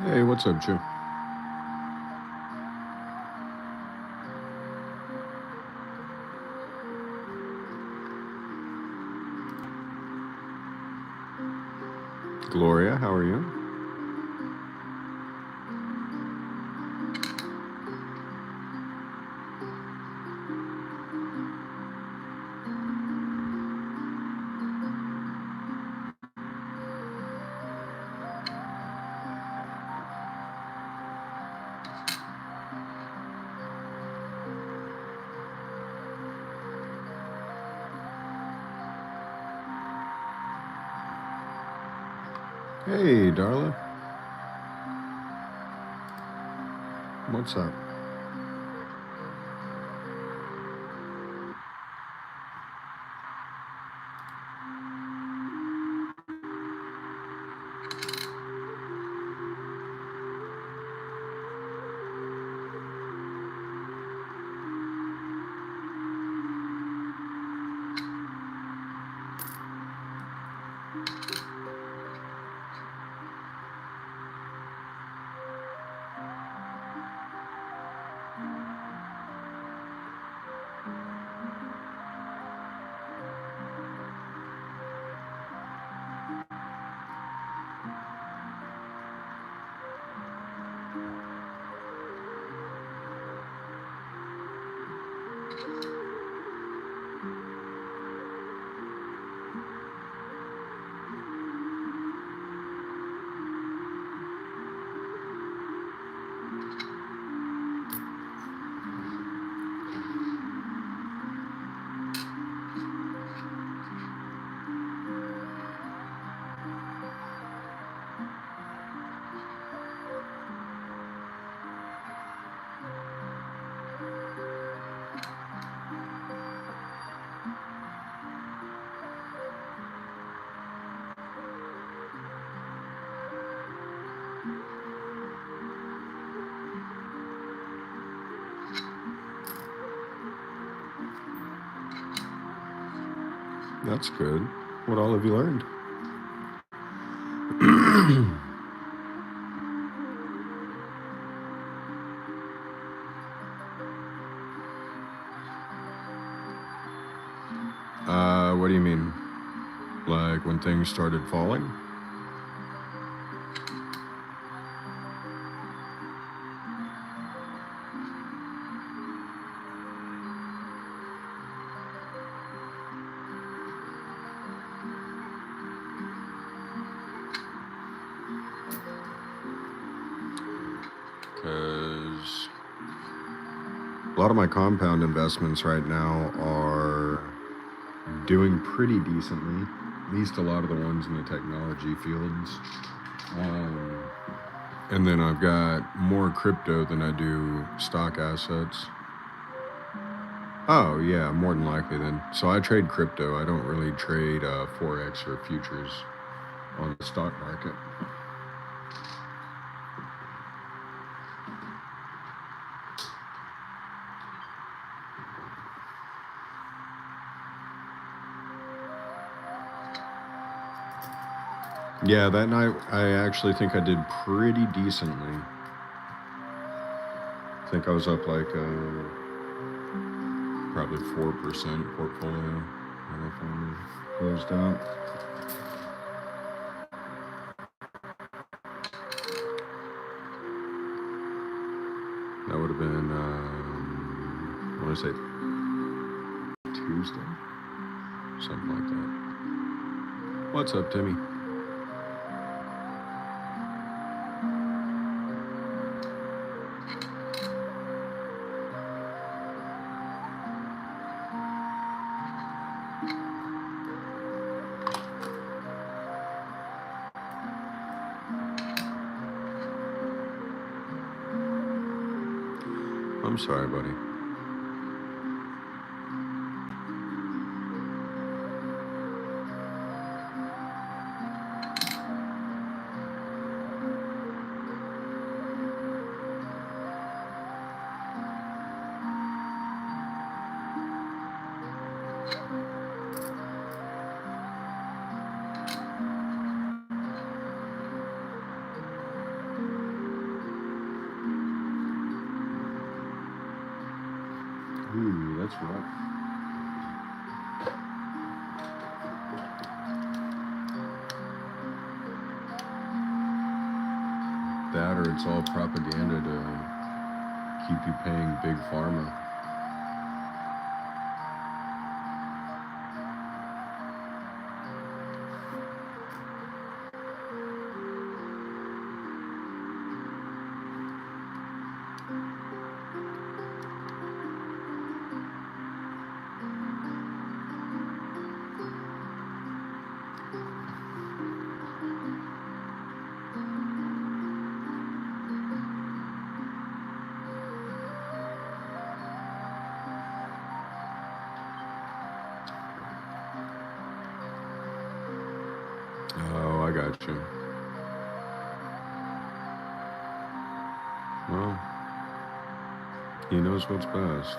Hey, what's up, Joe? Gloria, how are you? Hey, Darla. What's up? That's good. What all have you learned? What do you mean? Like when things started falling? Because a lot of my compound investments right now are doing pretty decently. At least a lot of the ones in the technology fields. And then I've got more crypto than I do stock assets. Oh, yeah, more than likely then. So I trade crypto. I don't really trade Forex or futures on the stock market. Yeah, that night I actually think I did pretty decently. I think I was up like probably 4% portfolio when I finally closed out. That would have been, I want to say Tuesday, something like that. What's up, Timmy? I'm sorry, buddy. Ooh, that's rough. That or it's all propaganda to keep you paying big pharma. Oh, I got you. Well, he knows what's best.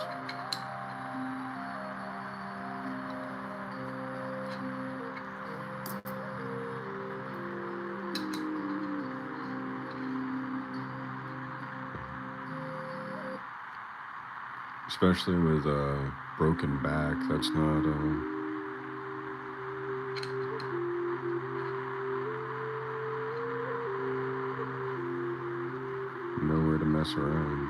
Especially with a broken back, that's not nowhere to mess around.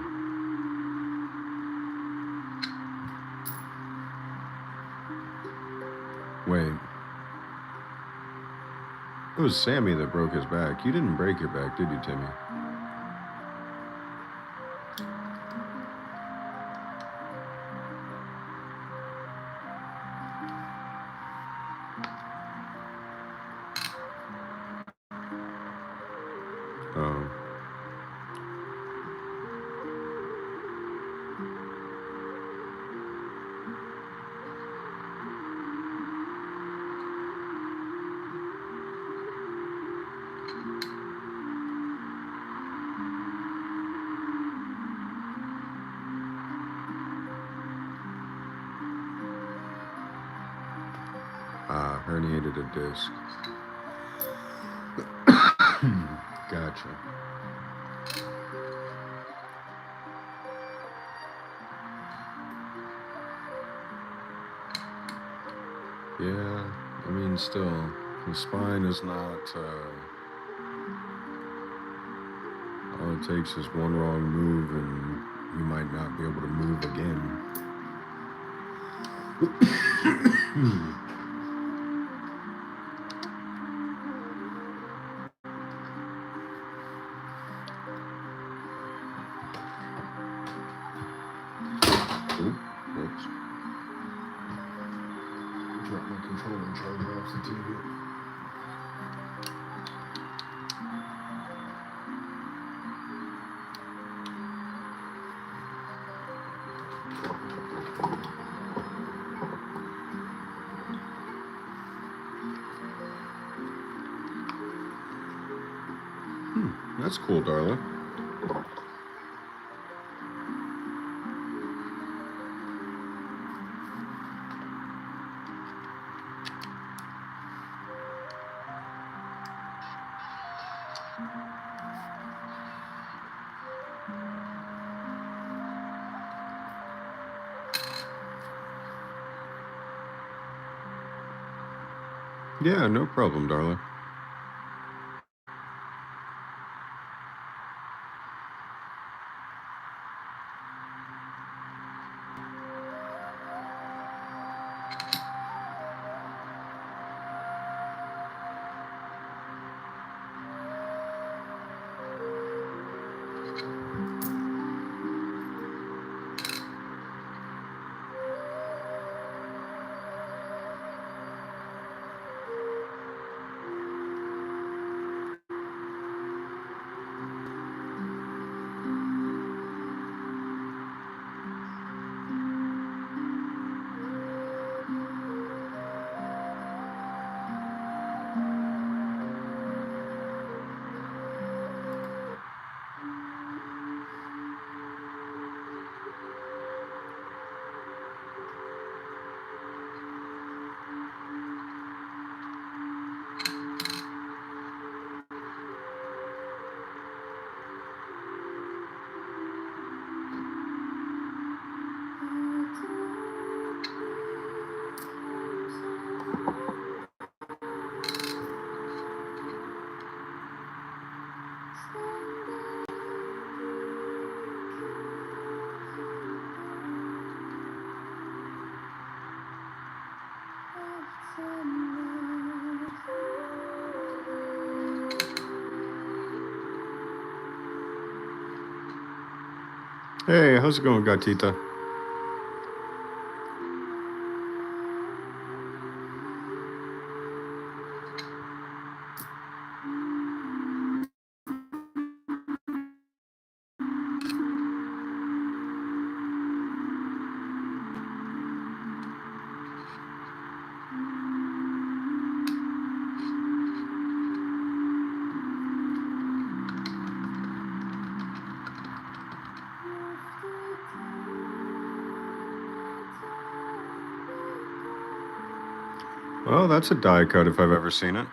Wait. It was Sammy that broke his back. You didn't break your back, did you, Timmy? Oh. Herniated a disc. Gotcha. Yeah, I mean, still, the spine is not. All it takes is one wrong move, and you might not be able to move again. Whoops. Drop my controller charger off the TV. That's cool, darling. Yeah, no problem, darling. Hey, how's it going, Gatita? Well, that's a die cut if I've ever seen it.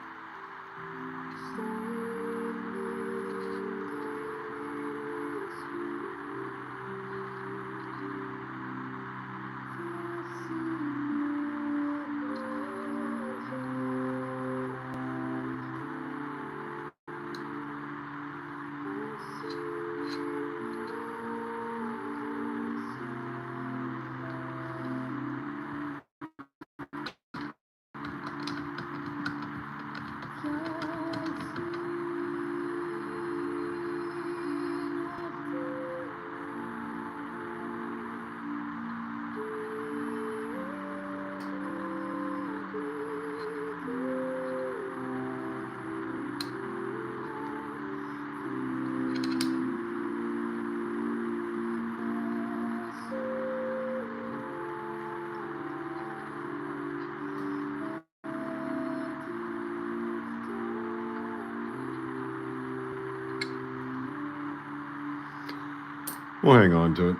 We'll hang on to it.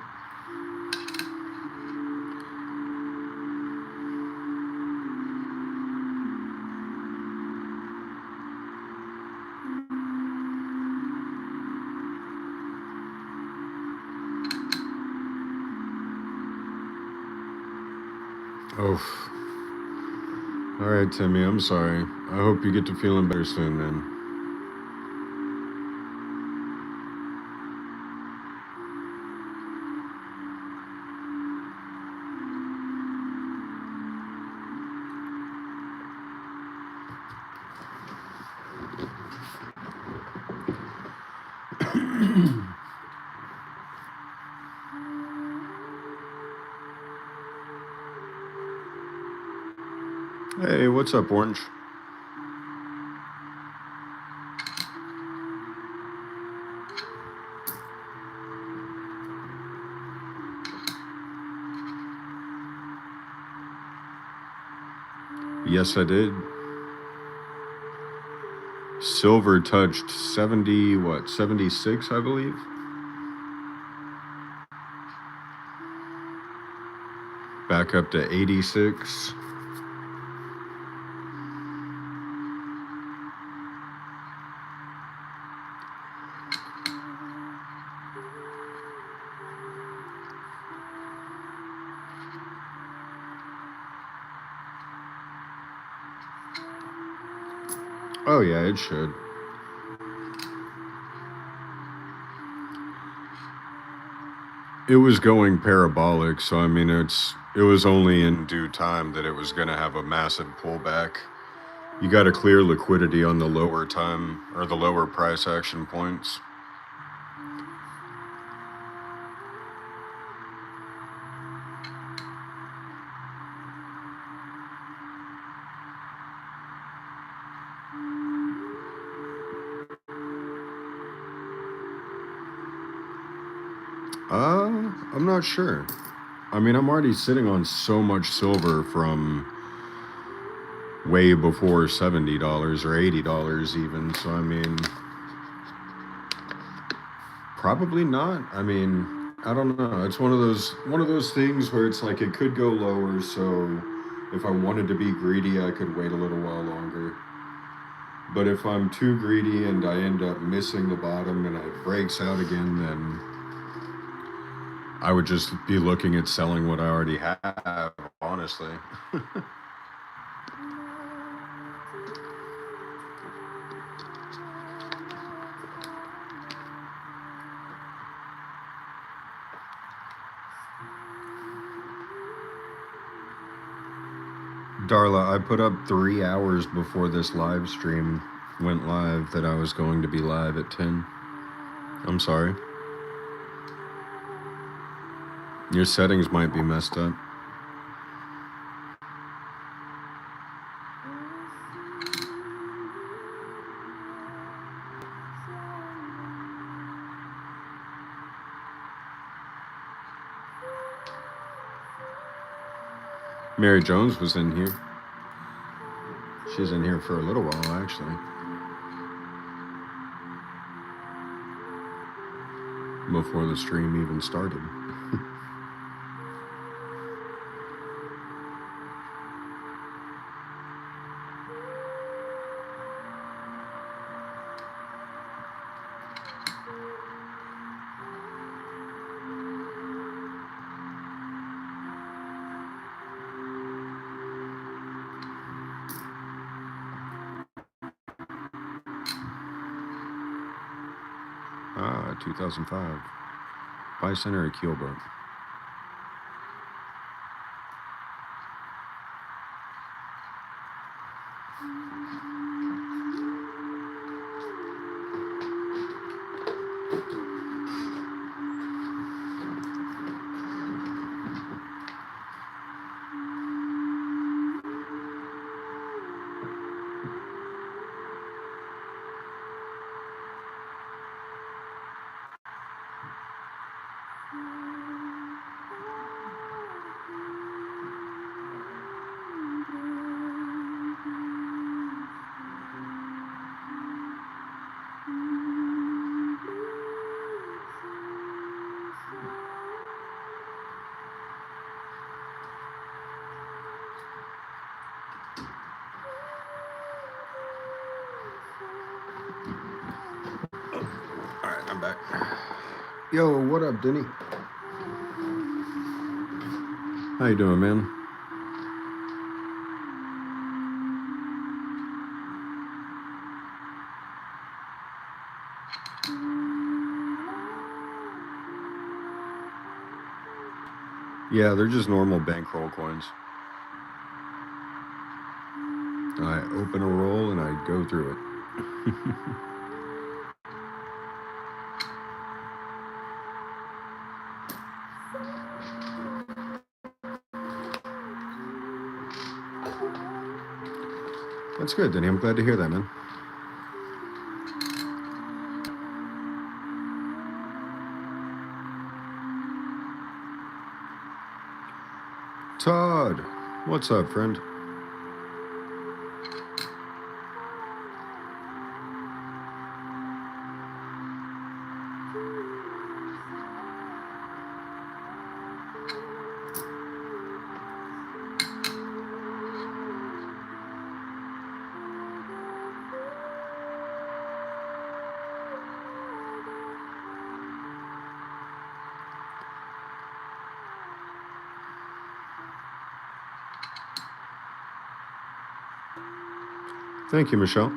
Oh. All right, Timmy, I'm sorry. I hope you get to feeling better soon, man. Hey, what's up, Orange? Yes, I did. Silver touched 76, I believe. Back up to 86. Oh, yeah, it should. It was going parabolic, so I mean, it was only in due time that it was going to have a massive pullback. You got to clear liquidity on the lower time or the lower price action points. I'm not sure. I mean, I'm already sitting on so much silver from way before $70 or $80 even. So I mean, probably not. I mean, I don't know. It's one of those things where it's like it could go lower. So if I wanted to be greedy, I could wait a little while longer. But if I'm too greedy and I end up missing the bottom and it breaks out again, then I would just be looking at selling what I already have, honestly. Darla, I put up 3 hours before this live stream went live that I was going to be live at 10. I'm sorry. Your settings might be messed up. Mary Jones was in here. She's in here for a little while, actually. Before the stream even started. Ah, 2005. Bison or a keelboat? Alright, I'm back. Yo, what up, Denny? How you doing, man? Yeah, they're just normal bankroll coins. I open a roll and I go through it. That's good, Denny. I'm glad to hear that, man. Todd, what's up, friend? Thank you, Michelle.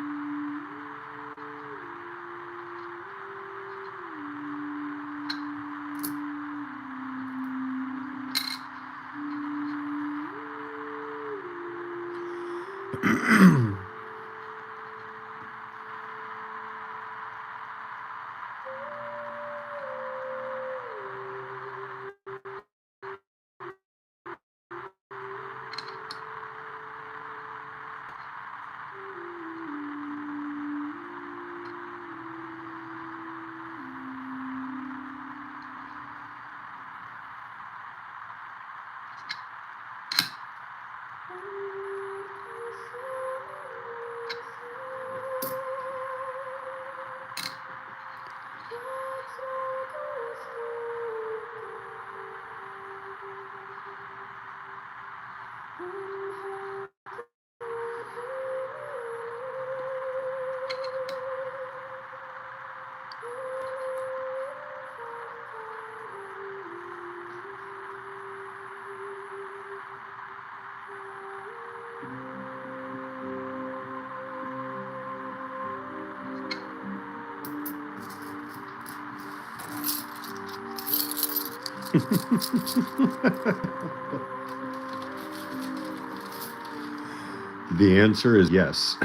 The answer is yes.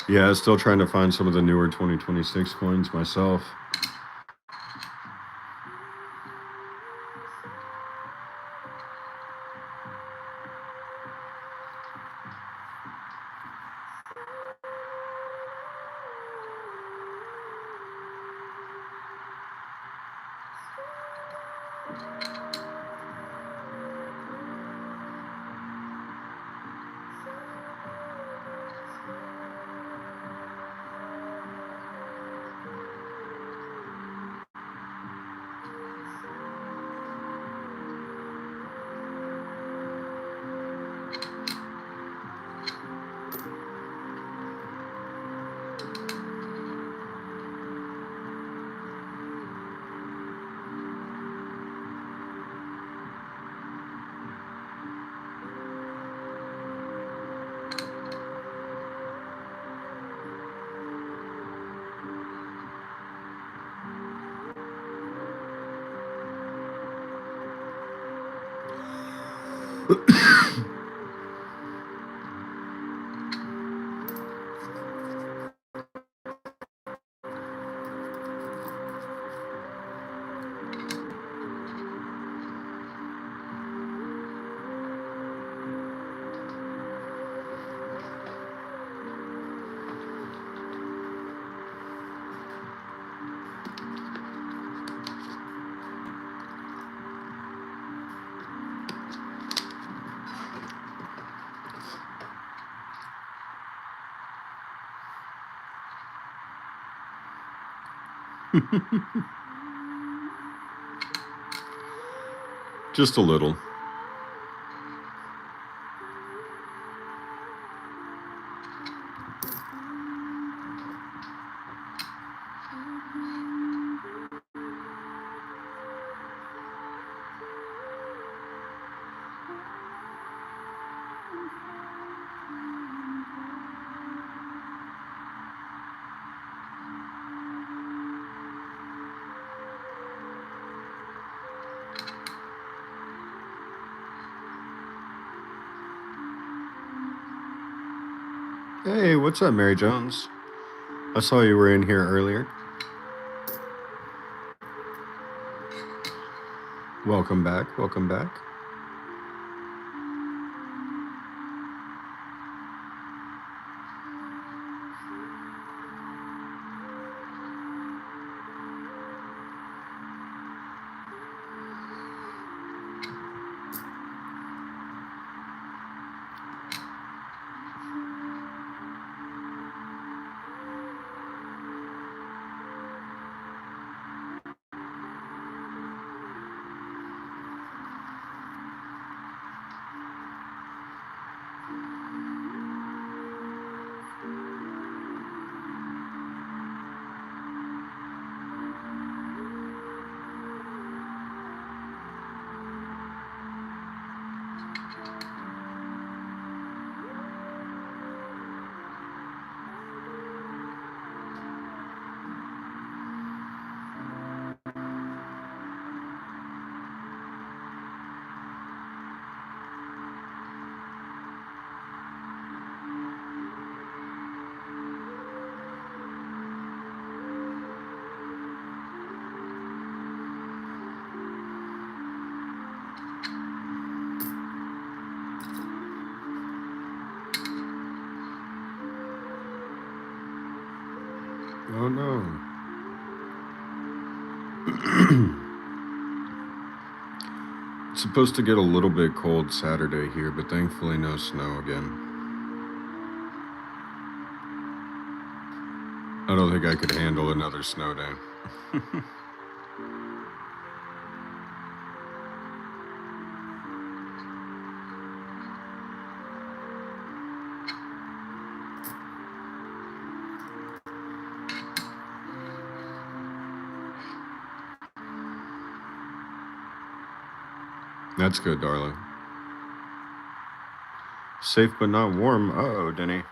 Yeah, still trying to find some of the newer 2026 coins myself. Just a little. Hey, what's up, Mary Jones? I saw you were in here earlier. Welcome back. Welcome back. Oh no. It's supposed to get a little bit cold Saturday here, but thankfully no snow again. I don't think I could handle another snow day. That's good, darling. Safe but not warm. Uh-oh, Denny.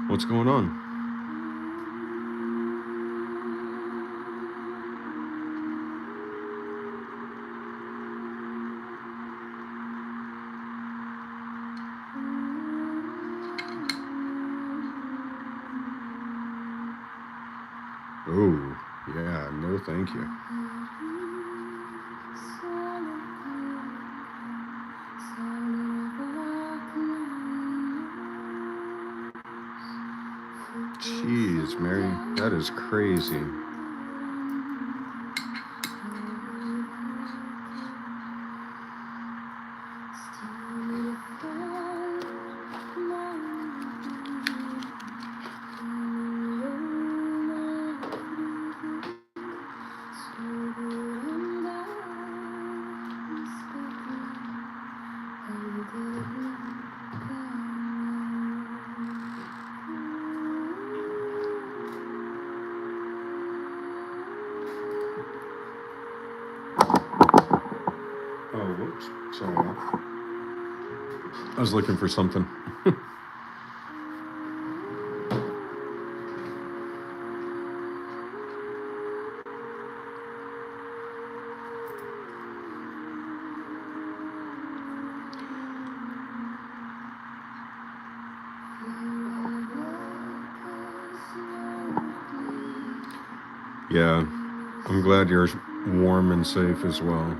What's going on? Oh, yeah, no thank you. Jeez, Mary, that is crazy. Oh, whoops. Sorry. I was looking for something. Yeah, I'm glad you're warm and safe as well.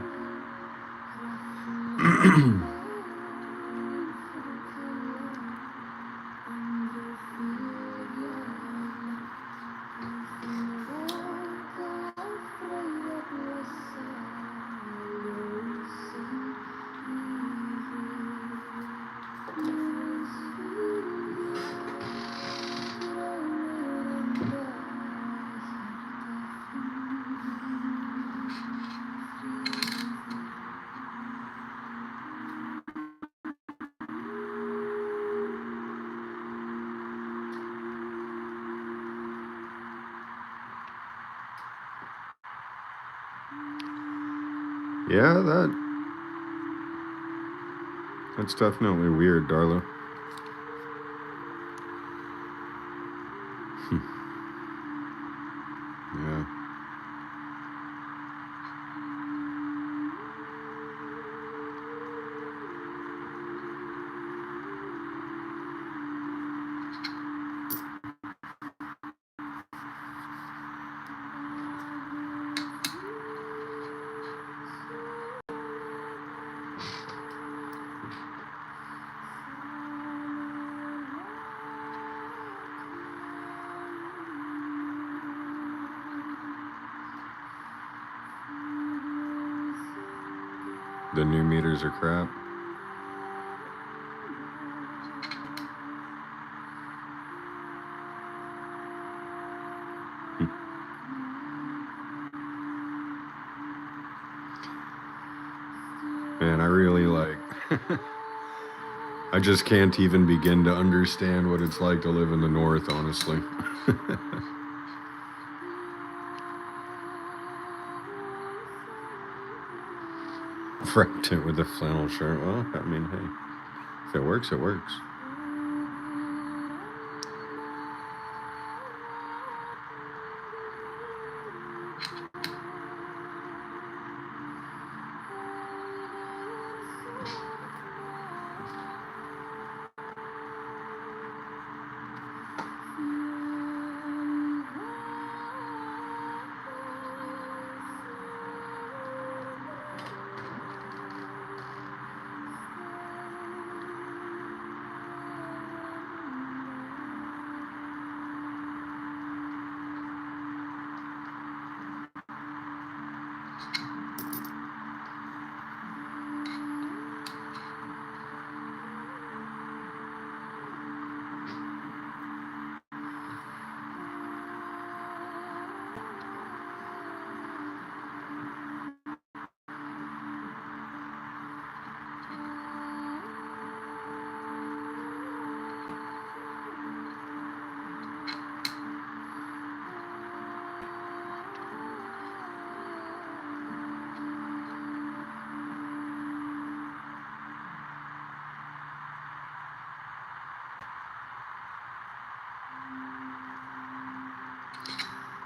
Yeah, that's definitely weird, Darla. Yeah. The new meters are crap. Man, I really like. I just can't even begin to understand what it's like to live in the north, honestly. Wrapped it with a flannel shirt. Well, I mean, hey, if it works, it works.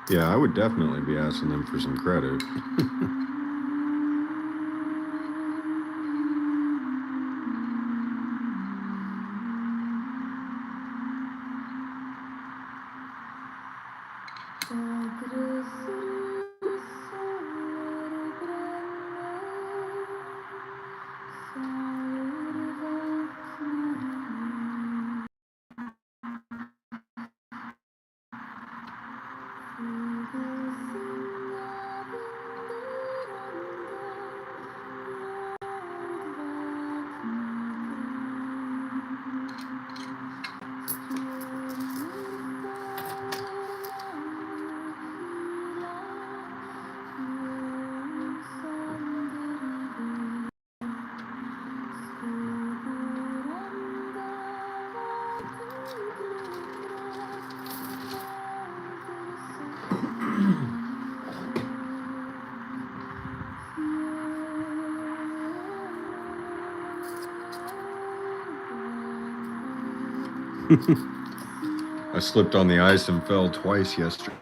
Yeah, I would definitely be asking them for some credit. I slipped on the ice and fell twice yesterday.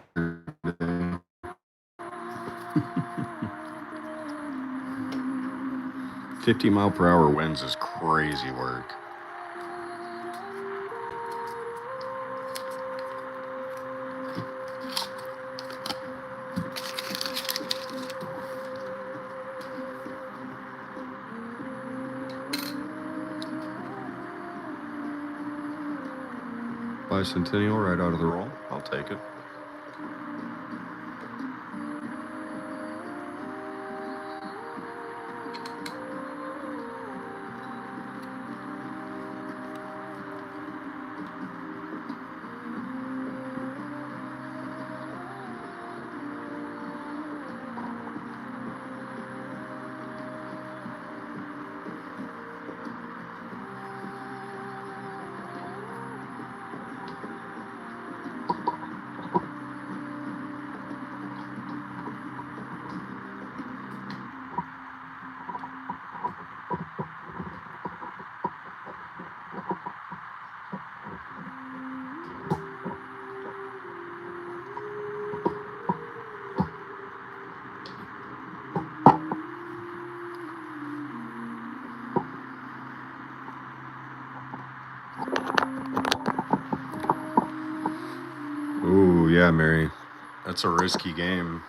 50-mile-per-hour winds is crazy work. Bicentennial right out of the roll. I'll take it. Ooh, yeah, Mary. That's a risky game.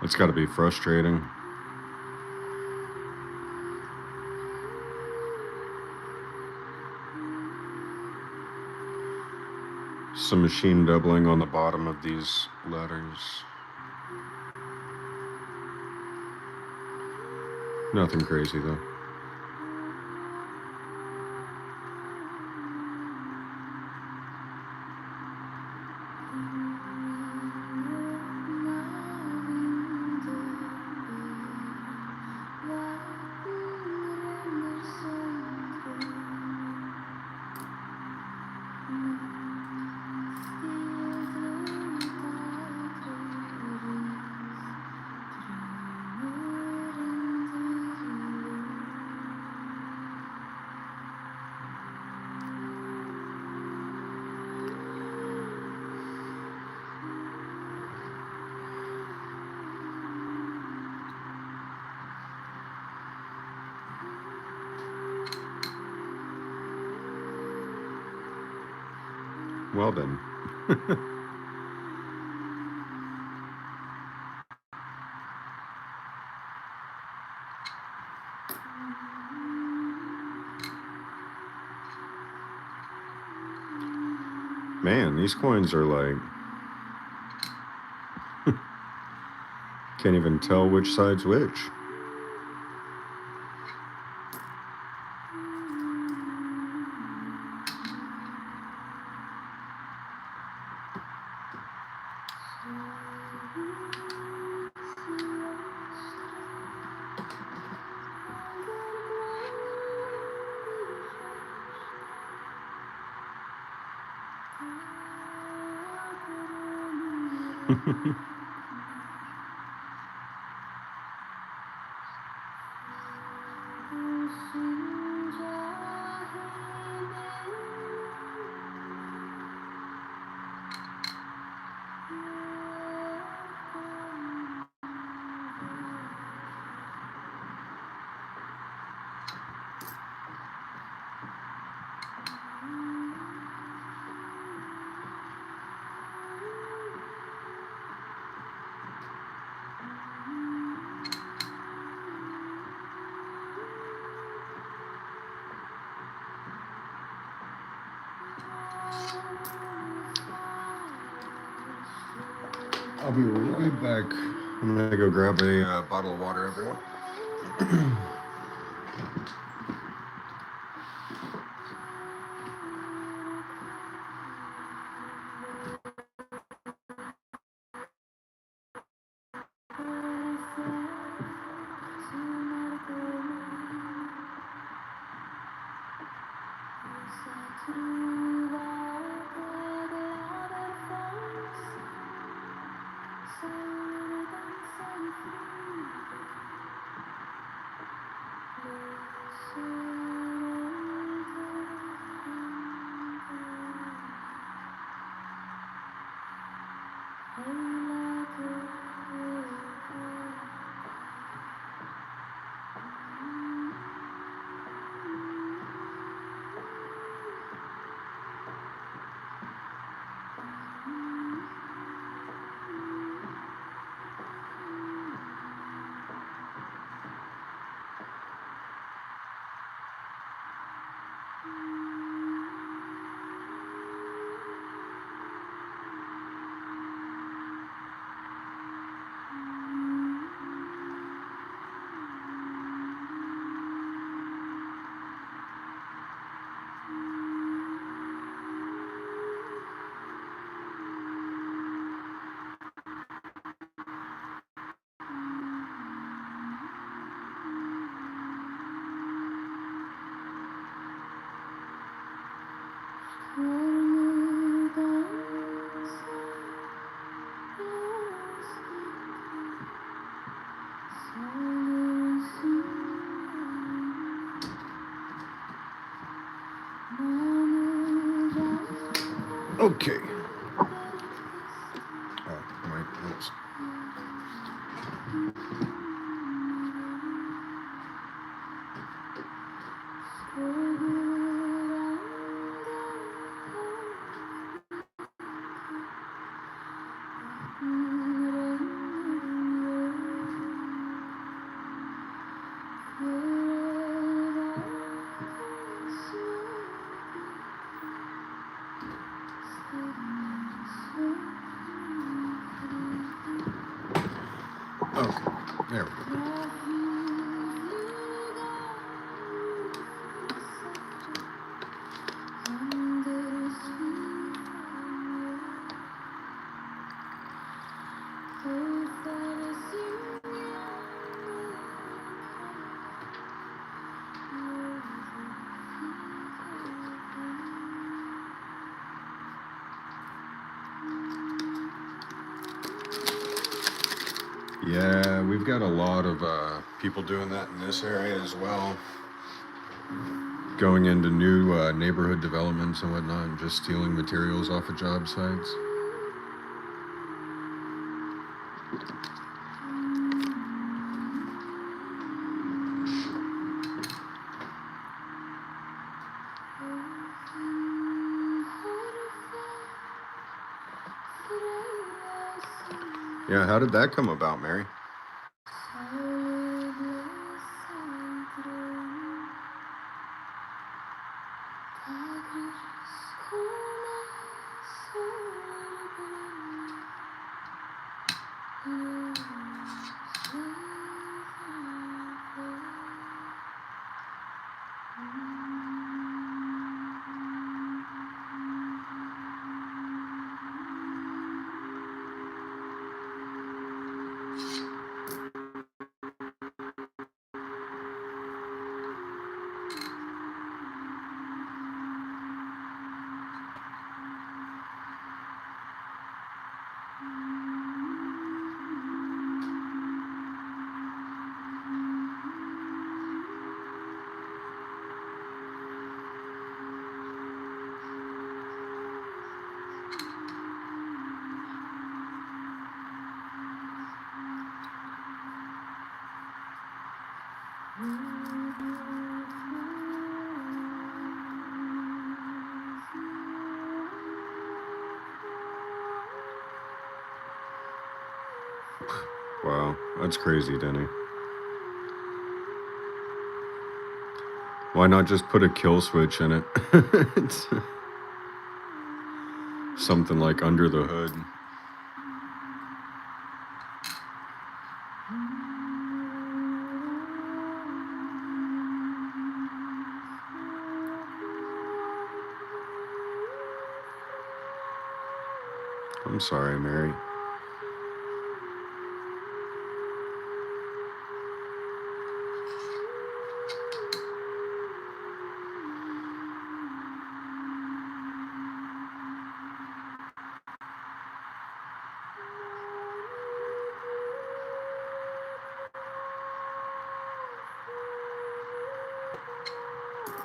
It's got to be frustrating. Some machine doubling on the bottom of these letters. Nothing crazy though. Well then. Man, these coins are like Can't even tell which side's which. I'll be right back. I'm gonna go grab a bottle of water, everyone. Okay. Oh, my notes. Okay, there we go. Yeah, we've got a lot of people doing that in this area as well. Going into new neighborhood developments and whatnot, and just stealing materials off of job sites. Yeah, how did that come about, Mary? Wow, that's crazy, Denny. Why not just put a kill switch in it? It's something like under the hood. I'm sorry, Mary.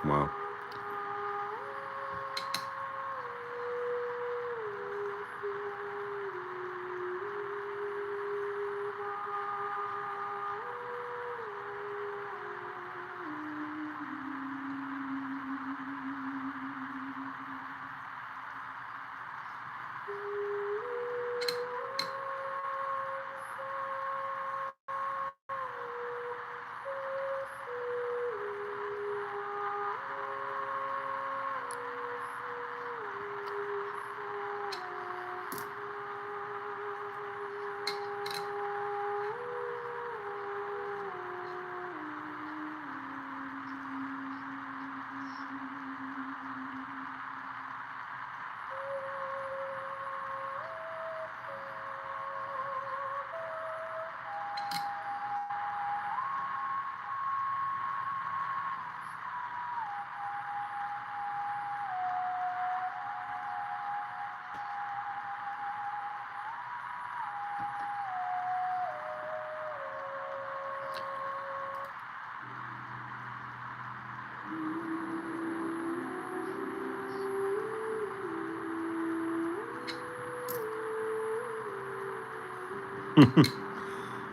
Wow.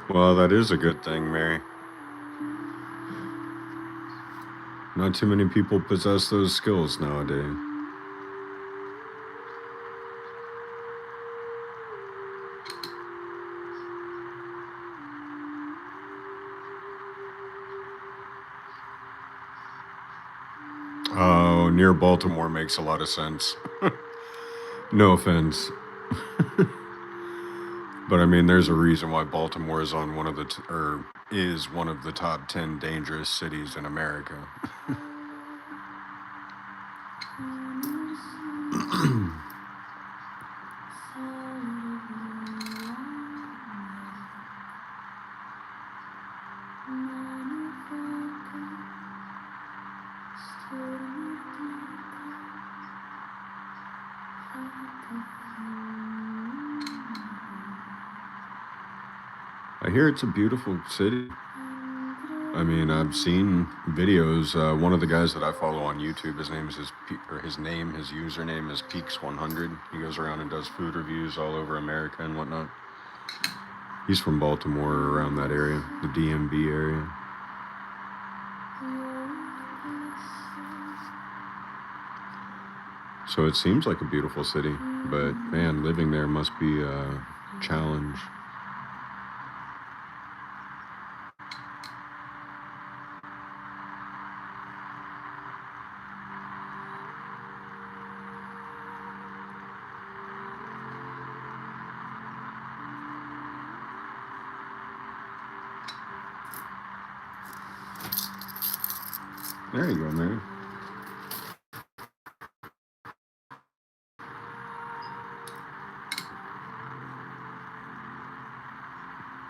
Well, that is a good thing, Mary. Not too many people possess those skills nowadays. Oh, near Baltimore makes a lot of sense. No offense. But I mean, there's a reason why Baltimore is on one of the or is one of the top 10 dangerous cities in America. I hear it's a beautiful city. I mean, I've seen videos. One of the guys that I follow on YouTube, his username is Peaks100. He goes around and does food reviews all over America and whatnot. He's from Baltimore or around that area, the DMV area. So it seems like a beautiful city, but man, living there must be a challenge. There you go, man.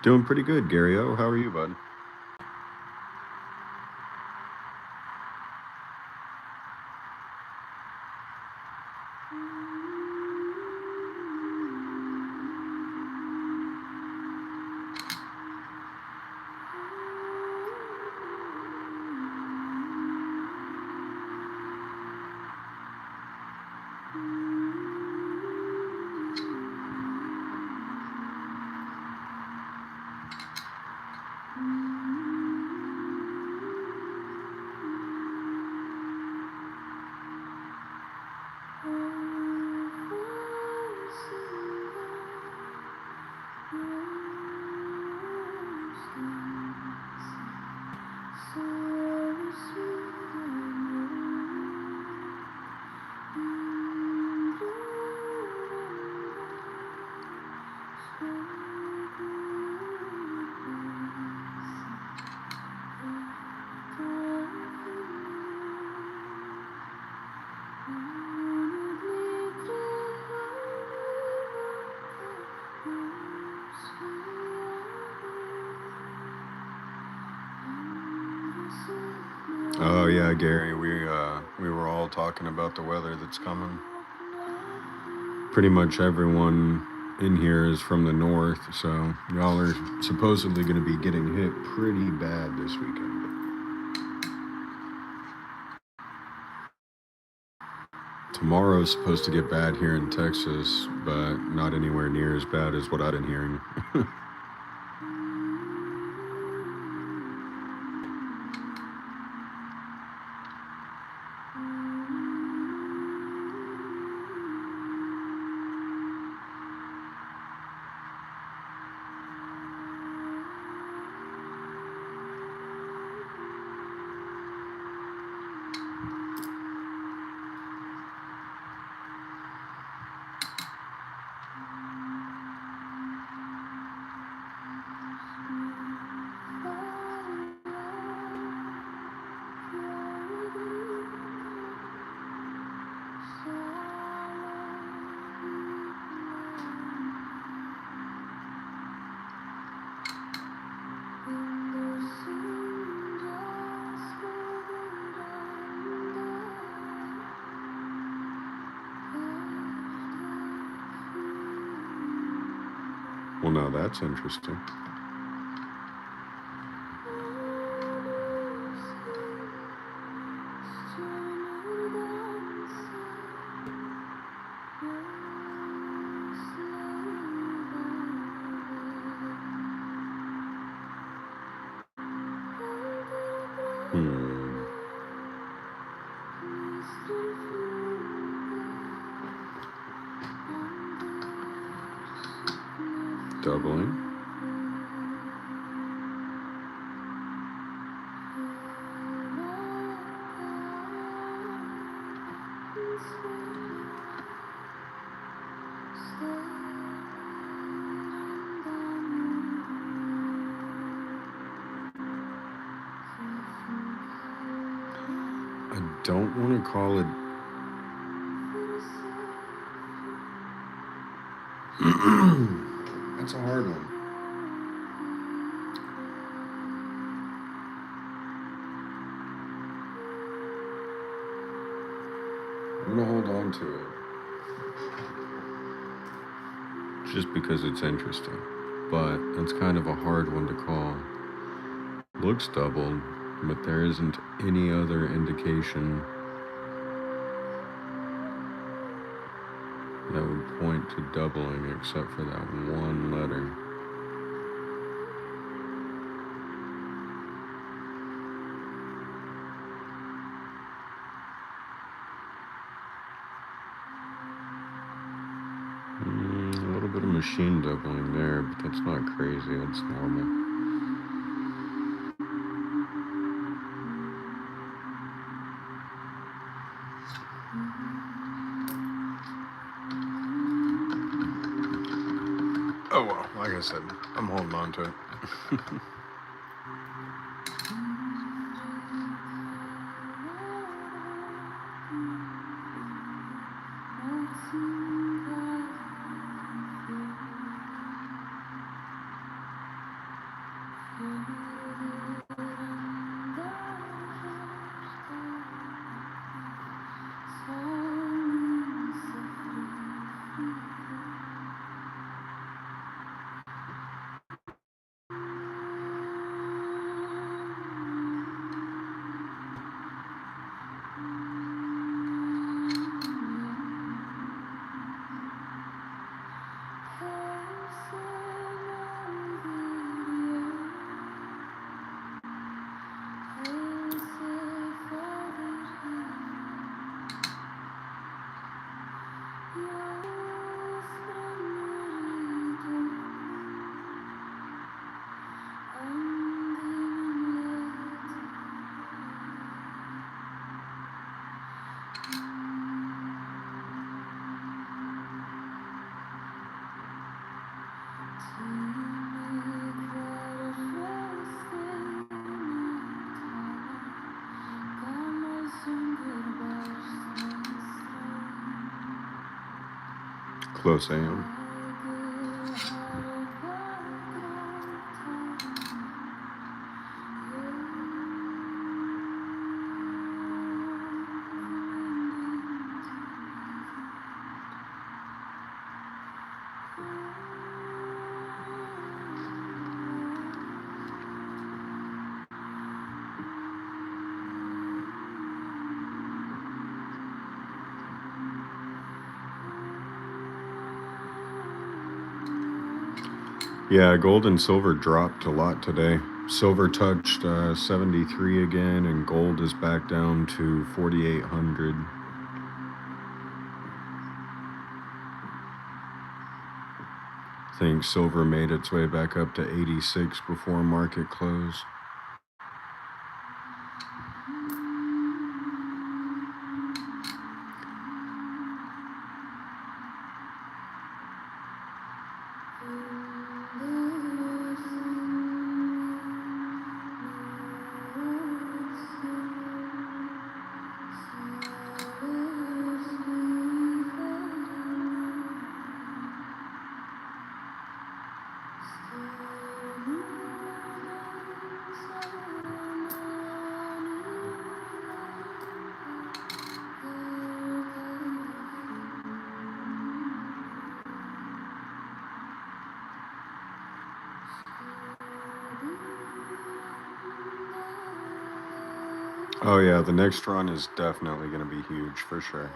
Doing pretty good, Gary O. How are you, bud? Oh yeah, Gary. We were all talking about the weather that's coming. Pretty much everyone in here is from the north, so y'all are supposedly going to be getting hit pretty bad this weekend. Tomorrow's supposed to get bad here in Texas, but not anywhere near as bad as what I've been hearing. Well, now that's interesting. Hmm. Doubling. I don't want to call it. That's a hard one. I'm gonna hold on to it just because it's interesting, but it's kind of a hard one to call. Looks doubled, but there isn't any other indication that would point to doubling except for that one letter. A little bit of machine doubling there, but that's not crazy, that's normal. Oh well, like I said, I'm holding on to it. Close AM. Yeah, gold and silver dropped a lot today. Silver touched 73 again, and gold is back down to 4,800. I think silver made its way back up to 86 before market close. Oh yeah, the next run is definitely going to be huge for sure.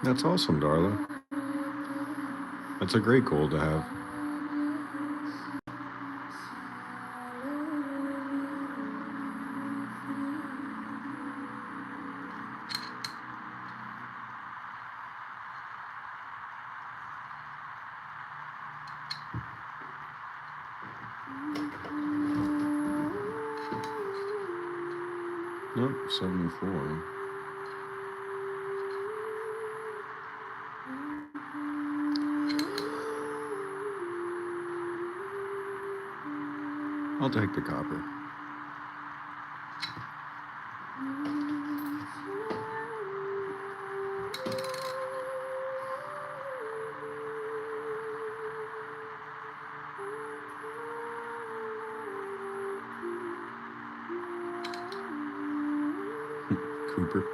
That's awesome, Darla. That's a great goal to have. Nope, 74. I'll take the copper. Cooper.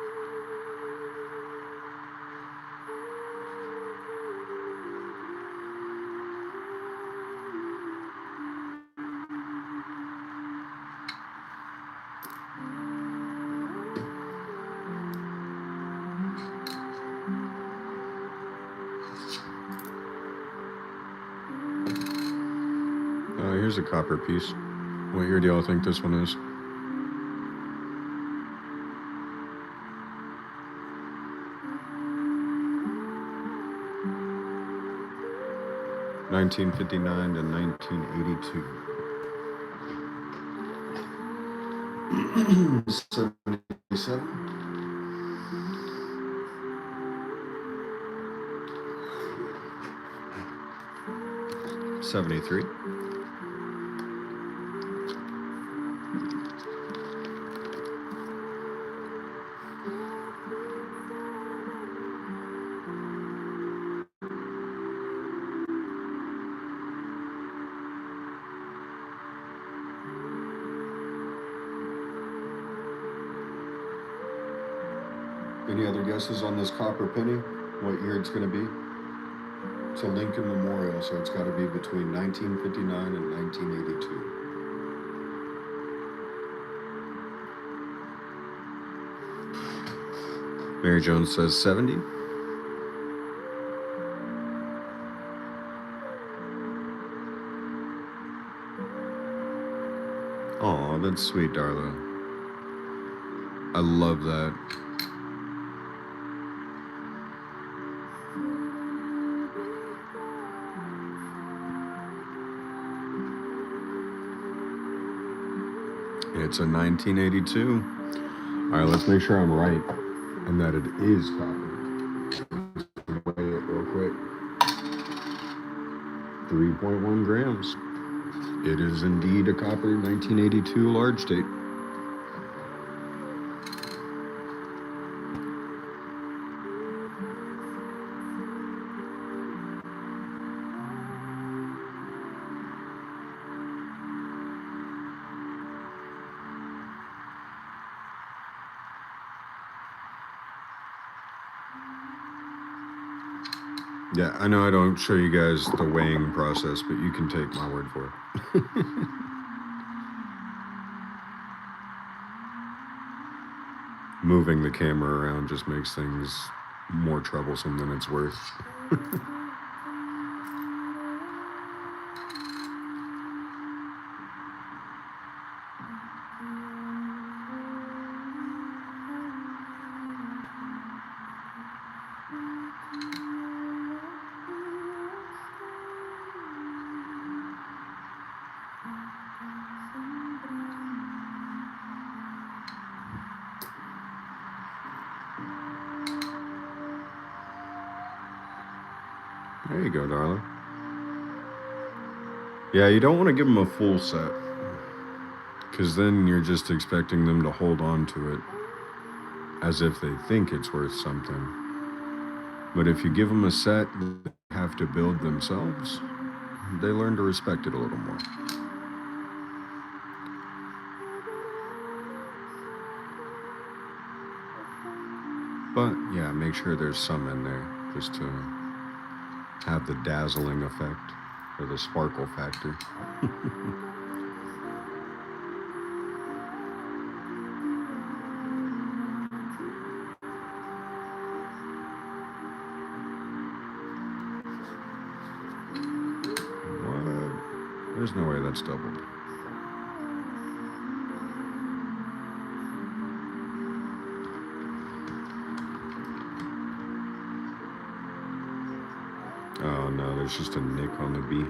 Here's a copper piece. What year do y'all think this one is? (1959 to 1982). 77. 73. Any other guesses on this copper penny? What year it's going to be? It's a Lincoln Memorial, so it's got to be between 1959 and 1982. Mary Jones says 70. Aw, that's sweet, Darla. I love that. It's a 1982. All right, let's make sure I'm right and that it is copper. Weigh it real quick. 3.1 grams. It is indeed a copper 1982 large date. Yeah, I know I don't show you guys the weighing process, but you can take my word for it. Moving the camera around just makes things more troublesome than it's worth. There you go, darling. Yeah, you don't want to give them a full set, because then you're just expecting them to hold on to it as if they think it's worth something. But if you give them a set they have to build themselves, they learn to respect it a little more. But yeah, make sure there's some in there just to have the dazzling effect or the sparkle factor. What? There's no way that's doubled. Oh no, there's just a nick on the B.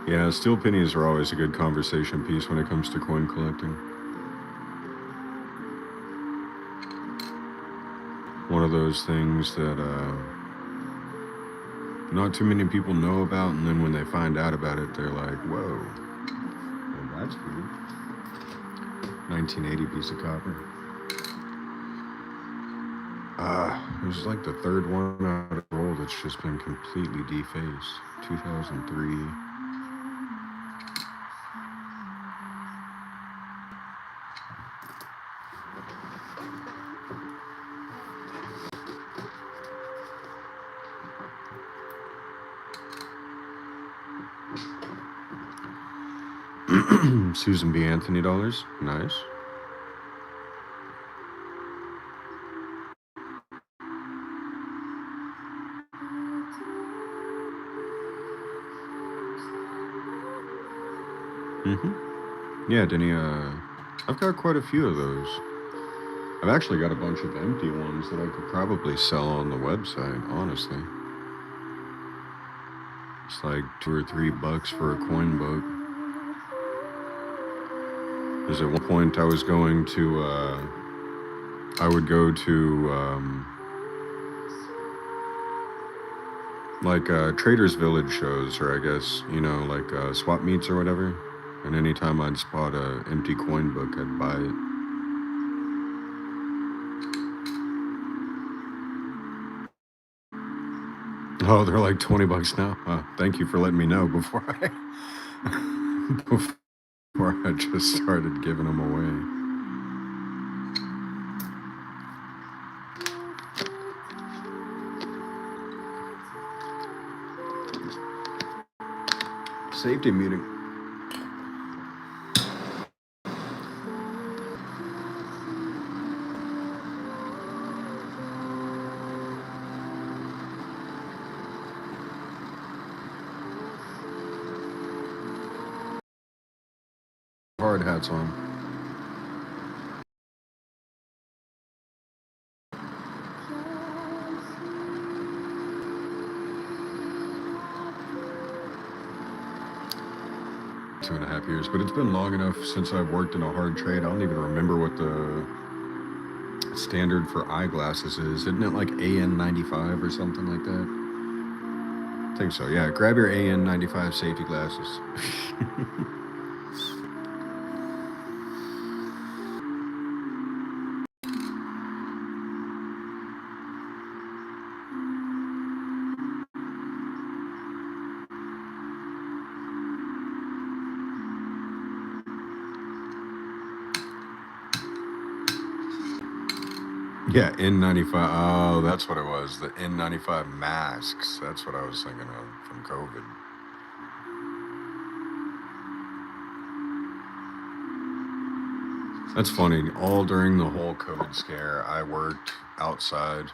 Yeah, steel pennies are always a good conversation piece when it comes to coin collecting. One of those things that not too many people know about, and then when they find out about it, they're like, whoa, well, that's cool. 1980 piece of copper. It was like the third one out of the roll that's just been completely defaced. 2003. Susan B. Anthony dollars. Nice. Yeah, Denny, I've got quite a few of those. I've actually got a bunch of empty ones that I could probably sell on the website, honestly. It's like $2 or $3 for a coin book. Because at one point I was going to, I would go to, like Traders Village shows, or I guess, like swap meets or whatever. And anytime I'd spot a empty coin book, I'd buy it. Oh, they're like $20 now. Thank you for letting me know before before I just started giving them away. Safety meeting. Hard hats on. Two and a half years, but it's been long enough since I've worked in a hard trade. I don't even remember what the standard for eyeglasses is. Isn't it like AN95 or something like that? I think so. Yeah, grab your AN95 safety glasses. Yeah, N95. Oh, that's what it was. The N95 masks. That's what I was thinking of from COVID. That's funny. All during the whole COVID scare, I worked outside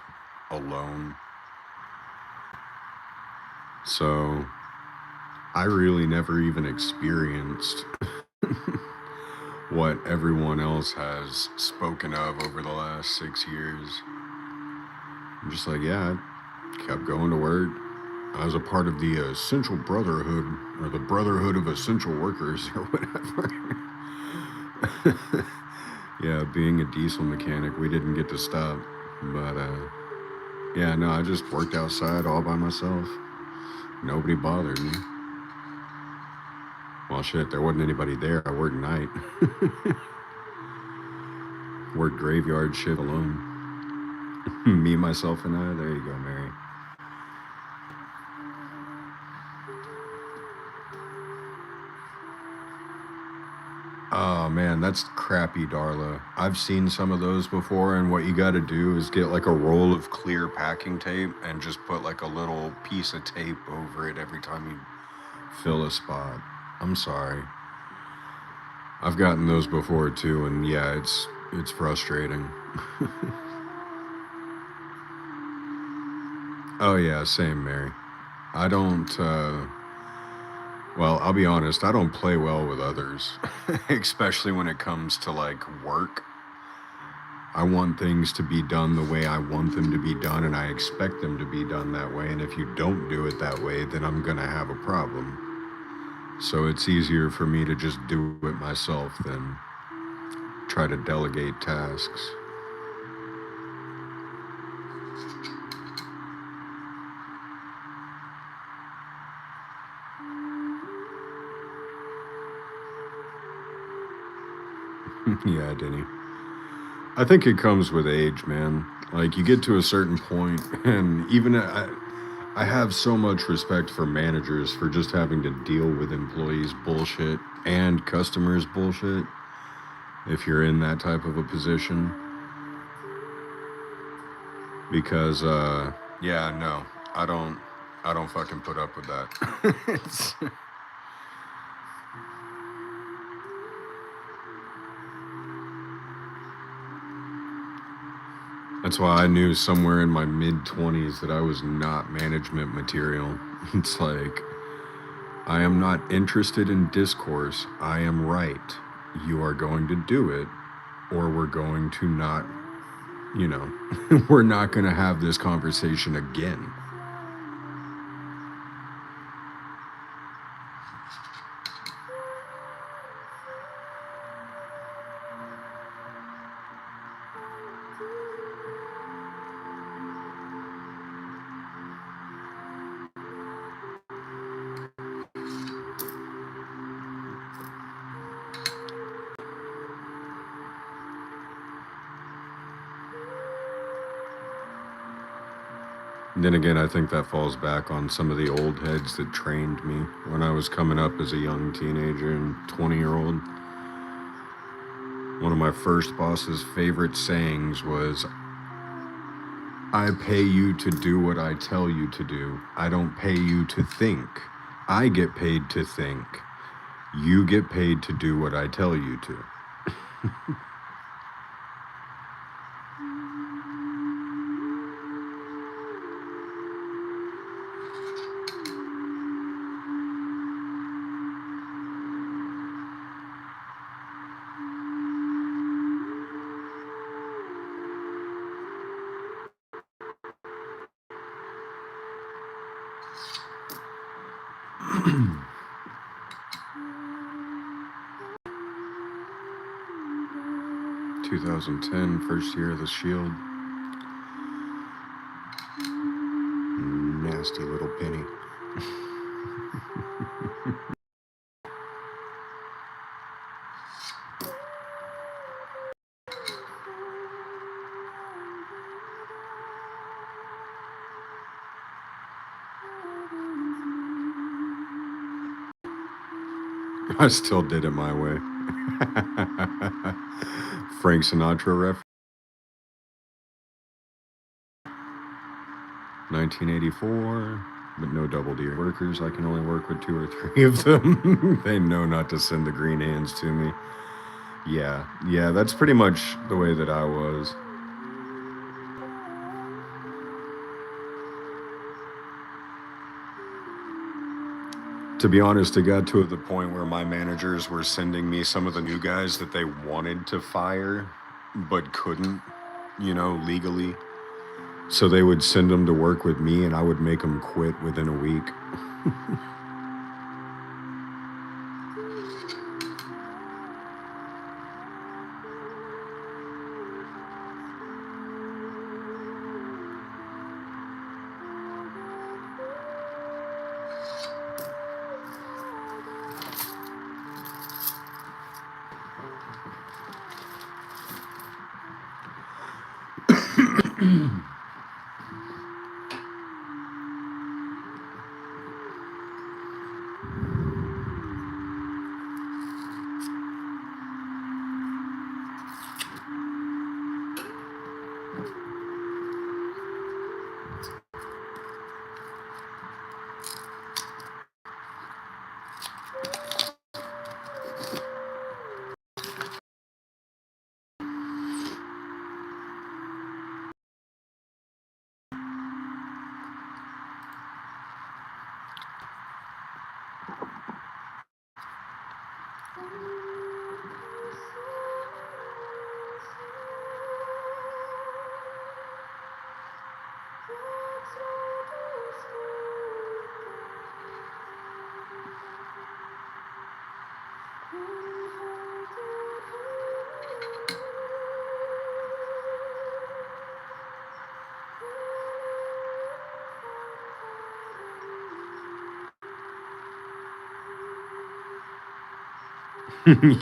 alone. So I really never even experienced what everyone else has spoken of over the last 6 years. I'm just like, yeah, I kept going to work. I was a part of the Essential Brotherhood, or the Brotherhood of Essential Workers, or whatever. Yeah, being a diesel mechanic, we didn't get to stop. But, yeah, no, I just worked outside all by myself. Nobody bothered me. Well, shit, there wasn't anybody there. I worked night. Worked graveyard shift alone. Me, myself, and I. There you go, Mary. Oh man, that's crappy, Darla. I've seen some of those before, and what you got to do is get like a roll of clear packing tape and just put like a little piece of tape over it every time you fill a spot. I'm sorry. I've gotten those before too, and yeah, it's frustrating. Oh yeah, same, Mary. I don't. Well, I'll be honest. I don't play well with others, especially when it comes to like work. I want things to be done the way I want them to be done, and I expect them to be done that way. And if you don't do it that way, then I'm gonna have a problem. So it's easier for me to just do it myself than try to delegate tasks. Yeah, Denny. I think it comes with age, man. Like you get to a certain point, and even I have so much respect for managers for just having to deal with employees' bullshit and customers' bullshit. If you're in that type of a position, because yeah, no, I don't, I don't fucking put up with that. It's, That's why I knew somewhere in my mid-20s that I was not management material. It's like, I am not interested in discourse. I am right. You are going to do it, or we're going to not, you know, we're not going to have this conversation again. Then again, I think that falls back on some of the old heads that trained me when I was coming up as a young teenager and 20-year-old. One of my first boss's favorite sayings was, I pay you to do what I tell you to do. I don't pay you to think. I get paid to think. You get paid to do what I tell you to. 2010, first year of the Shield. Nasty little penny. I still did it my way. Frank Sinatra ref. 1984, but no double D workers. I can only work with 2 or 3 of them. They know not to send the green hands to me. Yeah, that's pretty much the way that I was. To be honest, it got to the point where my managers were sending me some of the new guys that they wanted to fire, but couldn't, legally. So they would send them to work with me, and I would make them quit within a week.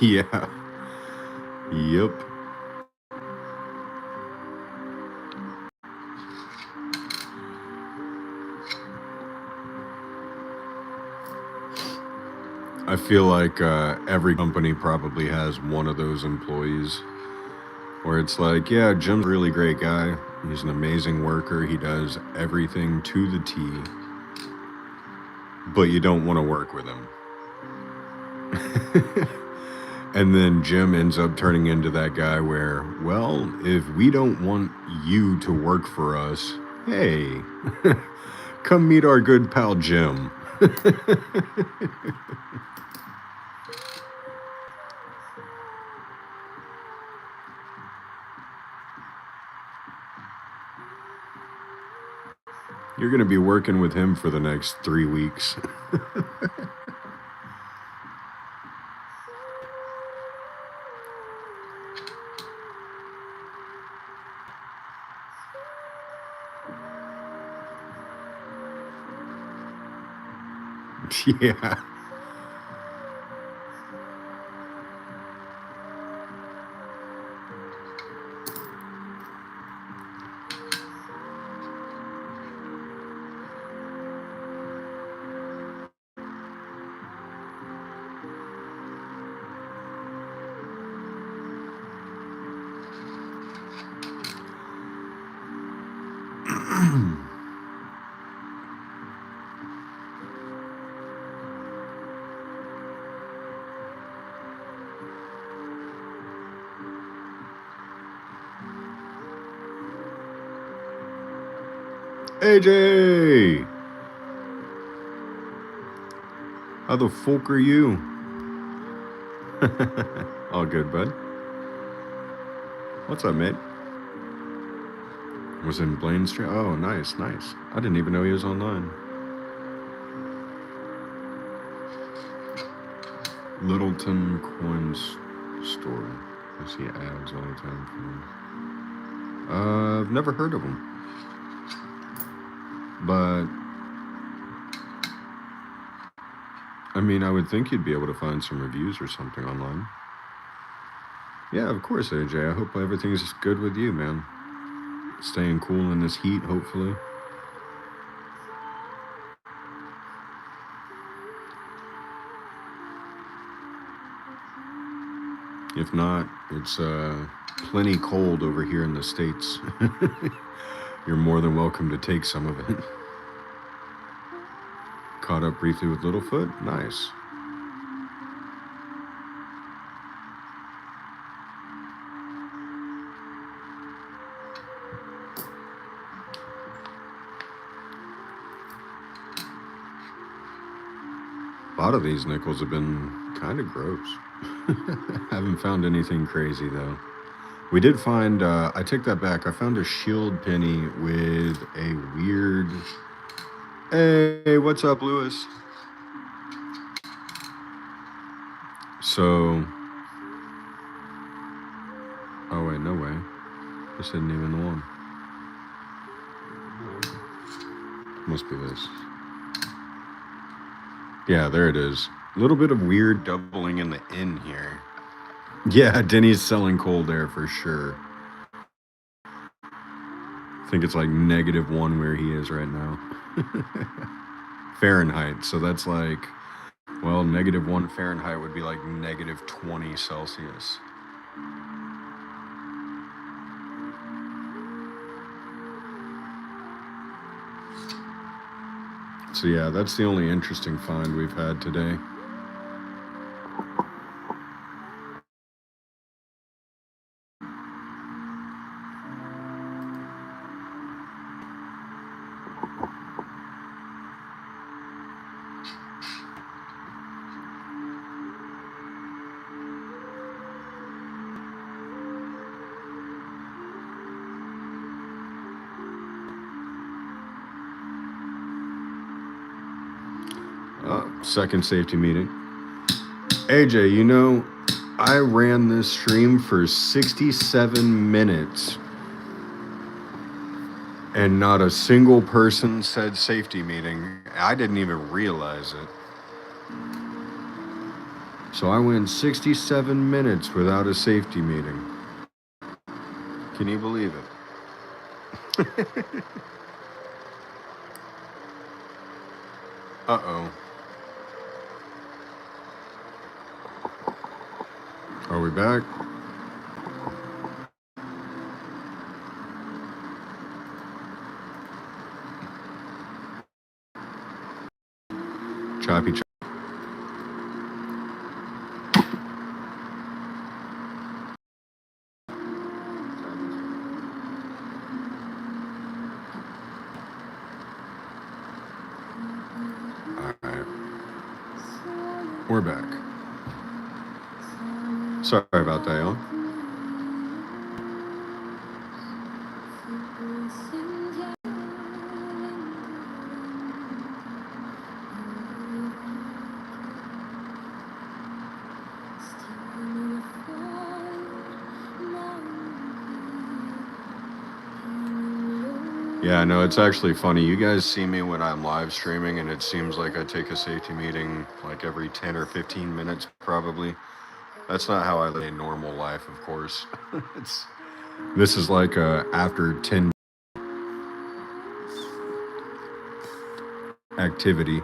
Yeah. Yep. I feel like every company probably has one of those employees where it's like, yeah, Jim's a really great guy. He's an amazing worker. He does everything to the T, but you don't want to work with him. And then Jim ends up turning into that guy where, well, if we don't want you to work for us, hey, come meet our good pal Jim. You're going to be working with him for the next 3 weeks. Yeah. AJ! How the fuck are you? All good, bud. What's up, mate? Was in Blaine Street? Oh, nice, nice. I didn't even know he was online. Littleton Coins Store. I see ads all the time for him. I've never heard of him. But, I mean, I would think you'd be able to find some reviews or something online. Yeah, of course, AJ. I hope everything's just good with you, man. Staying cool in this heat, hopefully. If not, it's plenty cold over here in the States. You're more than welcome to take some of it. Caught up briefly with Littlefoot? Nice. A lot of these nickels have been kind of gross. Haven't found anything crazy though. We did find, I take that back, I found a shield penny with a weird... Hey, what's up, Lewis? So... Oh wait, no way. This isn't even the one. Must be this. Yeah, there it is. A little bit of weird doubling in the N here. Yeah, Denny's selling cold air for sure. I think it's like -1 where he is right now. Fahrenheit. So that's like, well, -1 Fahrenheit would be like -20 Celsius. So yeah, that's the only interesting find we've had today. Second safety meeting. AJ, you know, I ran this stream for 67 minutes and not a single person said safety meeting. I didn't even realize it. So I went 67 minutes without a safety meeting. Can you believe it? Uh-oh. Are we back? Choppy chop. We're back. Sorry about that, y'all. Yeah, no, it's actually funny. You guys see me when I'm live streaming, and it seems like I take a safety meeting like every 10 or 15 minutes, probably. That's not how I live a normal life, of course. it's This is like after 10 activity.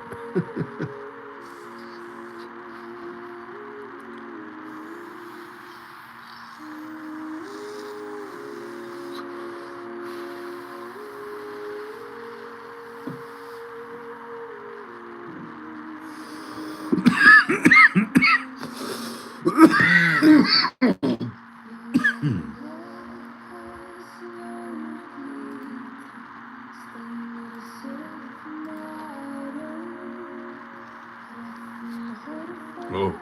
Oh.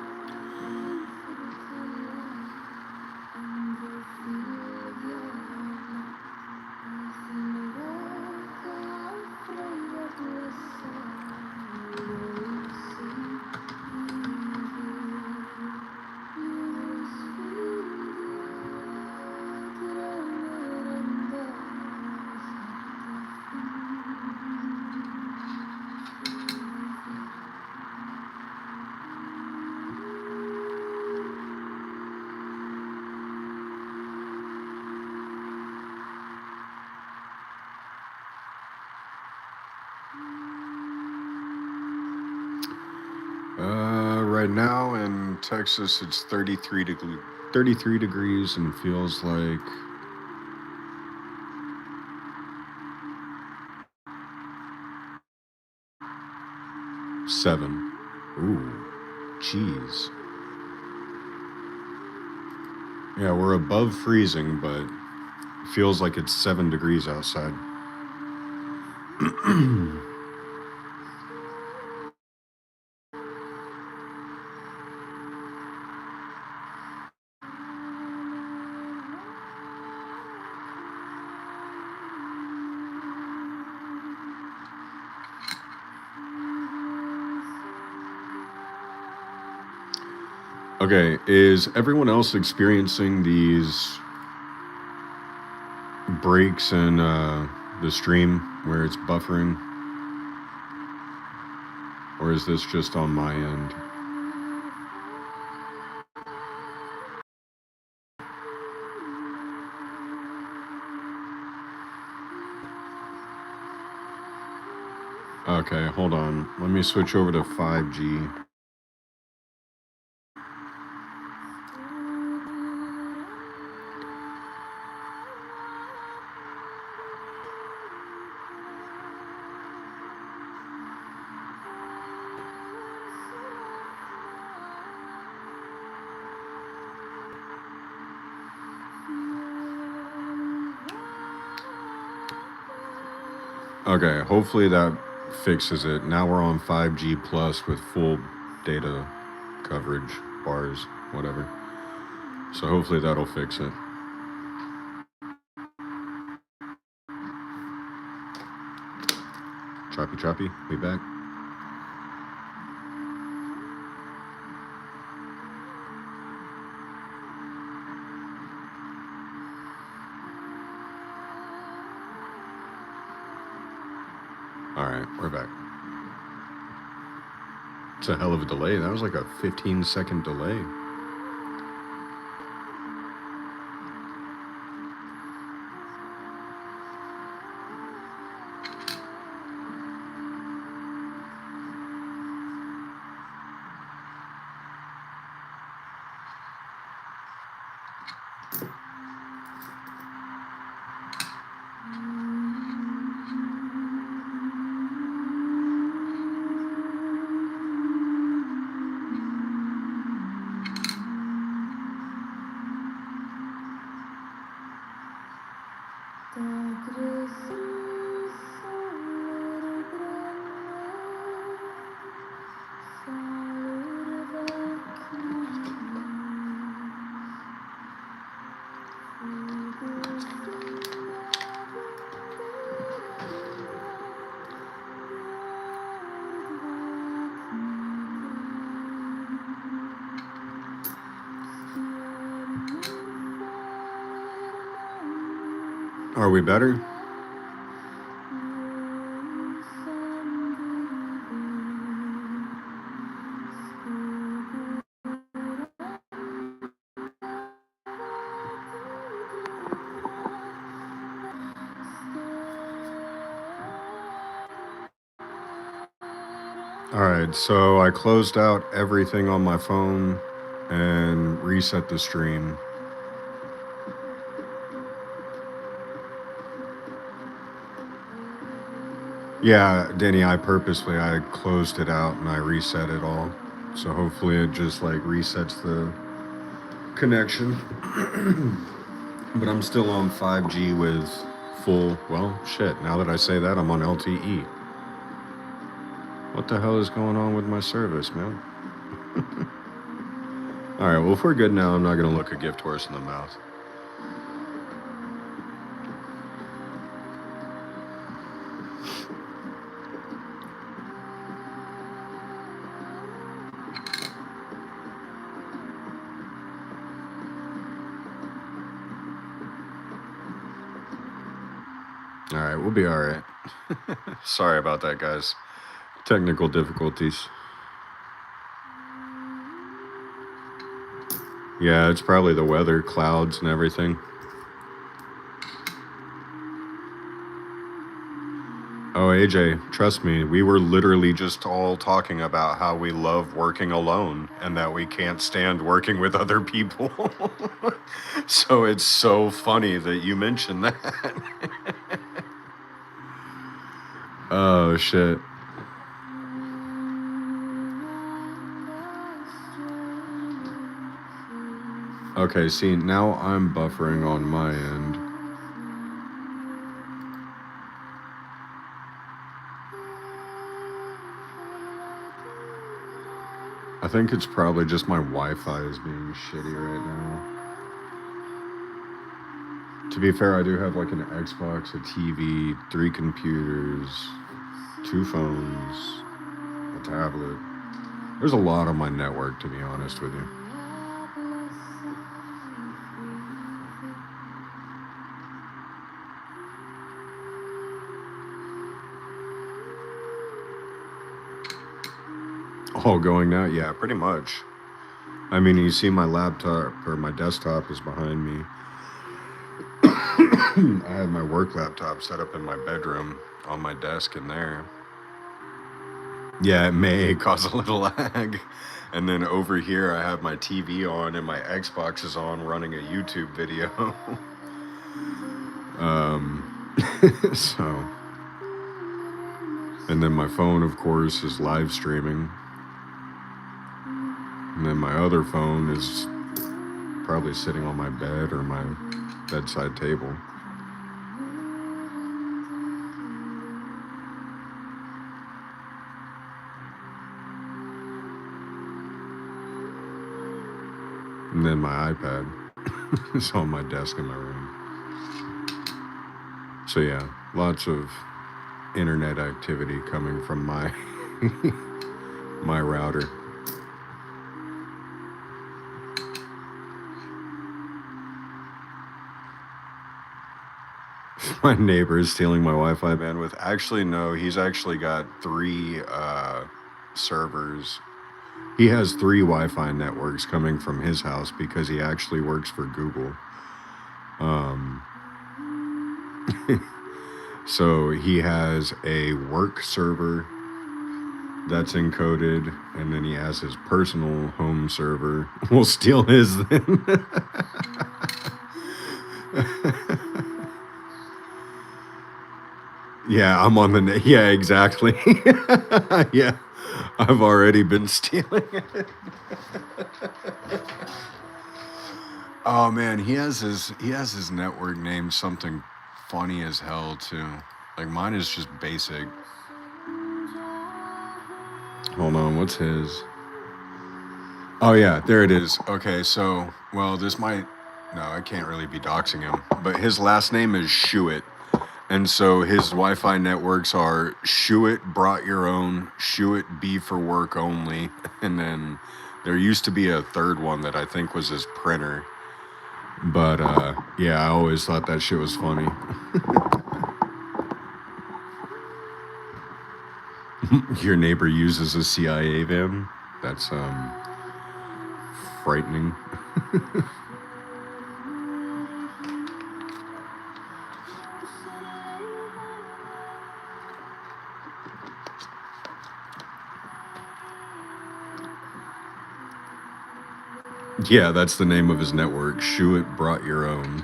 Right now in Texas, it's 33 degrees and feels like 7. Ooh, jeez. Yeah, we're above freezing, but it feels like it's 7 degrees outside. Okay, is everyone else experiencing these breaks in the stream where it's buffering? Or is this just on my end? Okay, hold on. Let me switch over to 5G. Okay, hopefully that fixes it. Now we're on 5G plus with full data coverage, bars, whatever. So hopefully that'll fix it. Choppy, we back. Alright, we're back. It's a hell of a delay. That was like a 15-second delay. Are we better? All right, so I closed out everything on my phone and reset the stream. Yeah, Danny, I closed it out and I reset it all. So hopefully it just like resets the connection. But I'm still on 5G with full, well, shit, now that I say that, I'm on LTE. What the hell is going on with my service, man? All right, well, if we're good now, I'm not going to look a gift horse in the mouth. All right, we'll be all right. Sorry about that, guys. Technical difficulties. Yeah, it's probably the weather, clouds, and everything. Oh, AJ, trust me, we were literally just all talking about how we love working alone and that we can't stand working with other people. So it's so funny that you mentioned that. Oh, shit. Okay, see, now I'm buffering on my end. I think it's probably just my Wi-Fi is being shitty right now. To be fair, I do have like an Xbox, a TV, 3 computers, 2 phones, a tablet. There's a lot on my network, to be honest with you. All going now? Yeah, pretty much. I mean, you see my laptop or my desktop is behind me. I have my work laptop set up in my bedroom on my desk in there. Yeah, it may cause a little lag. And then over here, I have my TV on and my Xbox is on running a YouTube video. So. And then my phone, of course, is live streaming. And then my other phone is probably sitting on my bed or my bedside table. And then my iPad is on my desk in my room. So yeah, lots of internet activity coming from my my router. My neighbor is stealing my Wi-Fi bandwidth. Actually, no, he's actually got 3 servers. He has 3 Wi-Fi networks coming from his house because he actually works for Google. So he has a work server that's encoded, and then he has his personal home server. We'll steal his then. Yeah, I'm on the yeah, exactly. Yeah, I've already been stealing it. Oh man, he has his network name something funny as hell too. Like mine is just basic. Hold on, what's his? Oh yeah, there it is. Okay, so well, this might no, I can't really be doxing him, but his last name is Shuit. And so his Wi-Fi networks are Shuit brought your own, Shuit B for work only, and then there used to be a third one that I think was his printer. But yeah, I always thought that shit was funny. Your neighbor uses a CIA van. That's frightening. Yeah, that's the name of his network. Shuit brought your own.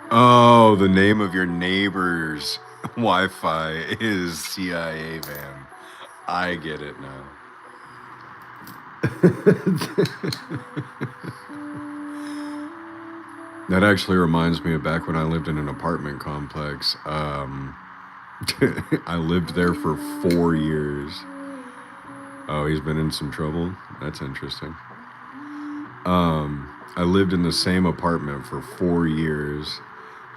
Oh, the name of your neighbor's Wi-Fi is CIA van. I get it now. That actually reminds me of back when I lived in an apartment complex. I lived there for 4 years. Oh, he's been in some trouble. That's interesting. I lived in the same apartment for 4 years,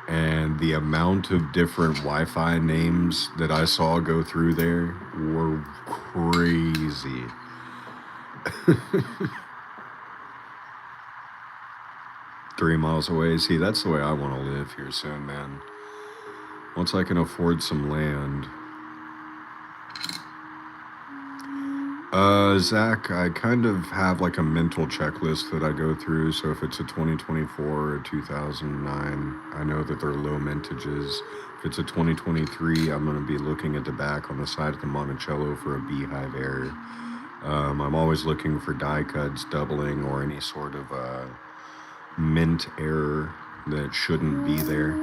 and the amount of different Wi-Fi names that I saw go through there were crazy. 3 miles away. See, that's the way I want to live here soon, man. Once I can afford some land. Zach, I kind of have like a mental checklist that I go through. So if it's a 2024 or a 2009, I know that they're low mintages. If it's a 2023, I'm going to be looking at the back on the side of the Monticello for a beehive error. I'm always looking for die cuts, doubling, or any sort of mint error that shouldn't be there.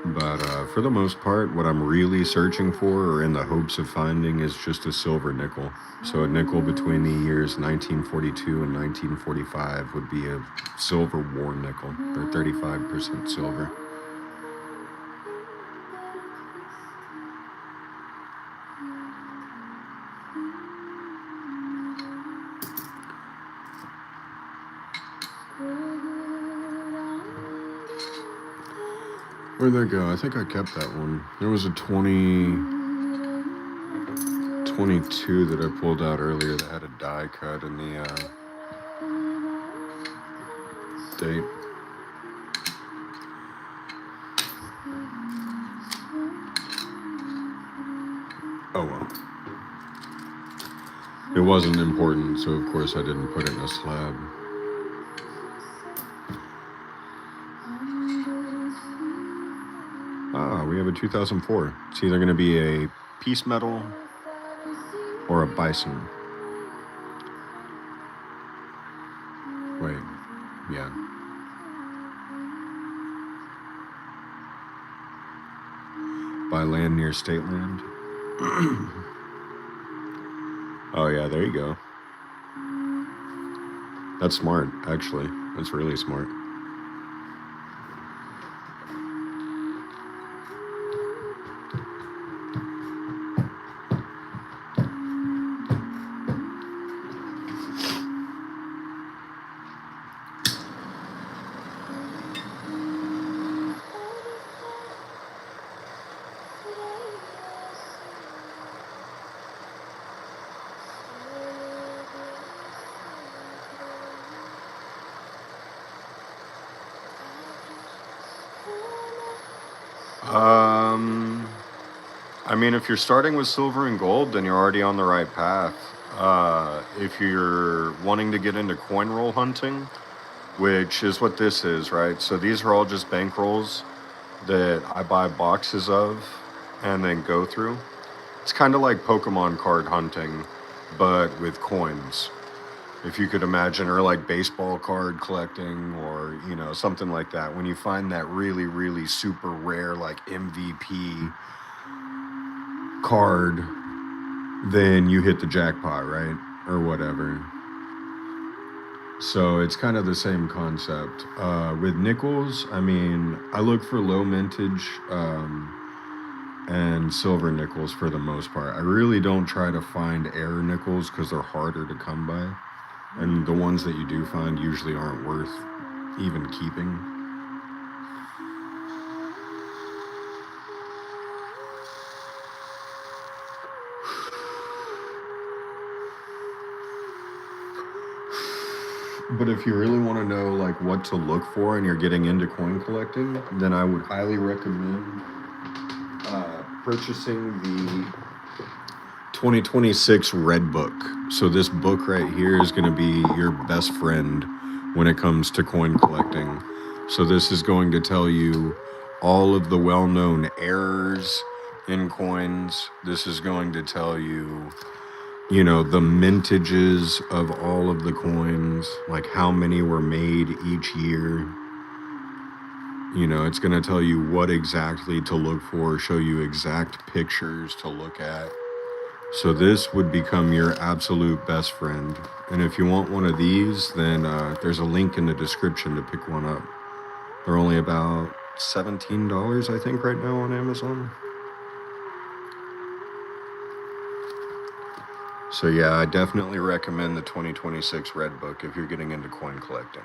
But for the most part, what I'm really searching for or in the hopes of finding is just a silver nickel. So a nickel between the years 1942 and 1945 would be a silver war nickel, or 35% silver. Where'd that go? I think I kept that one. There was a 2022 that I pulled out earlier that had a die cut in the date. Oh well. It wasn't important, so of course I didn't put it in a slab. Ah, we have a 2004. It's either going to be a piece metal or a bison. Wait, yeah. Buy land near state land. Oh yeah, there you go. That's smart, actually. That's really smart. Um, I mean, if you're starting with silver and gold, then you're already on the right path. If you're wanting to get into coin roll hunting, which is what this is, right? So these are all just bankrolls that I buy boxes of and then go through. It's kind of like Pokemon card hunting, but with coins. If you could imagine, or like baseball card collecting, or something like that. When you find that really, really super rare, like MVP card, then you hit the jackpot, right? Or whatever. So it's kind of the same concept. With nickels, I mean, I look for low mintage and silver nickels for the most part. I really don't try to find error nickels because they're harder to come by. And the ones that you do find usually aren't worth even keeping. But if you really want to know like what to look for and you're getting into coin collecting, then I would highly recommend purchasing the 2026 Red Book. So this book right here is going to be your best friend when it comes to coin collecting. So this is going to tell you all of the well-known errors in coins. This is going to tell you, you know, the mintages of all of the coins, like how many were made each year. You know, it's going to tell you what exactly to look for, show you exact pictures to look at. So this would become your absolute best friend. And if you want one of these, then there's a link in the description to pick one up. They're only about $17, I think, right now on Amazon. So yeah, I definitely recommend the 2026 Red Book if you're getting into coin collecting.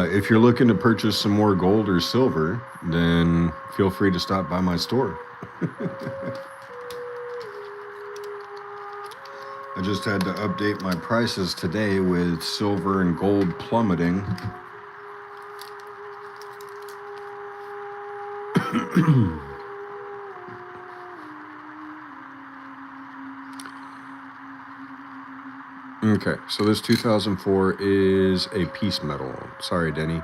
If you're looking to purchase some more gold or silver, then feel free to stop by my store. I just had to update my prices today with silver and gold plummeting. Okay, so this 2004 is a piece metal. Sorry, Denny.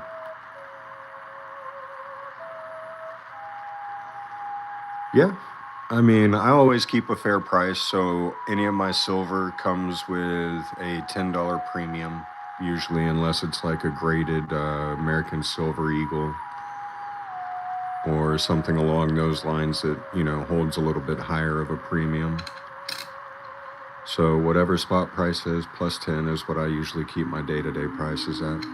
Yeah, I mean, I always keep a fair price, so any of my silver comes with a $10 premium, usually, unless it's like a graded American Silver Eagle or something along those lines that, you know, holds a little bit higher of a premium. So whatever spot price is plus 10 is what I usually keep my day-to-day prices at.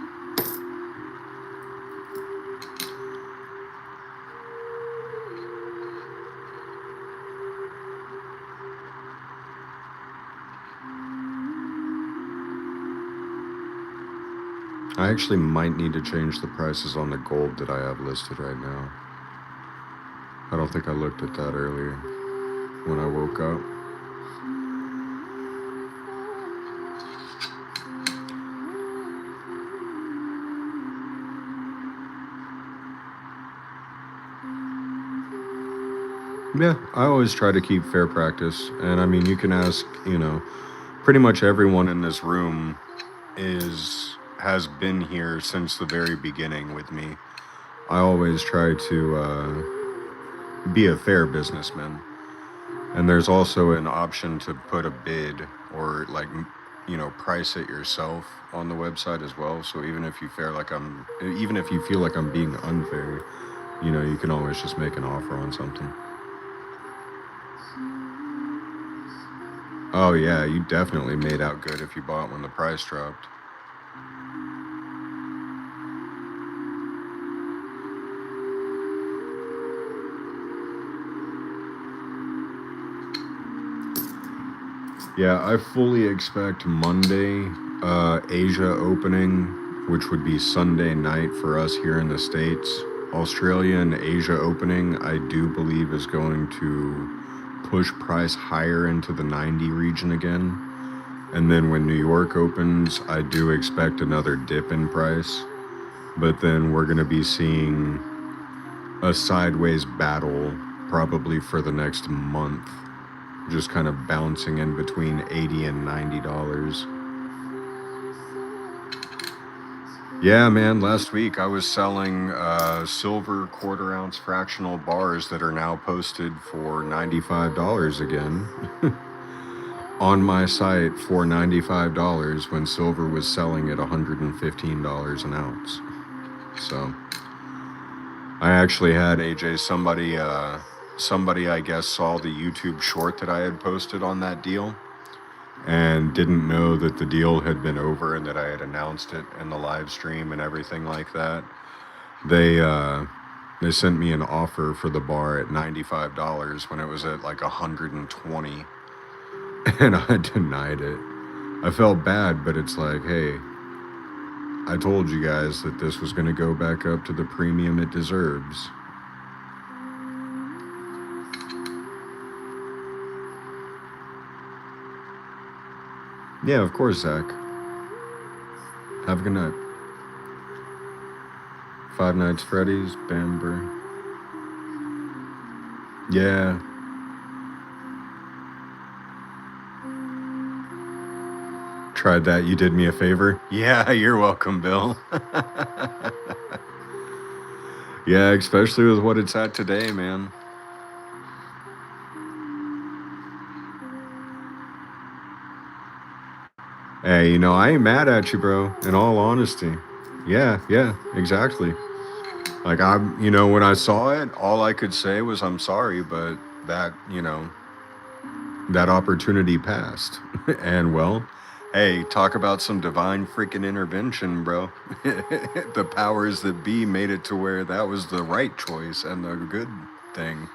I actually might need to change the prices on the gold that I have listed right now. I don't think I looked at that earlier when I woke up. Yeah, I always try to keep fair practice. And I mean, you can ask, you know, pretty much everyone in this room has been here since the very beginning with me. I always try to be a fair businessman. And there's also an option to put a bid or like, you know, price it yourself on the website as well. So even if you even if you feel like I'm being unfair, you know, you can always just make an offer on something. Oh yeah, you definitely made out good if you bought when the price dropped. Yeah, I fully expect Monday, Asia opening, which would be Sunday night for us here in the States. Australia and Asia opening, I do believe, is going to push price higher into the 90 region again. And then when New York opens, I do expect another dip in price. But then we're going to be seeing a sideways battle probably for the next month, just kind of bouncing in between $80 and $90. Yeah, man, last week I was selling silver quarter ounce fractional bars that are now posted for $95 again on my site for $95 when silver was selling at $115 an ounce. So I actually had AJ, somebody I guess saw the YouTube short that I had posted on that deal and didn't know that the deal had been over and that I had announced it in the live stream and everything like that. They sent me an offer for the bar at $95 when it was at like $120, and I denied it. I felt bad, but it's like, hey, I told you guys that this was going to go back up to the premium it deserves. Yeah, of course, Zach. Have a good night. Five Nights Freddy's, Bamber. Yeah. Tried that. You did me a favor. Yeah, you're welcome, Bill. Yeah, especially with what it's at today, man. Hey, I ain't mad at you, bro, in all honesty. Yeah, exactly. Like, when I saw it, all I could say was, I'm sorry, but that opportunity passed. And, well, hey, talk about some divine freaking intervention, bro. The powers that be made it to where that was the right choice and the good thing.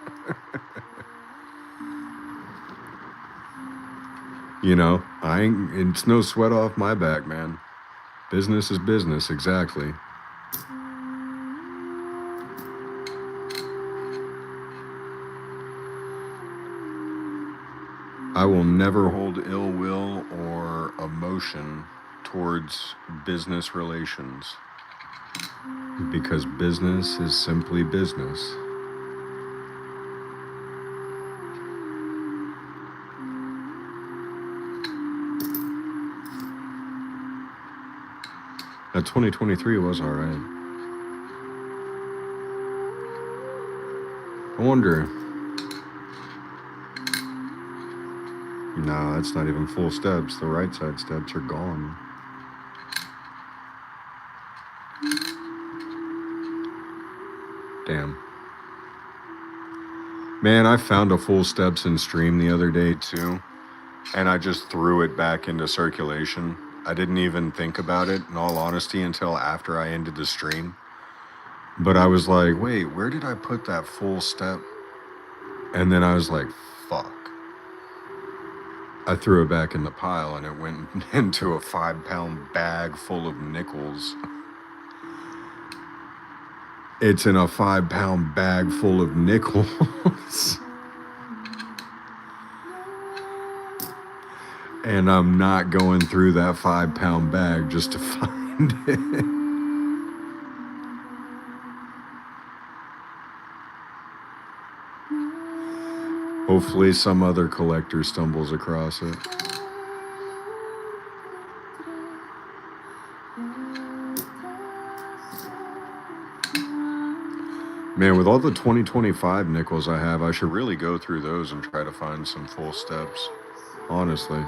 It's no sweat off my back, man. Business is business, exactly. I will never hold ill will or emotion towards business relations because business is simply business. Now, 2023 was alright. I wonder. No, that's not even full steps. The right side steps are gone. Damn. Man, I found a full steps in stream the other day too, and I just threw it back into circulation. I didn't even think about it, in all honesty, until after I ended the stream. But I was like, wait, where did I put that full step? And then I was like, fuck. I threw it back in the pile and it went into a 5-pound bag full of nickels. It's in a 5-pound bag full of nickels. And I'm not going through that 5-pound bag just to find it. Hopefully some other collector stumbles across it. Man, with all the 2025 nickels I have, I should really go through those and try to find some full steps. Honestly.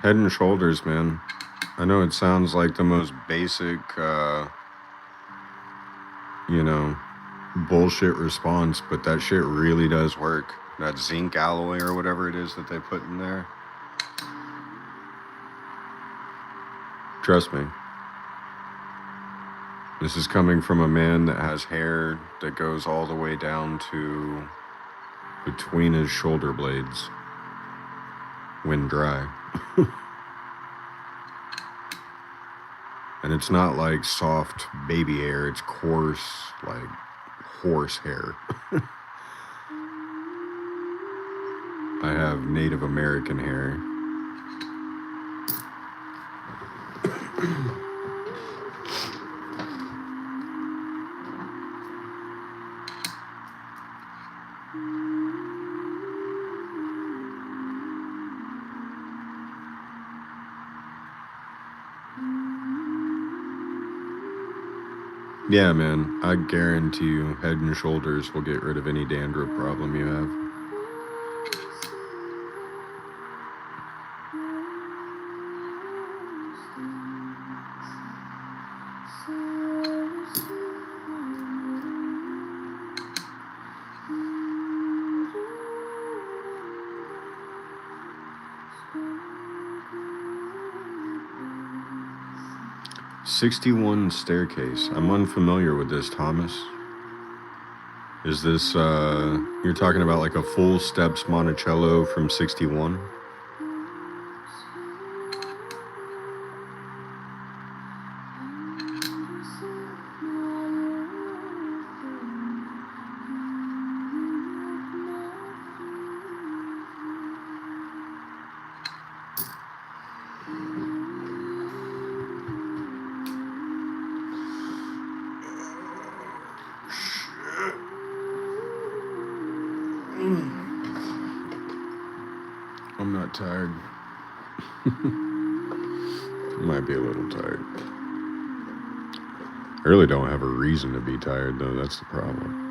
Head and Shoulders, man. I know it sounds like the most basic, you know, bullshit response, but that shit really does work. That zinc alloy or whatever it is that they put in there. Trust me. This is coming from a man that has hair that goes all the way down to between his shoulder blades when dry. And it's not like soft baby hair, it's coarse, like horse hair. I have Native American hair. Yeah, man, I guarantee you Head and Shoulders will get rid of any dandruff problem you have. "61 Staircase." I'm unfamiliar with this, Thomas. Is this, you're talking about like a full steps Monticello from 61? I'm not tired. Might be a little tired. I really don't have a reason to be tired, though. That's the problem.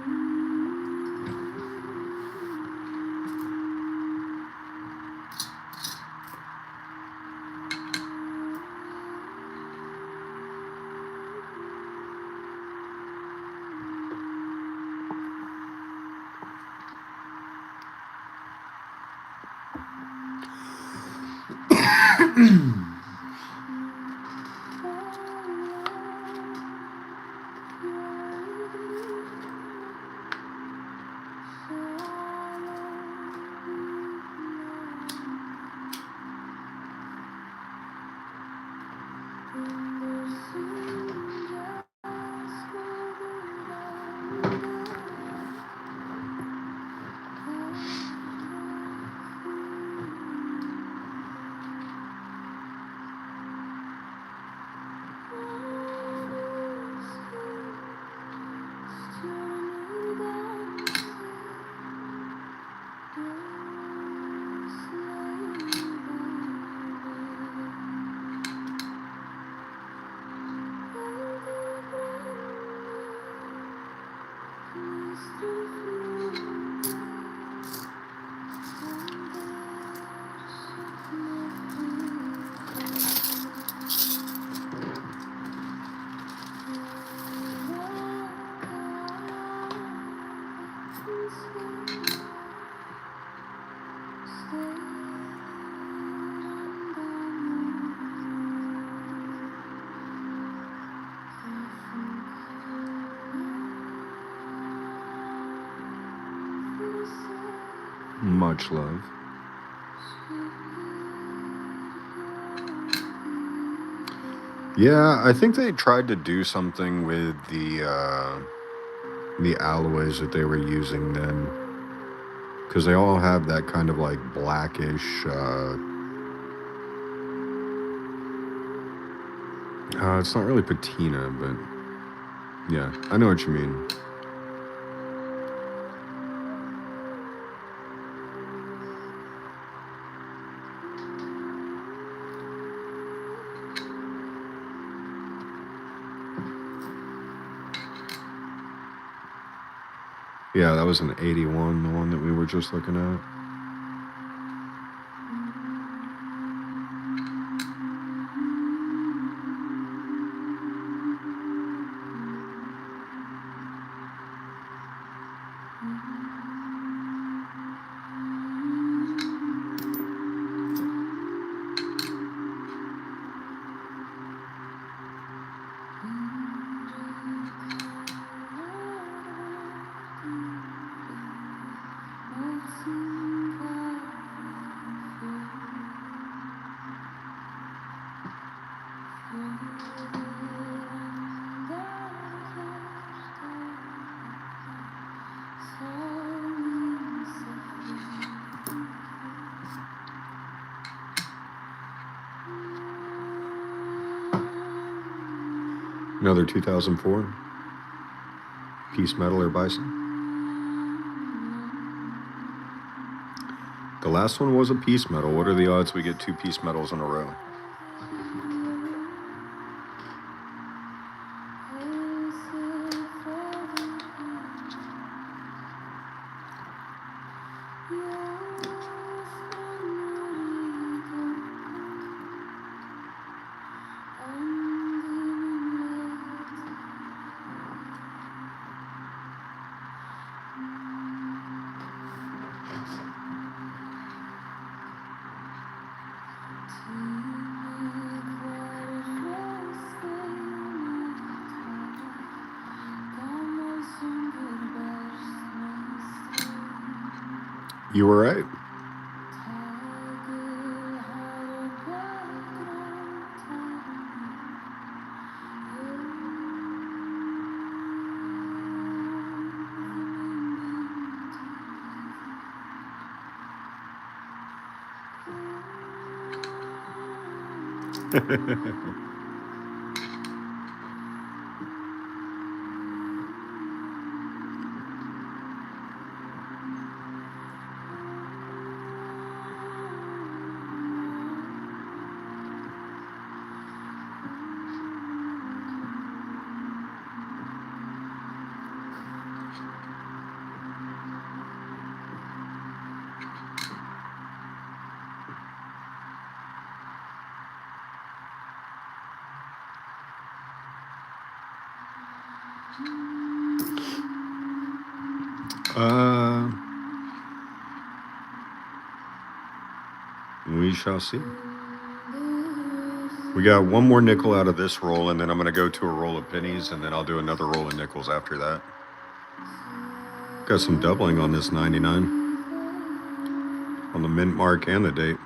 Much love. Yeah, I think they tried to do something with the alloys that they were using then, because they all have that kind of like blackish. It's not really patina, but yeah, I know what you mean. Yeah, that was an 81, the one that we were just looking at. Another 2004 piece metal or bison. The last one was a piece metal. What are the odds we get 2 piece metals in a row? You were right. We shall see. We got one more nickel out of this roll, and then I'm going to go to a roll of pennies, and then I'll do another roll of nickels after that. Got some doubling on this 99 on the mint mark and the date.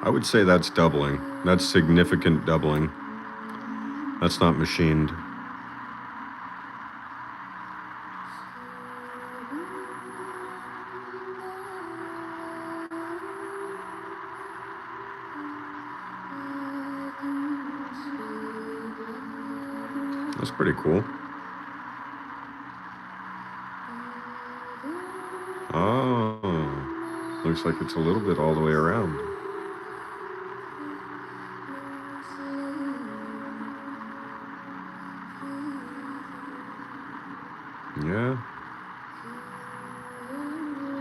I would say that's doubling. That's significant doubling. That's not machined. That's pretty cool. Oh, looks like it's a little bit all the way around. Yeah.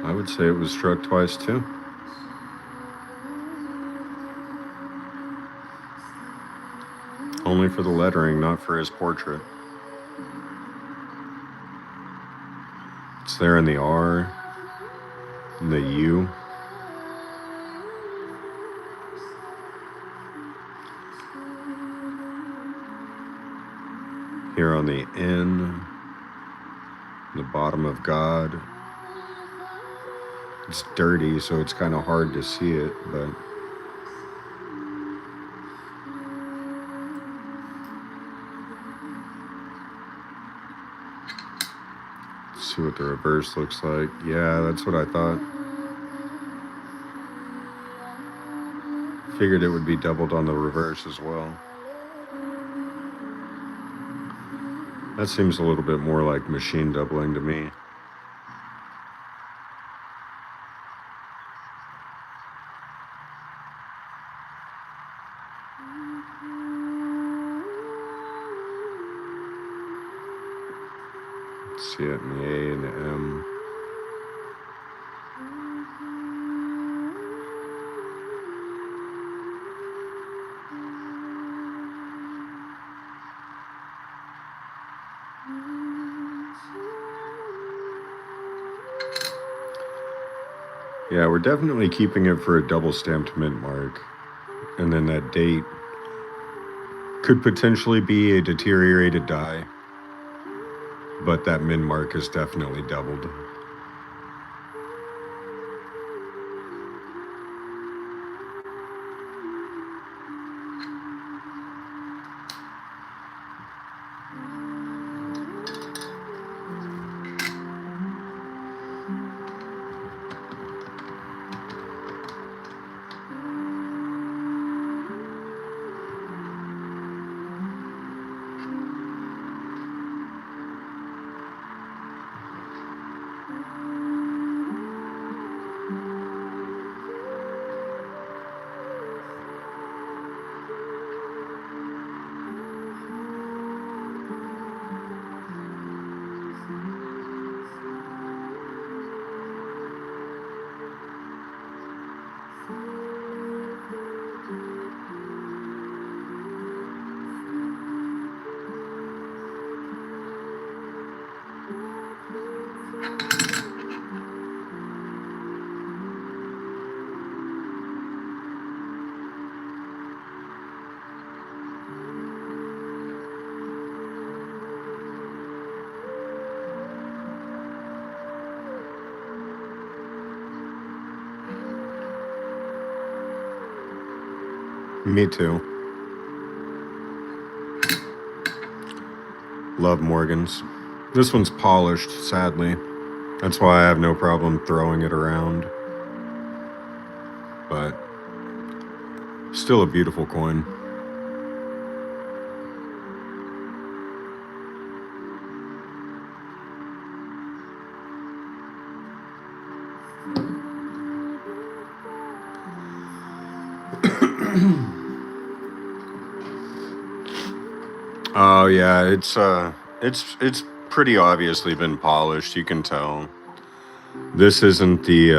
I would say it was struck twice too. Only for the lettering, not for his portrait. It's there in the R, and the U. Here on the N, the bottom of God. It's dirty, so it's kind of hard to see it, but let's see what the reverse looks like. Yeah, that's what I thought. Figured it would be doubled on the reverse as well. That seems a little bit more like machine doubling to me. See it in the A and the M. Yeah, we're definitely keeping it for a double stamped mint mark. And then that date could potentially be a deteriorated die, but that mint mark is definitely doubled. Me too. Love Morgan's. This one's polished, sadly. That's why I have no problem throwing it around. But still a beautiful coin. Oh yeah, it's pretty obviously been polished. You can tell. This isn't the.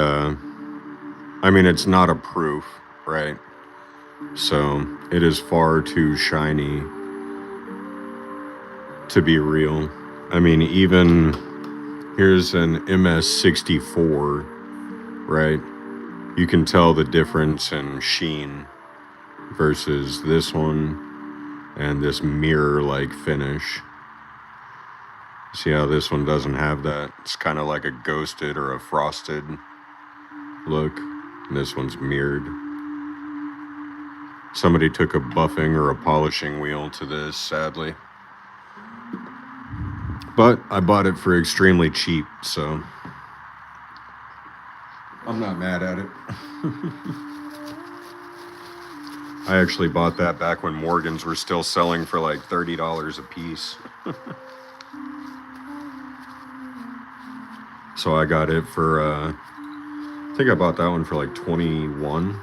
I mean, it's not a proof, right? So it is far too shiny to be real. I mean, even here's an MS64, right? You can tell the difference in sheen versus this one and this mirror-like finish. See how this one doesn't have that? It's kind of like a ghosted or a frosted look. And this one's mirrored. Somebody took a buffing or a polishing wheel to this, sadly. But I bought it for extremely cheap, so I'm not mad at it. I actually bought that back when Morgans were still selling for like $30 a piece. So I got it for, I think I bought that one for like 21.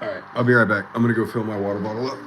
All right, I'll be right back. I'm gonna go fill my water bottle up.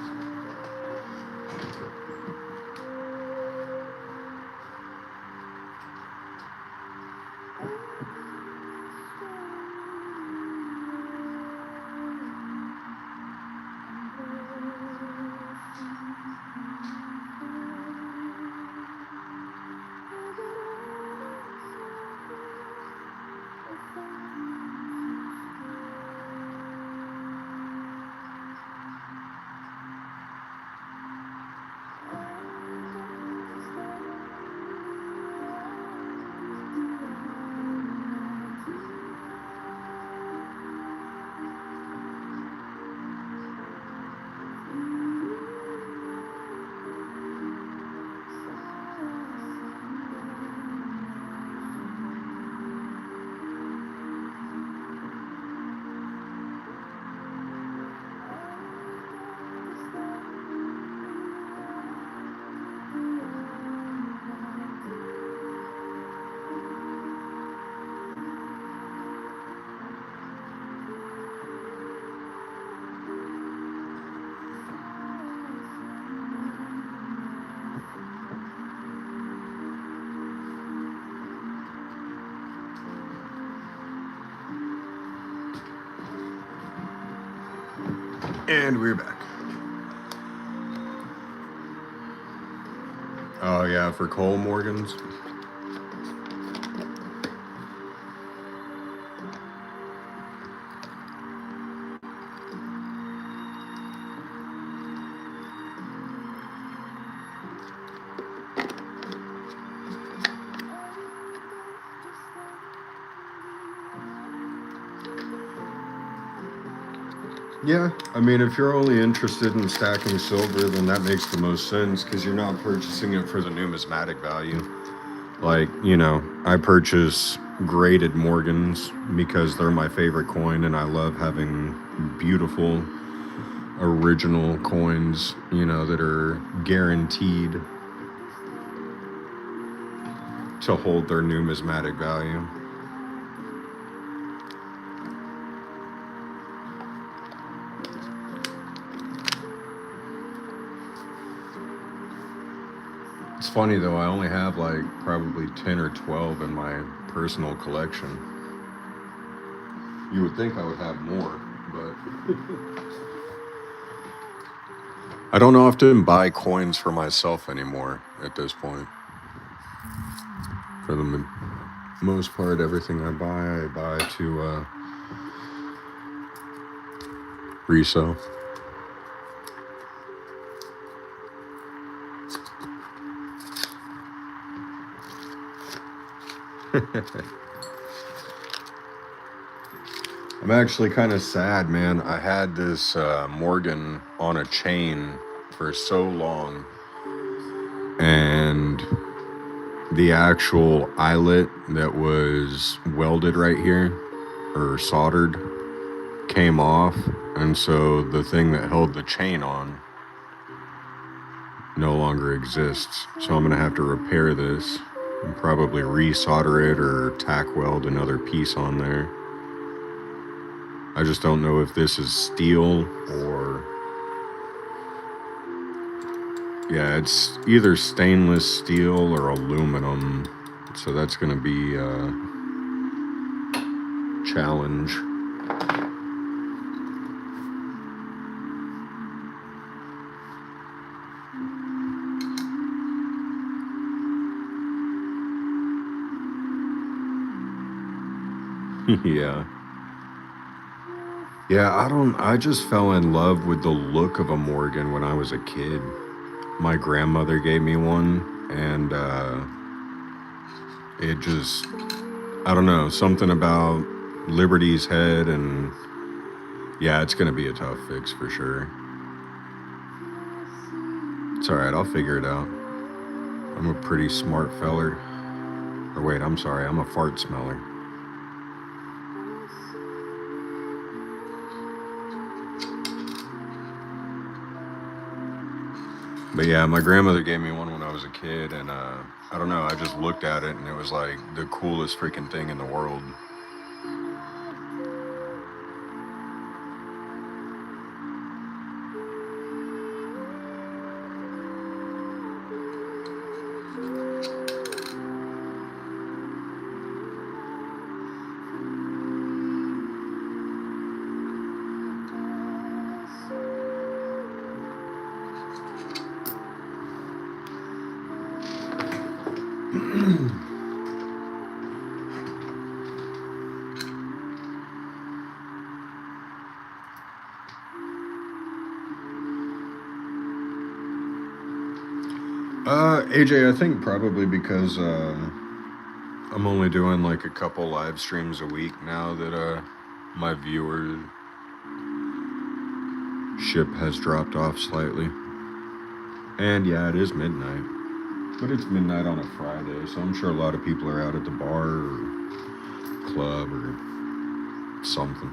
And we're back. Oh yeah, for Cole Morgans. Yeah, I mean, if you're only interested in stacking silver, then that makes the most sense because you're not purchasing it for the numismatic value. Like, I purchase graded Morgans because they're my favorite coin, and I love having beautiful, original coins, that are guaranteed to hold their numismatic value. It's funny though, I only have like probably 10 or 12 in my personal collection. You would think I would have more, but I don't often buy coins for myself anymore at this point. For the most part, everything I buy to resell. I'm actually kind of sad, man. I had this Morgan on a chain for so long, and the actual eyelet that was welded right here or soldered came off, and so the thing that held the chain on no longer exists. So I'm gonna have to repair this and probably re-solder it or tack weld another piece on there. I just don't know if this is steel or... Yeah, it's either stainless steel or aluminum. So that's gonna be a challenge. Yeah. Yeah, I just fell in love with the look of a Morgan when I was a kid. My grandmother gave me one, and it just, I don't know, something about Liberty's head, and yeah, it's gonna be a tough fix for sure. It's alright, I'll figure it out. I'm a pretty smart feller. Or wait, I'm sorry, I'm a fart smeller. But yeah, my grandmother gave me one when I was a kid, and I don't know, I just looked at it and it was like the coolest freaking thing in the world. AJ, I think probably because I'm only doing like a couple live streams a week now that my viewership has dropped off slightly. And yeah, it is midnight. But it's midnight on a Friday, so I'm sure a lot of people are out at the bar or club or something.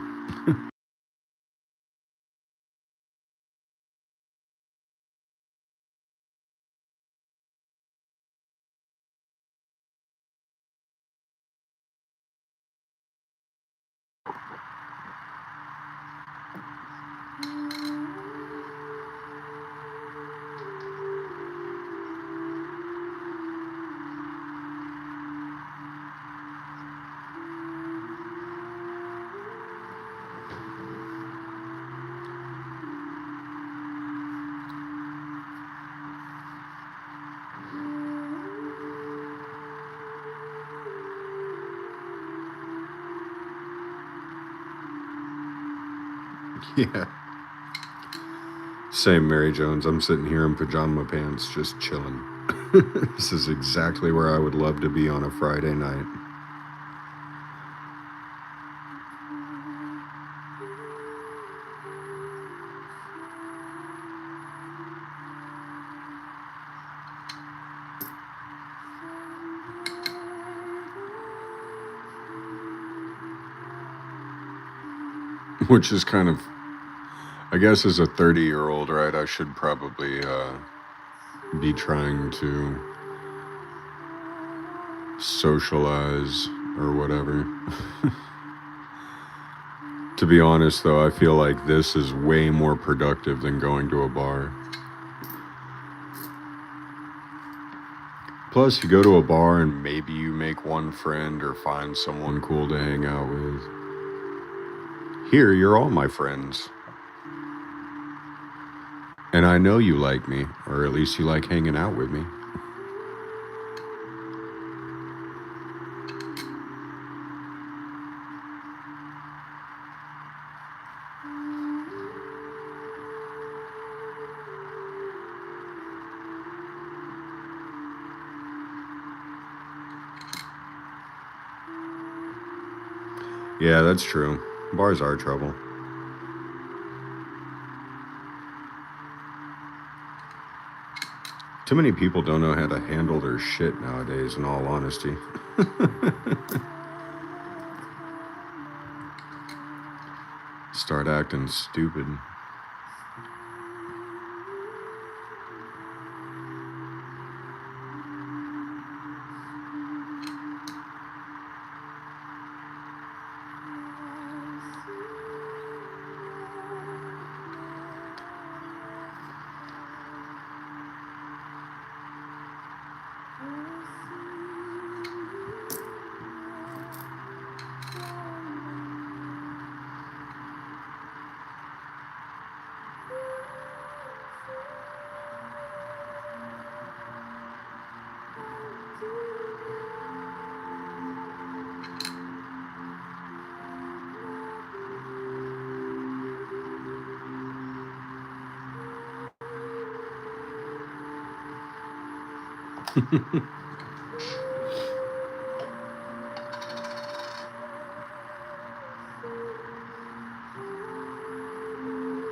Yeah. Same, Mary Jones. I'm sitting here in pajama pants just chilling. This is exactly where I would love to be on a Friday night. Which is kind of, I guess, as a 30-year-old, right, I should probably be trying to socialize or whatever. To be honest, though, I feel like this is way more productive than going to a bar. Plus, you go to a bar and maybe you make one friend or find someone cool to hang out with. Here, you're all my friends. And I know you like me, or at least you like hanging out with me. Yeah, that's true. Bars are trouble. Too many people don't know how to handle their shit nowadays, in all honesty. Start acting stupid.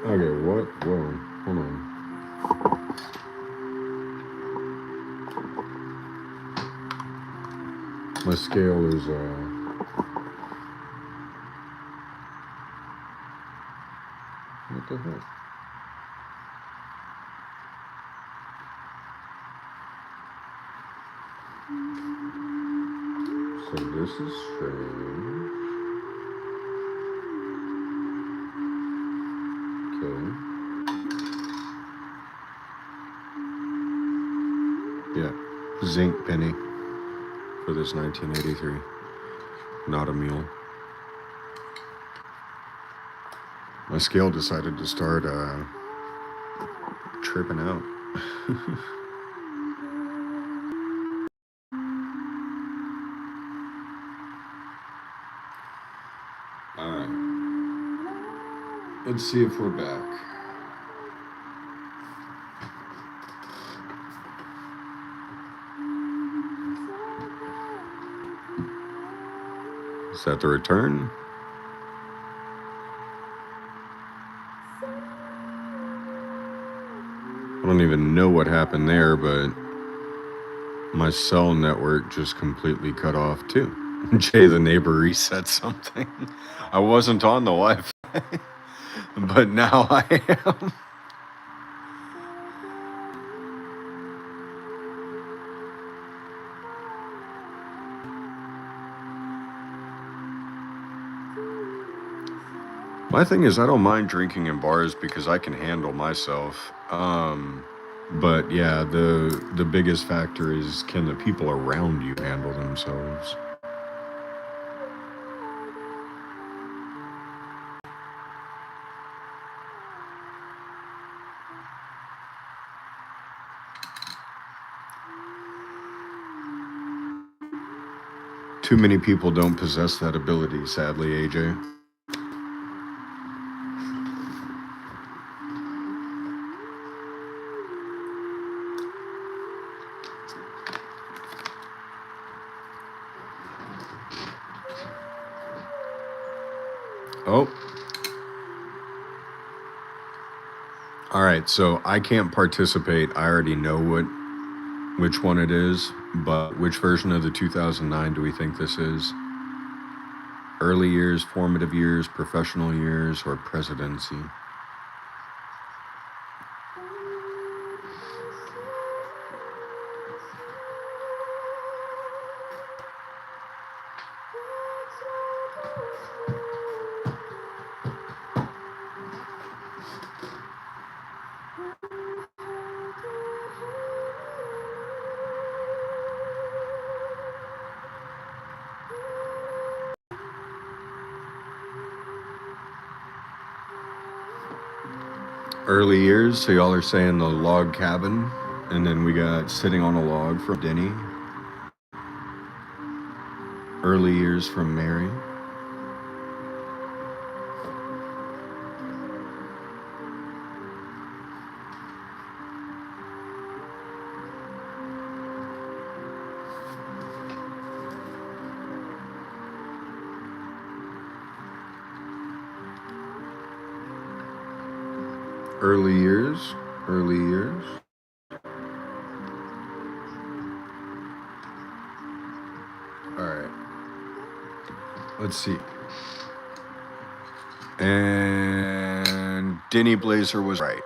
Okay, what? Whoa, hold on. My scale is, what the heck? So this is strange. Okay. Yeah, zinc penny for this 1983. Not a mule. My scale decided to start tripping out. Alright. Let's see if we're back. Is that the return? I don't even know what happened there, but my cell network just completely cut off too. Jay the neighbor reset something. I wasn't on the Wi-Fi, but now I am. My thing is, I don't mind drinking in bars because I can handle myself. But yeah, the biggest factor is, can the people around you handle themselves? Too many people don't possess that ability, sadly, AJ. Oh, all right. So I can't participate. I already know which one it is, but which version of the 2009 do we think this is? Early years, formative years, professional years, or presidency? Early years, so y'all are saying the log cabin, and then we got sitting on a log from Denny. Early years from Mary. Early years. Early years. All right. Let's see. And Denny Blazer was right.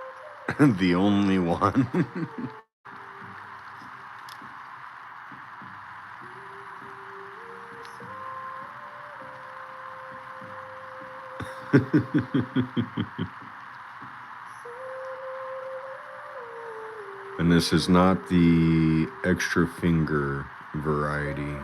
The only one. And this is not the extra finger variety.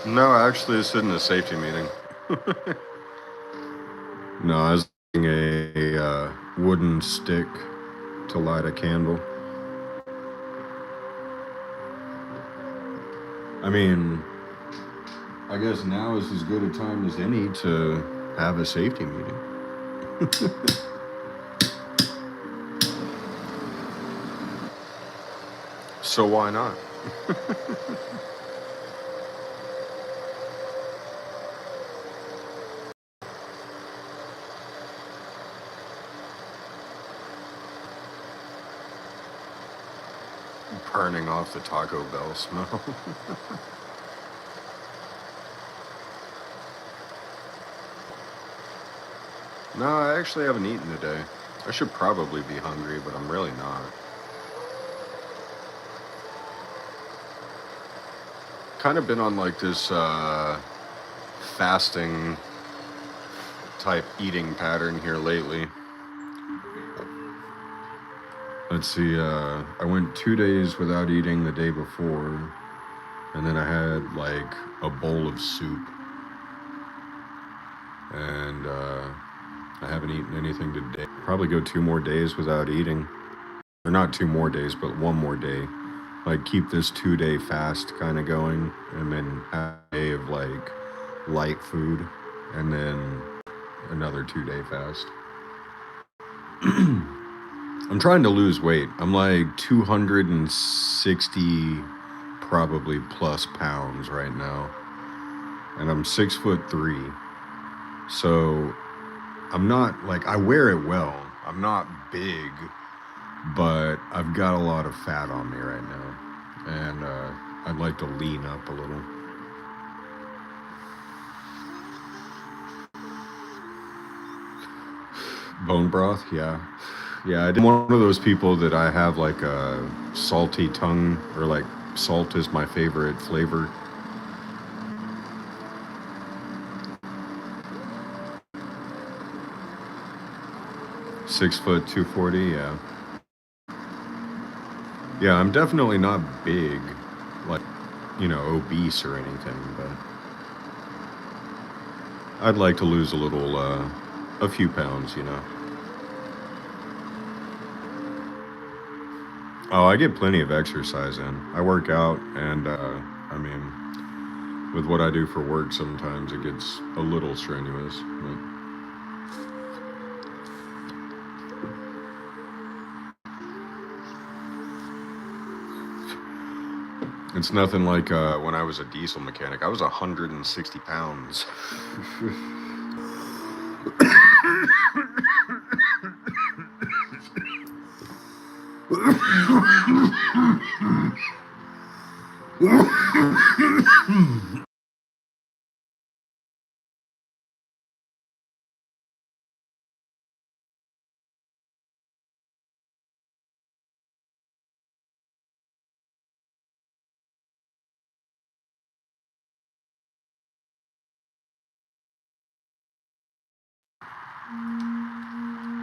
No, actually, this isn't a safety meeting. No, I was using a wooden stick to light a candle. I mean, I guess now is as good a time as any to have a safety meeting. So why not? Burning off the Taco Bell smell. No, I actually haven't eaten today. I should probably be hungry, but I'm really not. Kind of been on like this fasting type eating pattern here lately. Let's see, I went 2 days without eating the day before, and then I had like a bowl of soup. And I haven't eaten anything today. Probably go 2 more days without eating. Or not 2 more days, but 1 more day. Like keep this 2 day fast kind of going, and then have a day of like light food, and then another 2 day fast. I'm trying to lose weight. I'm like 260 probably plus pounds right now. And I'm 6'3". So I'm not like, I wear it well. I'm not big, but I've got a lot of fat on me right now. And I'd like to lean up a little. Bone broth, yeah. Yeah, I'm one of those people that I have like a salty tongue, or like salt is my favorite flavor. Six foot 240, yeah. Yeah, I'm definitely not big. Like, obese or anything, but I'd like to lose a few pounds. Oh, I get plenty of exercise in. I work out, and I mean, with what I do for work, sometimes it gets a little strenuous. But it's nothing like when I was a diesel mechanic. I was 160 pounds.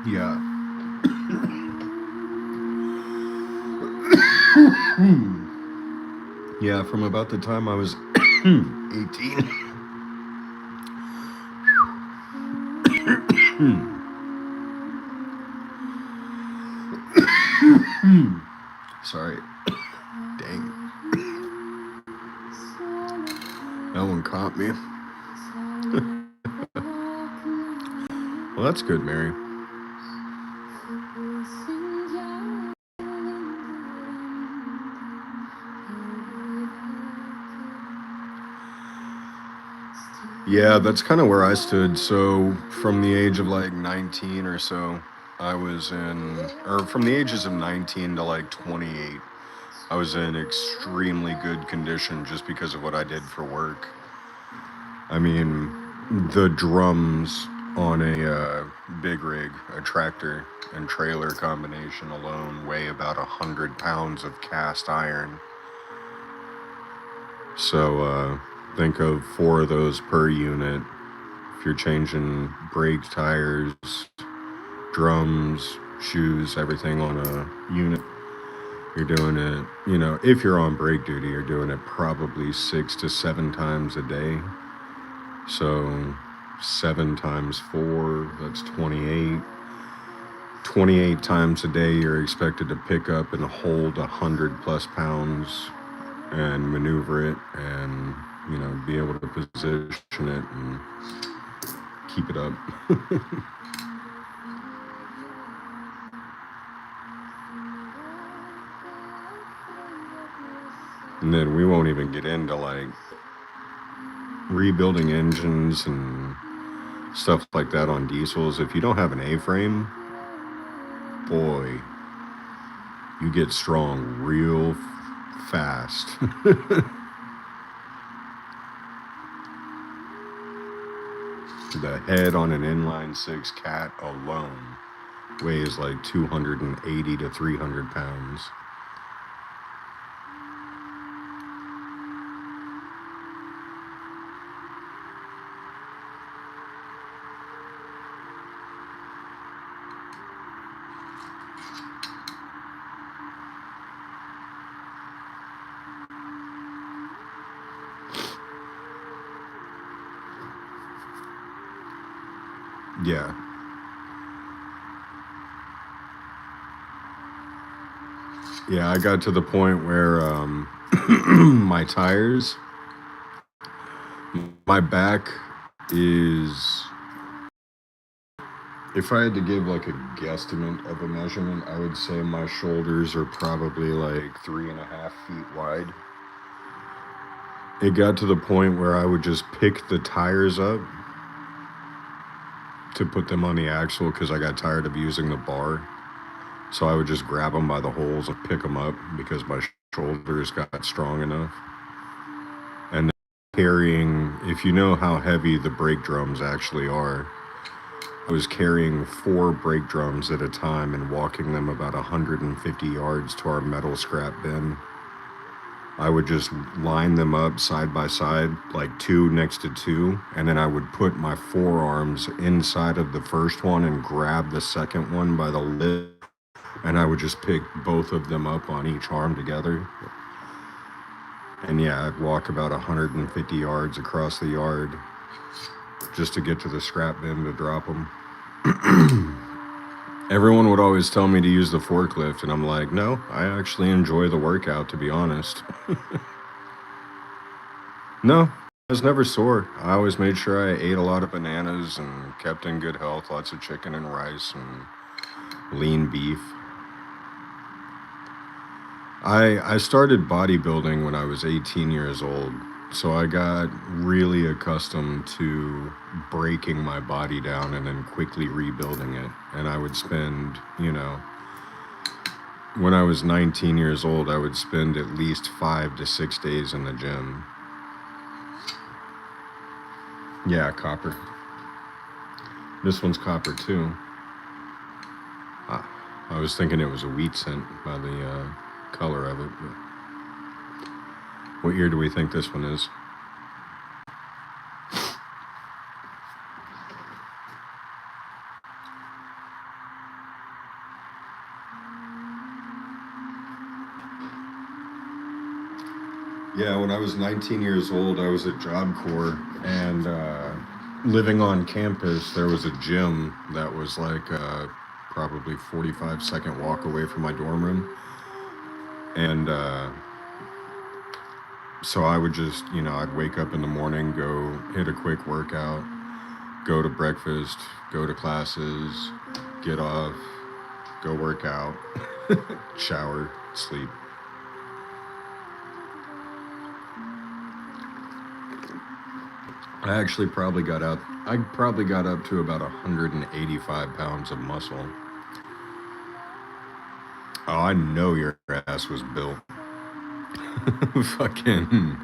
Yeah. Yeah, from about the time I was 18. Sorry. Dang. That one caught me. Well, that's good, Mary. Yeah, that's kind of where I stood. So, from the age of like 19 or so, or from the ages of 19 to like 28, I was in extremely good condition just because of what I did for work. I mean, the drums on a big rig, a tractor and trailer combination alone weigh about 100 pounds of cast iron. So think of four of those per unit. If you're changing brakes, tires, drums, shoes, everything on a unit, you're doing it, if you're on brake duty, you're doing it probably 6 to 7 times a day. So 7 times 4, that's 28. 28 times a day, you're expected to pick up and hold 100 plus pounds and maneuver it and, be able to position it and keep it up. And then we won't even get into like rebuilding engines and stuff like that on diesels. If you don't have an A-frame, boy, you get strong real fast. The head on an inline 6 cat alone weighs like 280 to 300 pounds. Yeah. Yeah, I got to the point where my tires, my back is, if I had to give like a guesstimate of a measurement, I would say my shoulders are probably like 3.5 feet wide. It got to the point where I would just pick the tires up to put them on the axle because I got tired of using the bar. So I would just grab them by the holes and pick them up because my shoulders got strong enough. And then carrying, if you know how heavy the brake drums actually are, I was carrying 4 brake drums at a time and walking them about 150 yards to our metal scrap bin. I would just line them up side by side, like 2 next to 2, and then I would put my forearms inside of the first one and grab the second one by the lip, and I would just pick both of them up on each arm together. And yeah, I'd walk about 150 yards across the yard just to get to the scrap bin to drop them. Everyone would always tell me to use the forklift, and I'm like, no, I actually enjoy the workout, to be honest. No, I was never sore. I always made sure I ate a lot of bananas and kept in good health, lots of chicken and rice and lean beef. I started bodybuilding when I was 18 years old, so I got really accustomed to breaking my body down and then quickly rebuilding it. And I would spend, when I was 19 years old, I would spend at least 5 to 6 days in the gym. Yeah, copper. This one's copper too. I was thinking it was a wheat cent by the color of it. But what year do we think this one is? Yeah, when I was 19 years old, I was at Job Corps, and living on campus, there was a gym that was like probably 45-second walk away from my dorm room. And so I would just, I'd wake up in the morning, go hit a quick workout, go to breakfast, go to classes, get off, go work out, shower, sleep. I probably got up to about 185 pounds of muscle. Oh, I know your ass was built. Fucking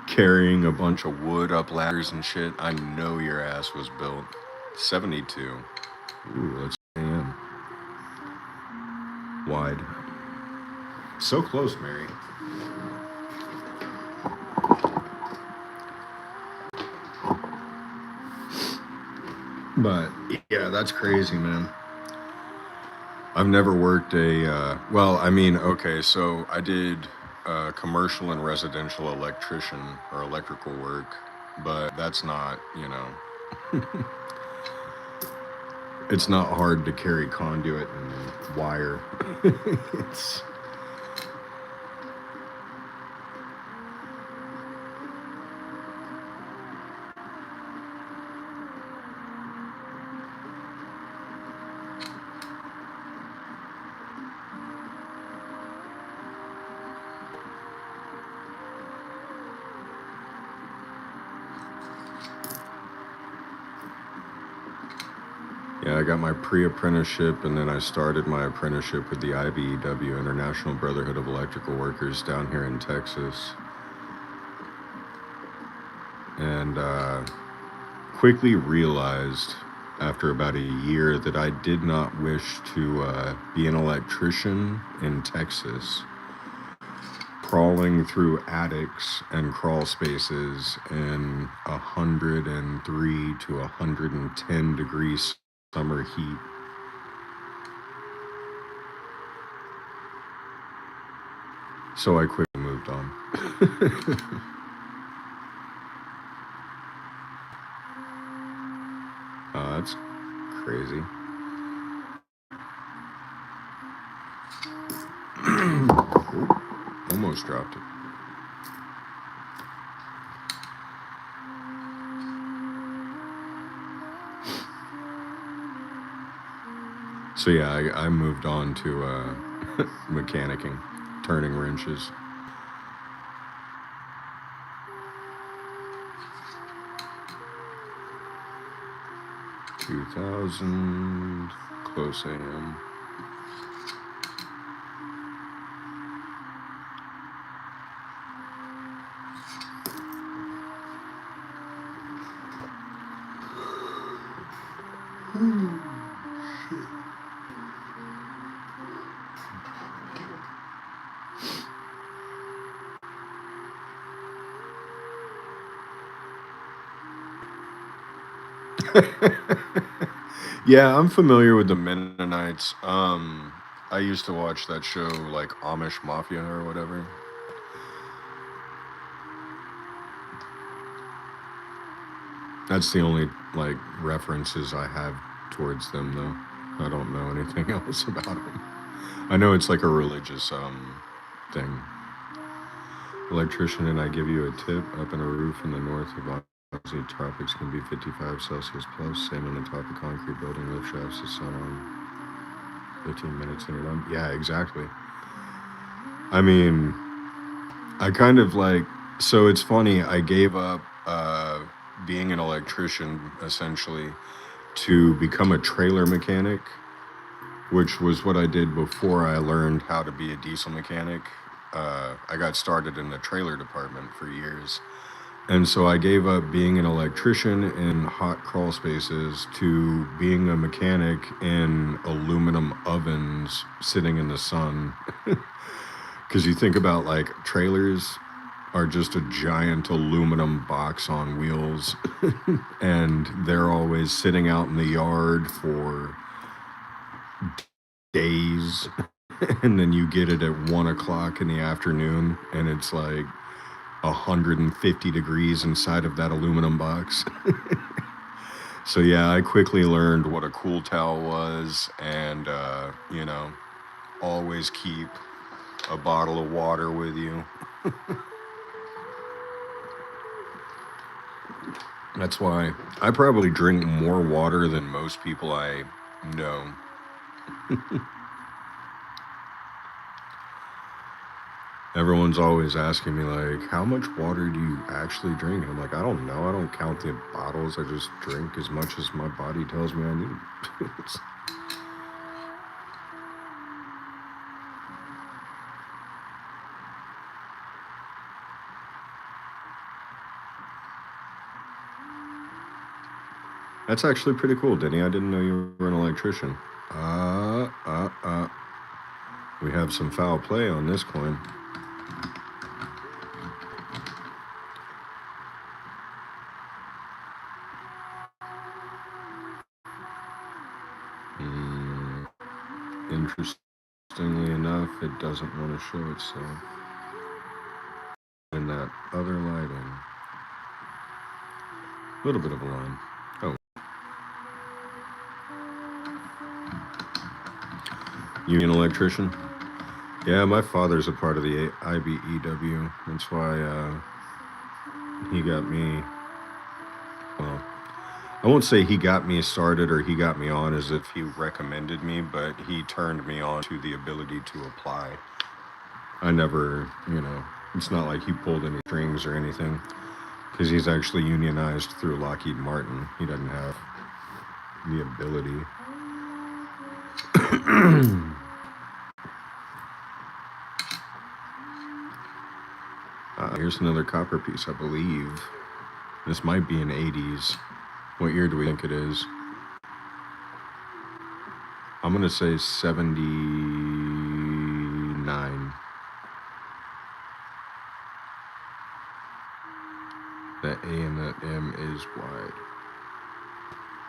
carrying a bunch of wood up ladders and shit. I know your ass was built. 72. Ooh, let's a.m. Wide. So close, Mary. But yeah, that's crazy, man. I've never worked okay, so I did commercial and residential electrician or electrical work, but that's not, it's not hard to carry conduit and wire. it's Yeah, I got my pre-apprenticeship, and then I started my apprenticeship with the IBEW, International Brotherhood of Electrical Workers, down here in Texas. And quickly realized after about a year that I did not wish to be an electrician in Texas, crawling through attics and crawl spaces in 103 to 110 degrees summer heat. So I quickly moved on. That's crazy. Almost dropped it. So yeah, I moved on to mechanicking, turning wrenches. $2,000 close AM. Yeah, I'm familiar with the Mennonites. I used to watch that show, like Amish Mafia or whatever. That's the only like references I have towards them, though. I don't know anything else about them. I know it's like a religious thing. Electrician, and I give you a tip. Up in a roof in the north of Aussie tropics can be 55 Celsius plus. Same on the top of concrete building. Lift shafts the sun on 15 minutes and you're done. Yeah, exactly. I mean, I kind of like. So it's funny. I gave up being an electrician essentially to become a trailer mechanic, which was what I did before I learned how to be a diesel mechanic. I got started in the trailer department for years. And so I gave up being an electrician in hot crawl spaces to being a mechanic in aluminum ovens sitting in the sun. Because you think about like trailers are just a giant aluminum box on wheels, and they're always sitting out in the yard for days. And then you get it at 1 o'clock in the afternoon, and it's like 150 degrees inside of that aluminum box. So yeah, I quickly learned what a cool towel was, and always keep a bottle of water with you. That's why I probably drink more water than most people I know. Everyone's always asking me, like, how much water do you actually drink? And I'm like, I don't know. I don't count the bottles. I just drink as much as my body tells me I need. That's actually pretty cool, Denny. I didn't know you were an electrician. Uh, uh, uh. We have some foul play on this coin. Interestingly enough, it doesn't want to show itself in that other lighting. A little bit of a line. Oh. You an electrician? Yeah, my father's a part of the IBEW. That's why he got me. Well, I won't say he got me started or he got me on as if he recommended me, but he turned me on to the ability to apply. I never, it's not like he pulled any strings or anything, because he's actually unionized through Lockheed Martin. He doesn't have the ability. Here's another copper piece, I believe. This might be an 80s. What year do we think it is? I'm going to say 79. That A and that M is wide.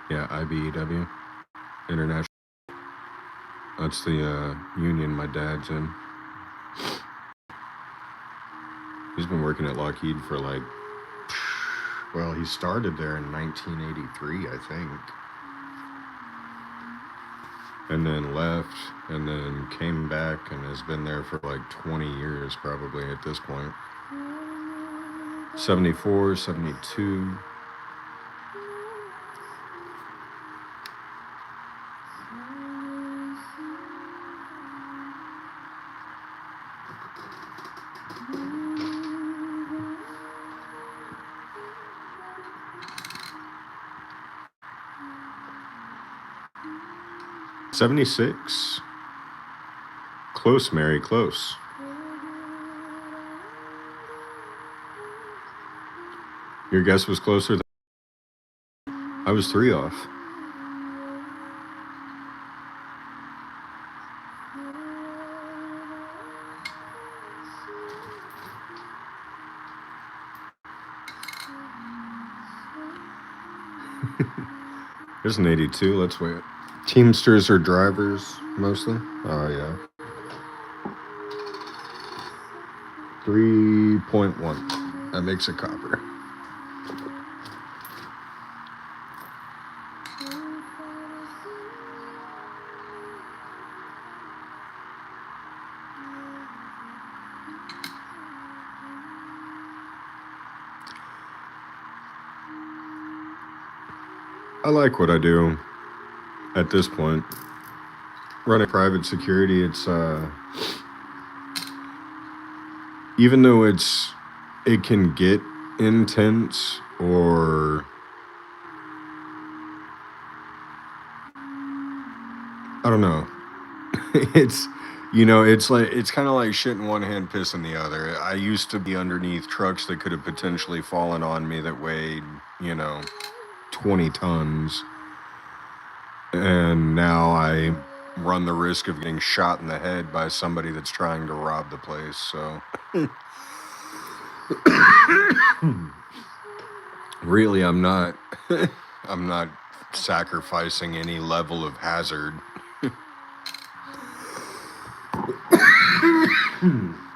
Yeah, IBEW. International. That's the union my dad's in. He's been working at Lockheed for like, well, he started there in 1983, I think. And then left, and then came back and has been there for like 20 years probably at this point. 74, 72. '76. Close, Mary, close. Your guess was closer than I was 3 off. There's an 82. Let's wait. Teamsters or drivers mostly? Oh, yeah. 3.1. That makes it copper. I like what I do at this point. Running private security, it's even though it can get intense or I don't know. It's it's like it's kind of like shit in one hand, piss in the other. I used to be underneath trucks that could have potentially fallen on me that weighed, you know, 20 tons, and now I run the risk of getting shot in the head by somebody that's trying to rob the place. So really, I'm not sacrificing any level of hazard.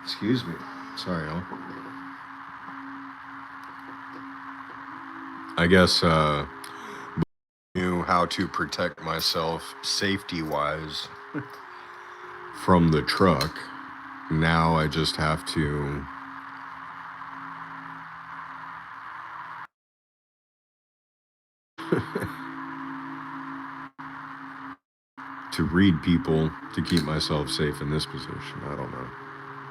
Excuse me. Sorry, y'all. I guess knew how to protect myself safety wise from the truck. Now I just have to read people to keep myself safe in this position. I don't know.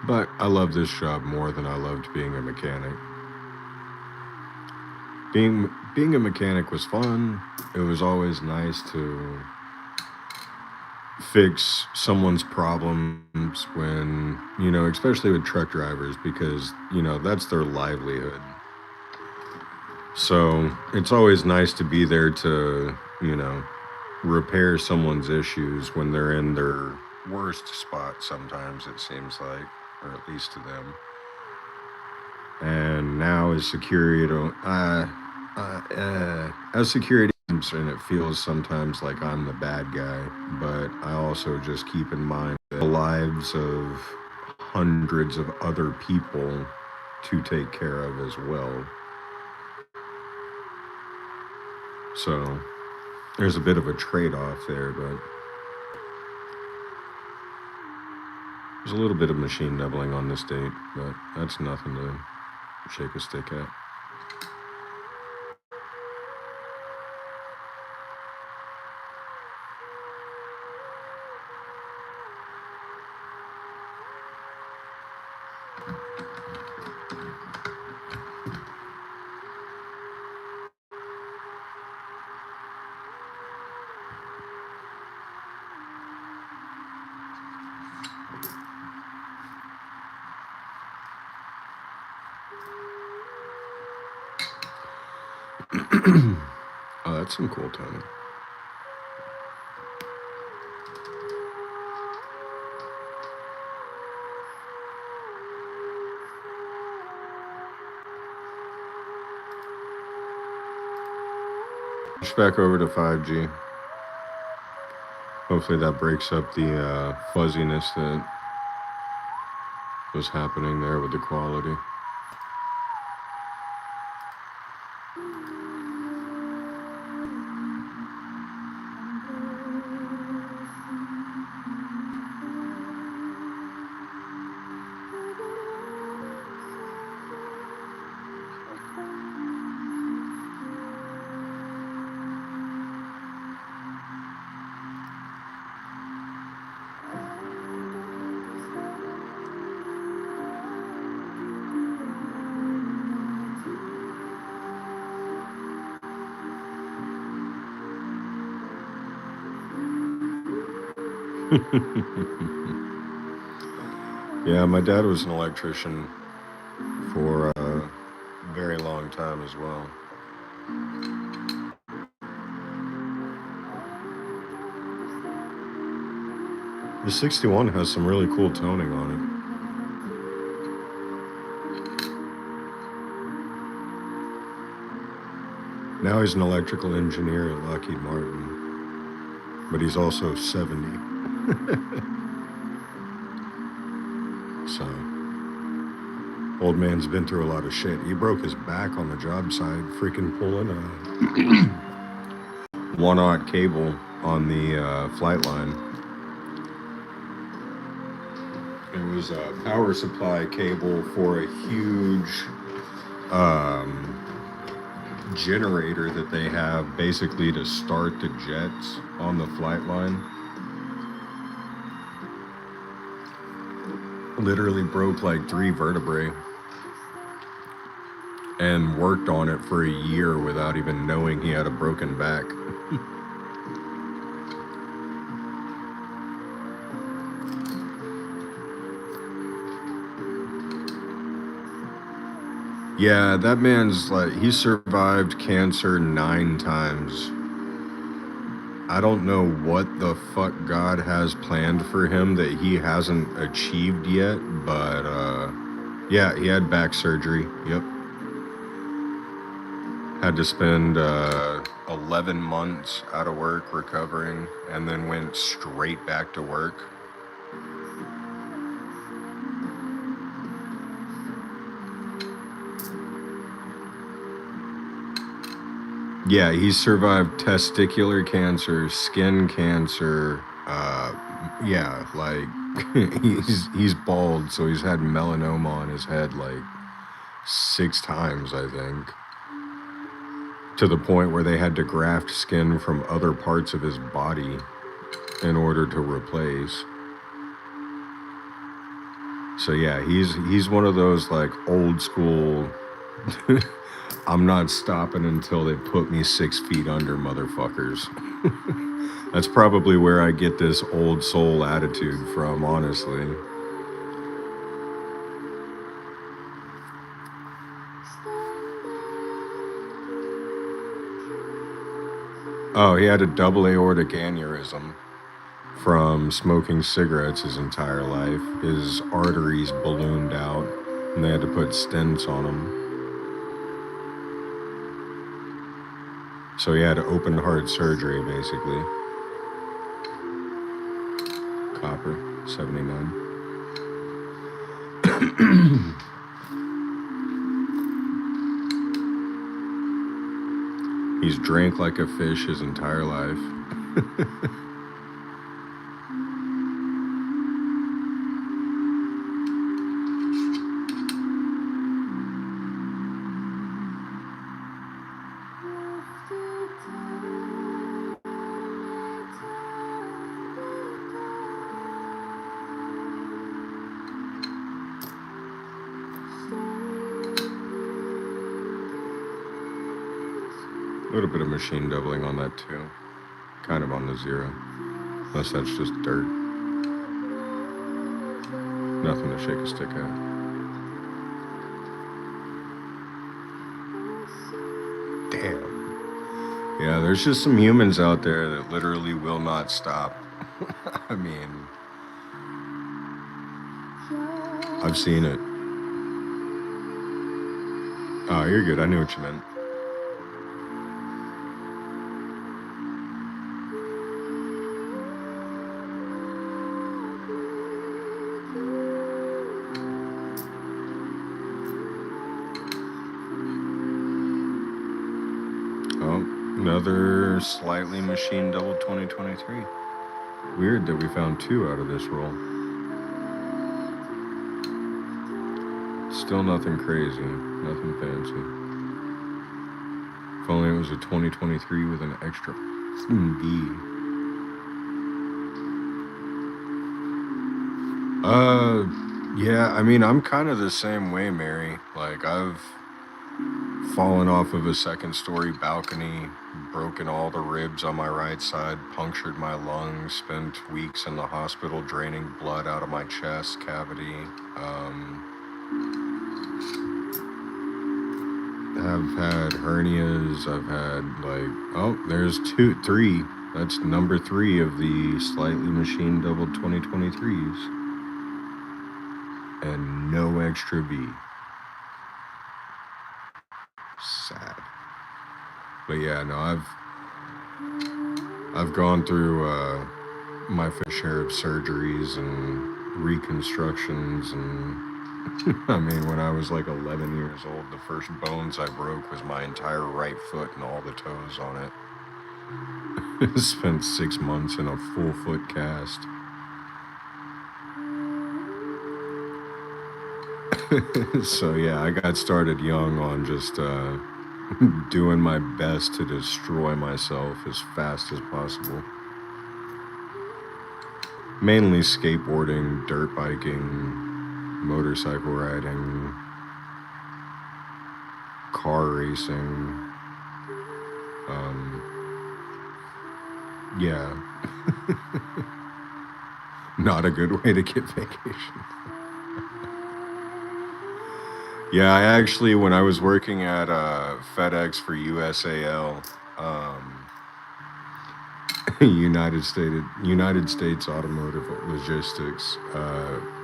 But I love this job more than I loved being a mechanic. Being a mechanic was fun. It was always nice to fix someone's problems when, especially with truck drivers because, that's their livelihood. So it's always nice to be there to, repair someone's issues when they're in their worst spot sometimes, it seems like, or at least to them. And now as security, and it feels sometimes like I'm the bad guy, but I also just keep in mind the lives of hundreds of other people to take care of as well. So there's a bit of a trade-off there, but there's a little bit of machine doubling on this date, but that's nothing to shake a stick at. Oh, that's some cool toning. Switch back over to 5G. Hopefully that breaks up the fuzziness that was happening there with the quality. Yeah, my dad was an electrician for a very long time as well. The 61 has some really cool toning on it. Now he's an electrical engineer at Lockheed Martin, but he's also 70. So, old man's been through a lot of shit. He broke his back on the job site, freaking pulling a 1/0 cable on the flight line. It was a power supply cable for a huge generator that they have basically to start the jets on the flight line literally broke like 3 vertebrae and worked on it for a year without even knowing he had a broken back. Yeah, that man's like, he survived cancer 9 times. I don't know what the fuck God has planned for him that he hasn't achieved yet, but yeah, he had back surgery. Yep. Had to spend 11 months out of work recovering and then went straight back to work. Yeah, he survived testicular cancer, skin cancer. Yeah, like he's bald, so he's had melanoma on his head like 6 times, I think, to the point where they had to graft skin from other parts of his body in order to replace. So yeah, he's one of those like old school. I'm not stopping until they put me 6 feet under, motherfuckers. That's probably where I get this old soul attitude from, honestly. Oh, he had a double aortic aneurysm from smoking cigarettes his entire life. His arteries ballooned out, and they had to put stents on him. So he had open heart surgery, basically. Copper, 79. He's drank like a fish his entire life. A little bit of machine doubling on that too. Kind of on the 0. Unless that's just dirt. Nothing to shake a stick at. Damn. Yeah, there's just some humans out there that literally will not stop. I mean, I've seen it. Oh, you're good. I knew what you meant. Another slightly machine double 2023. Weird that we found 2 out of this roll. Still nothing crazy, nothing fancy. If only it was a 2023 with an extra B. Yeah, I mean, I'm kind of the same way, Mary. Like, I've fallen off of a 2nd-story balcony, broken all the ribs on my right side, punctured my lungs, spent weeks in the hospital draining blood out of my chest cavity. I've had hernias. I've had there's 3. That's number 3 of the slightly machine double 2023s. And no extra V. Sad. But yeah, no, I've gone through my fair share of surgeries and reconstructions, and I mean, when I was like 11 years old, the first bones I broke was my entire right foot and all the toes on it. Spent 6 months in a full foot cast. So yeah, I got started young on just doing my best to destroy myself as fast as possible. Mainly skateboarding, dirt biking, motorcycle riding, car racing. Um, yeah, not a good way to get vacation. Yeah, I actually, when I was working at FedEx for USAL, um, United States Automotive Logistics.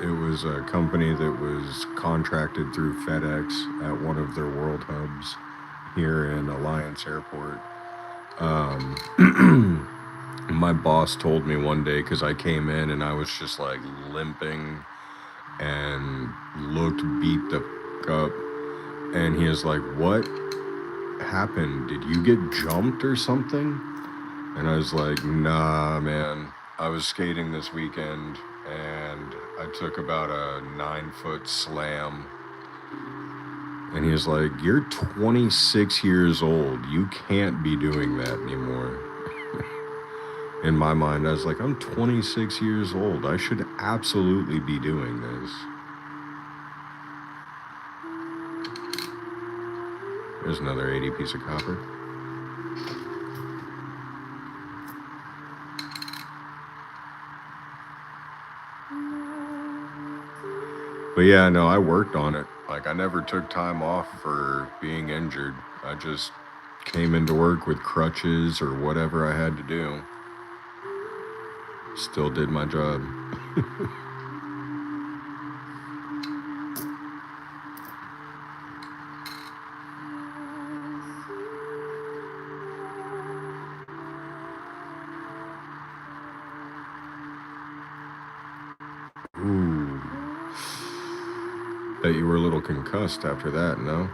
It was a company that was contracted through FedEx at one of their world hubs here in Alliance Airport. My boss told me one day because I came in and I was just like limping and looked beat the up, and he was like, "What happened? Did you get jumped or something?" And I was like, "Nah, man. I was skating this weekend and I took about a 9 foot slam." And he was like, "You're 26 years old. You can't be doing that anymore." In my mind, I was like, "I'm 26 years old. I should absolutely be doing this." There's another 80 piece of copper. But yeah, no, I worked on it. Like, I never took time off for being injured. I just came into work with crutches or whatever I had to do. Still did my job. Ooh. Bet you were a little concussed after that, no?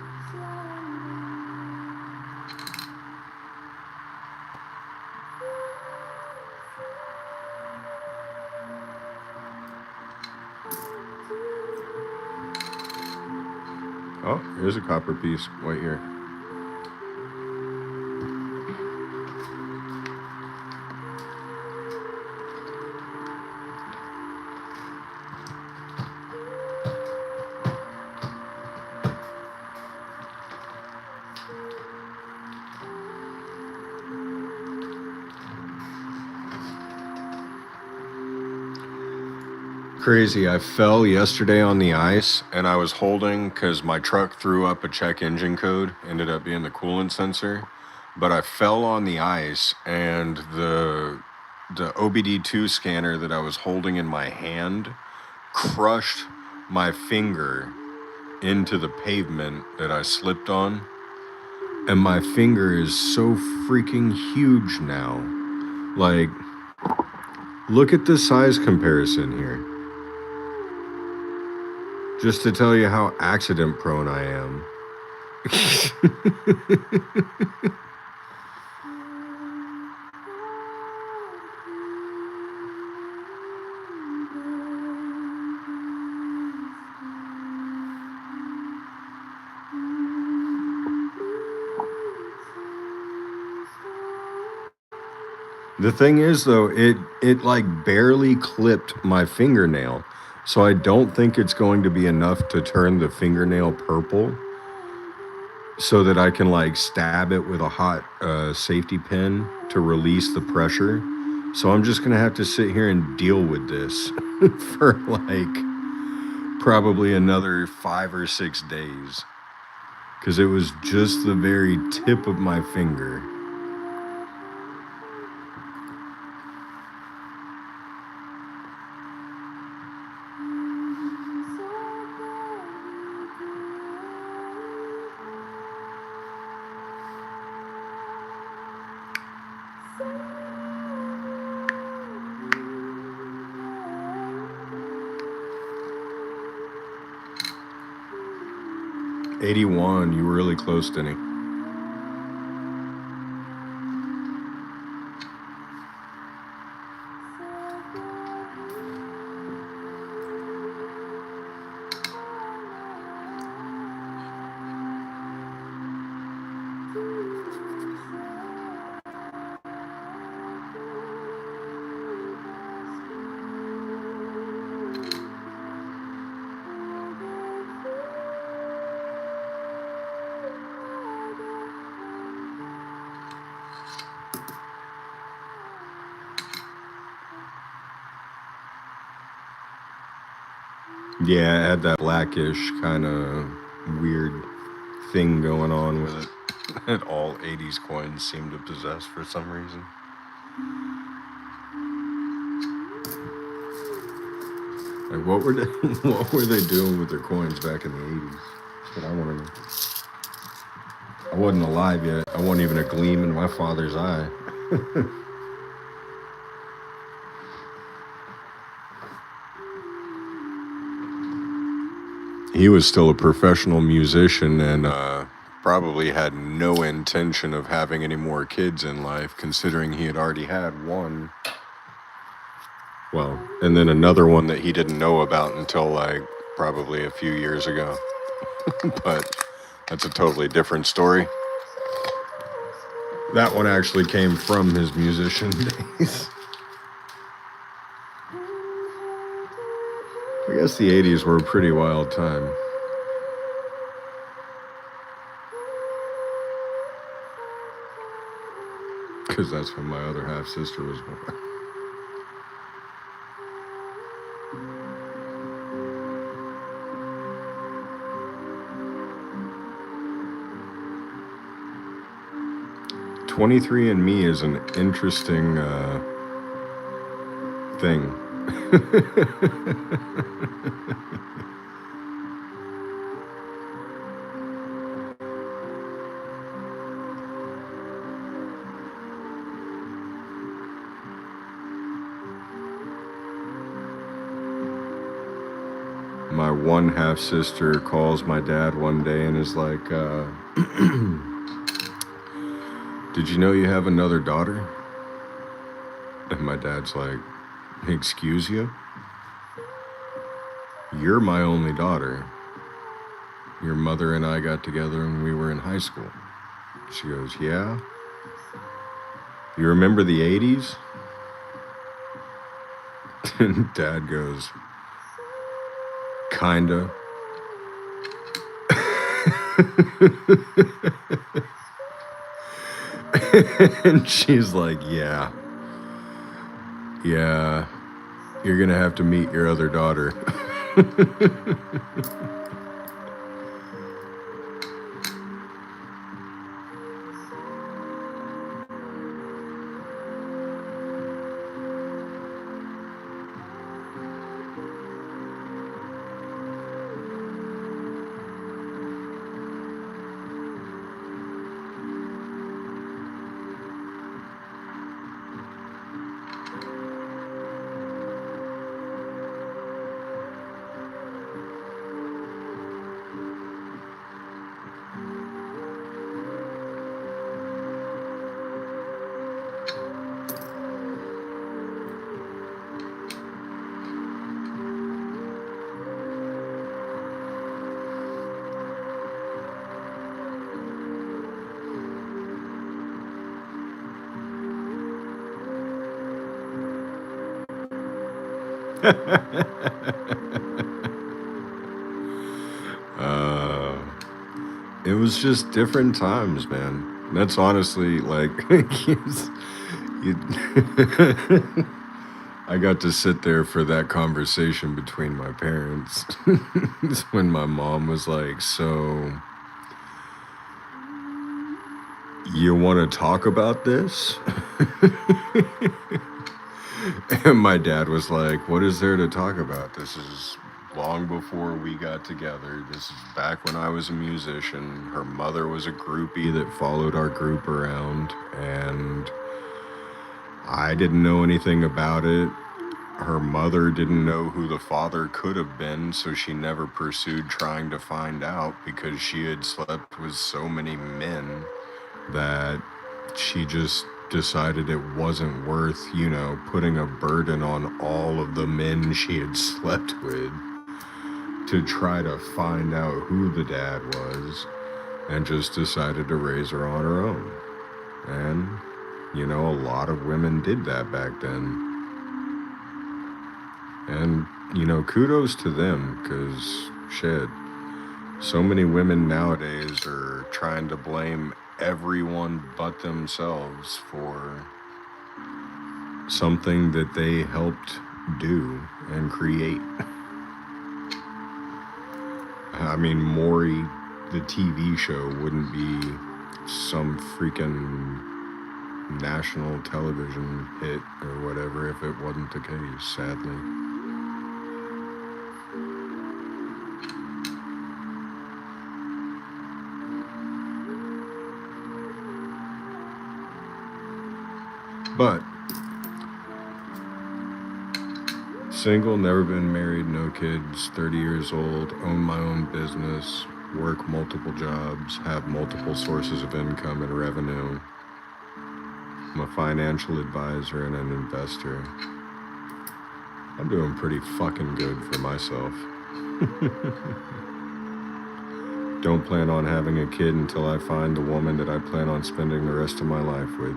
Oh, here's a copper piece right here. Crazy. I fell yesterday on the ice and I was holding because my truck threw up a check engine code, ended up being the coolant sensor. But I fell on the ice and the OBD2 scanner that I was holding in my hand crushed my finger into the pavement that I slipped on. And my finger is so freaking huge now. Like, look at the size comparison here. Just to tell you how accident prone I am. The thing is, though, it like barely clipped my fingernail. So I don't think it's going to be enough to turn the fingernail purple so that I can like stab it with a hot safety pin to release the pressure. So I'm just going to have to sit here and deal with this for like probably another 5 or 6 days. Because it was just the very tip of my finger. '81, you were really close, Denny. Yeah, it had that blackish kind of weird thing going on with it that all 80s coins seem to possess for some reason. Like what were they what were they doing with their coins back in the 80s? That's what I want to know. I wasn't alive yet. I wasn't even a gleam in my father's eye. He was still a professional musician and probably had no intention of having any more kids in life, considering he had already had one. Well, and then another one that he didn't know about until like probably a few years ago. But that's a totally different story. That one actually came from his musician days. I guess the 80s were a pretty wild time. Because that's when my other half sister was born. 23andMe is an interesting thing. My one half sister calls my dad one day and is like, did you know you have another daughter? And my dad's like, excuse you? You're my only daughter. Your mother and I got together when we were in high school. She goes, yeah? You remember the 80s? And Dad goes, kinda. And she's like, yeah, you're gonna have to meet your other daughter. uh, it was just different times, man. That's honestly like, I got to sit there for that conversation between my parents. It's when my mom was like, so you want to talk about this? And my dad was like, what is there to talk about? This is long before we got together. This is back when I was a musician. Her mother was a groupie that followed our group around, and I didn't know anything about it. Her mother didn't know who the father could have been, so she never pursued trying to find out because she had slept with so many men that she just decided it wasn't worth, putting a burden on all of the men she had slept with to try to find out who the dad was, and just decided to raise her on her own. And, a lot of women did that back then. And, kudos to them, because shit, so many women nowadays are trying to blame everyone but themselves for something that they helped do and create. I mean, Maury, the TV show, wouldn't be some freaking national television hit or whatever if it wasn't the case, sadly. But single, never been married, no kids, 30 years old, own my own business, work multiple jobs, have multiple sources of income and revenue. I'm a financial advisor and an investor. I'm doing pretty fucking good for myself. Don't plan on having a kid until I find the woman that I plan on spending the rest of my life with.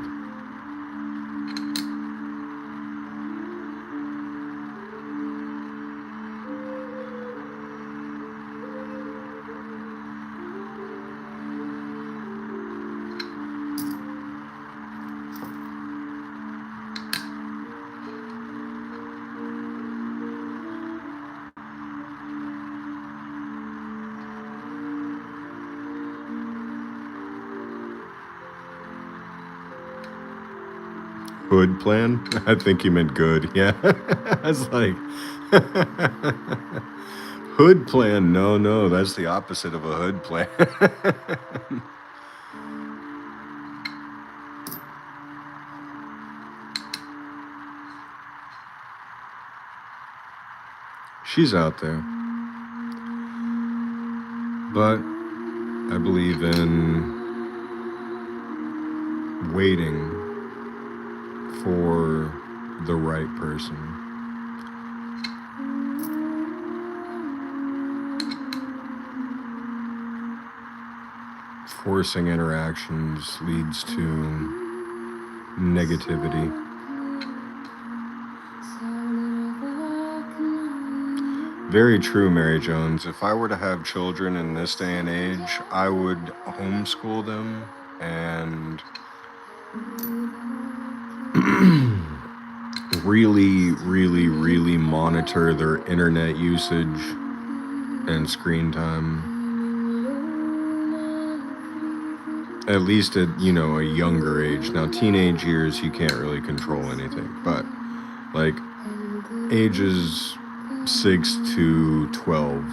Hood plan? I think you meant good, yeah. I was like, hood plan? No, that's the opposite of a hood plan. She's out there. But I believe in waiting for the right person. Forcing interactions leads to negativity. Very true, Mary Jones. If I were to have children in this day and age, I would homeschool them and really monitor their internet usage and screen time. At least at, a younger age. Now, teenage years, you can't really control anything. But, like, ages 6 to 12,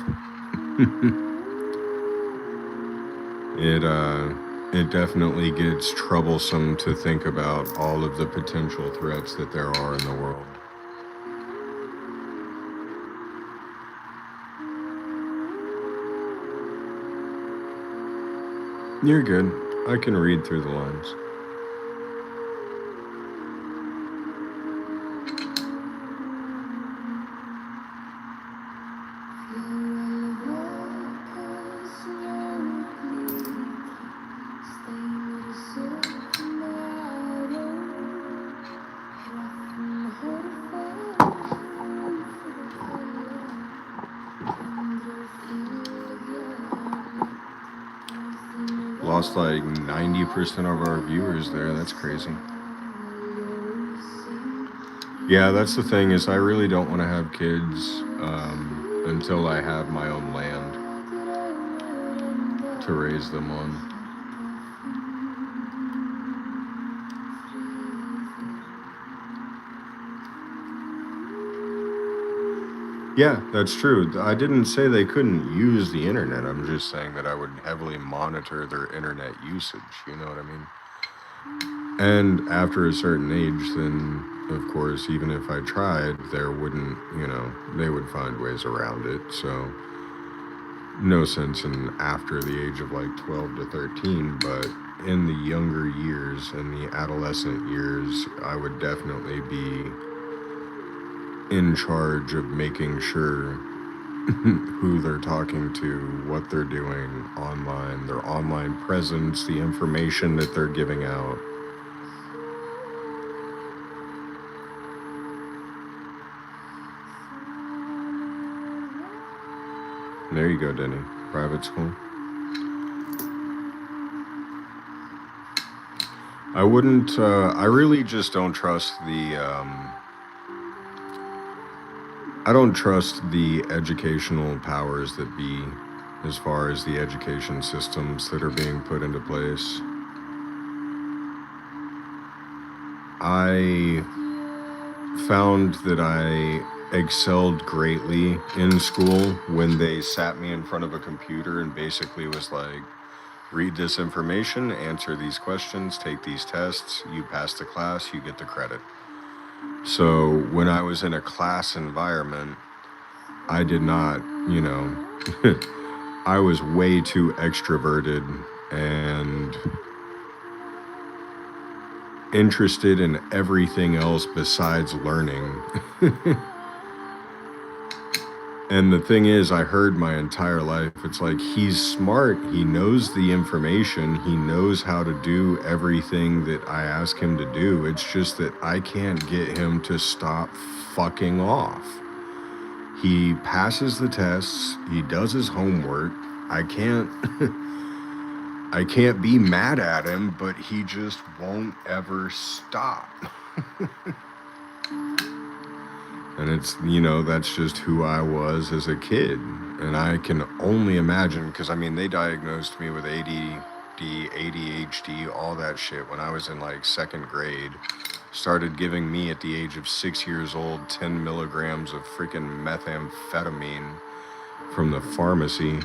it definitely gets troublesome to think about all of the potential threats that there are in the world. You're good. I can read through the lines. Lost like 90% of our viewers there. That's crazy. Yeah, that's the thing, is I really don't want to have kids until I have my own land to raise them on. Yeah, that's true. I didn't say they couldn't use the internet. I'm just saying that I would heavily monitor their internet usage. You know what I mean? And after a certain age, then, of course, even if I tried, there wouldn't, they would find ways around it. So, no sense in after the age of like 12 to 13, but in the younger years, in the adolescent years, I would definitely be in charge of making sure who they're talking to, what they're doing online, their online presence, the information that they're giving out. There you go, Denny. Private school. I wouldn't, I really just don't trust I don't trust the educational powers that be as far as the education systems that are being put into place. I found that I excelled greatly in school when they sat me in front of a computer and basically was like, read this information, answer these questions, take these tests, you pass the class, you get the credit. So when I was in a class environment, I did not, I was way too extroverted and interested in everything else besides learning. And the thing is, I heard my entire life, it's like, he's smart, he knows the information, he knows how to do everything that I ask him to do. It's just that I can't get him to stop fucking off. He passes the tests, he does his homework. I can't I can't be mad at him, but he just won't ever stop. And it's, that's just who I was as a kid. And I can only imagine, because they diagnosed me with ADD, ADHD, all that shit when I was in like second grade. Started giving me at the age of 6 years old 10 milligrams of freaking methamphetamine from the pharmacy.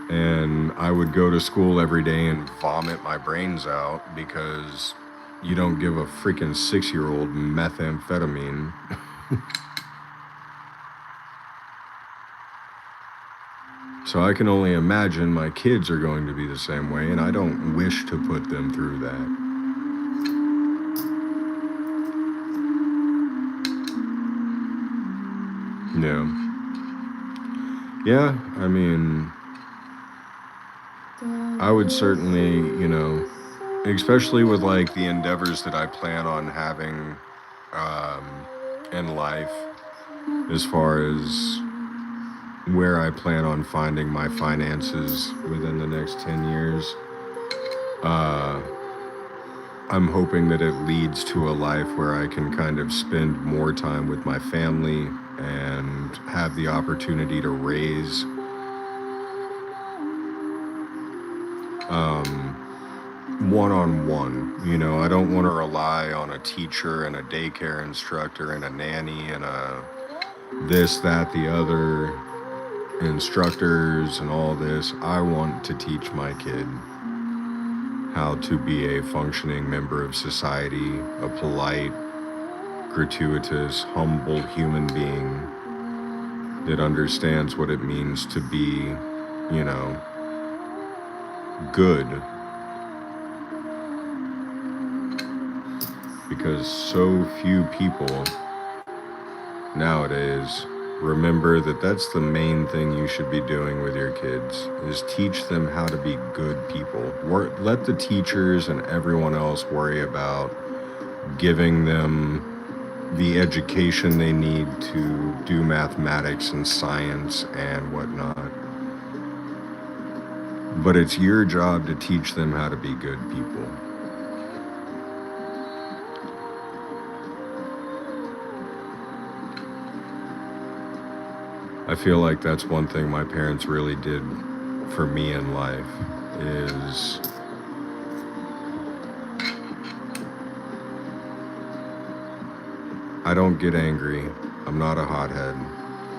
And I would go to school every day and vomit my brains out because you don't give a freaking 6-year-old methamphetamine. So I can only imagine my kids are going to be the same way, and I don't wish to put them through that. Yeah, I would certainly, especially with like the endeavors that I plan on having in life, as far as where I plan on finding my finances within the next 10 years. I'm hoping that it leads to a life where I can kind of spend more time with my family and have the opportunity to raise one-on-one. I don't want to rely on a teacher and a daycare instructor and a nanny and a this, that, the other, instructors and all this. I want to teach my kid how to be a functioning member of society, a polite, gratuitous, humble human being that understands what it means to be, good. Because so few people nowadays remember that that's the main thing you should be doing with your kids, is teach them how to be good people. Let the teachers and everyone else worry about giving them the education they need to do mathematics and science and whatnot. But it's your job to teach them how to be good people. I feel like that's one thing my parents really did for me in life, is I don't get angry. I'm not a hothead.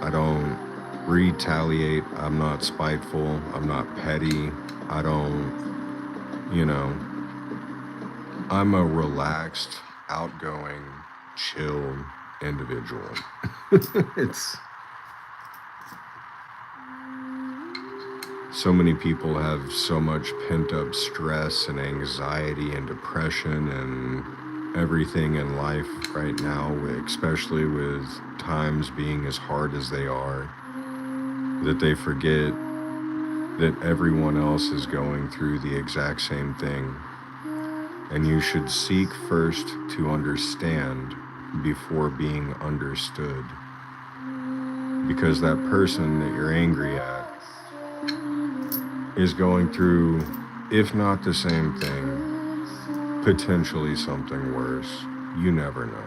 I don't retaliate. I'm not spiteful. I'm not petty. I don't, I'm a relaxed, outgoing, chill individual. It's so many people have so much pent-up stress and anxiety and depression and everything in life right now, especially with times being as hard as they are, that they forget that everyone else is going through the exact same thing. And you should seek first to understand before being understood. Because that person that you're angry at is going through, if not the same thing, potentially something worse. You never know.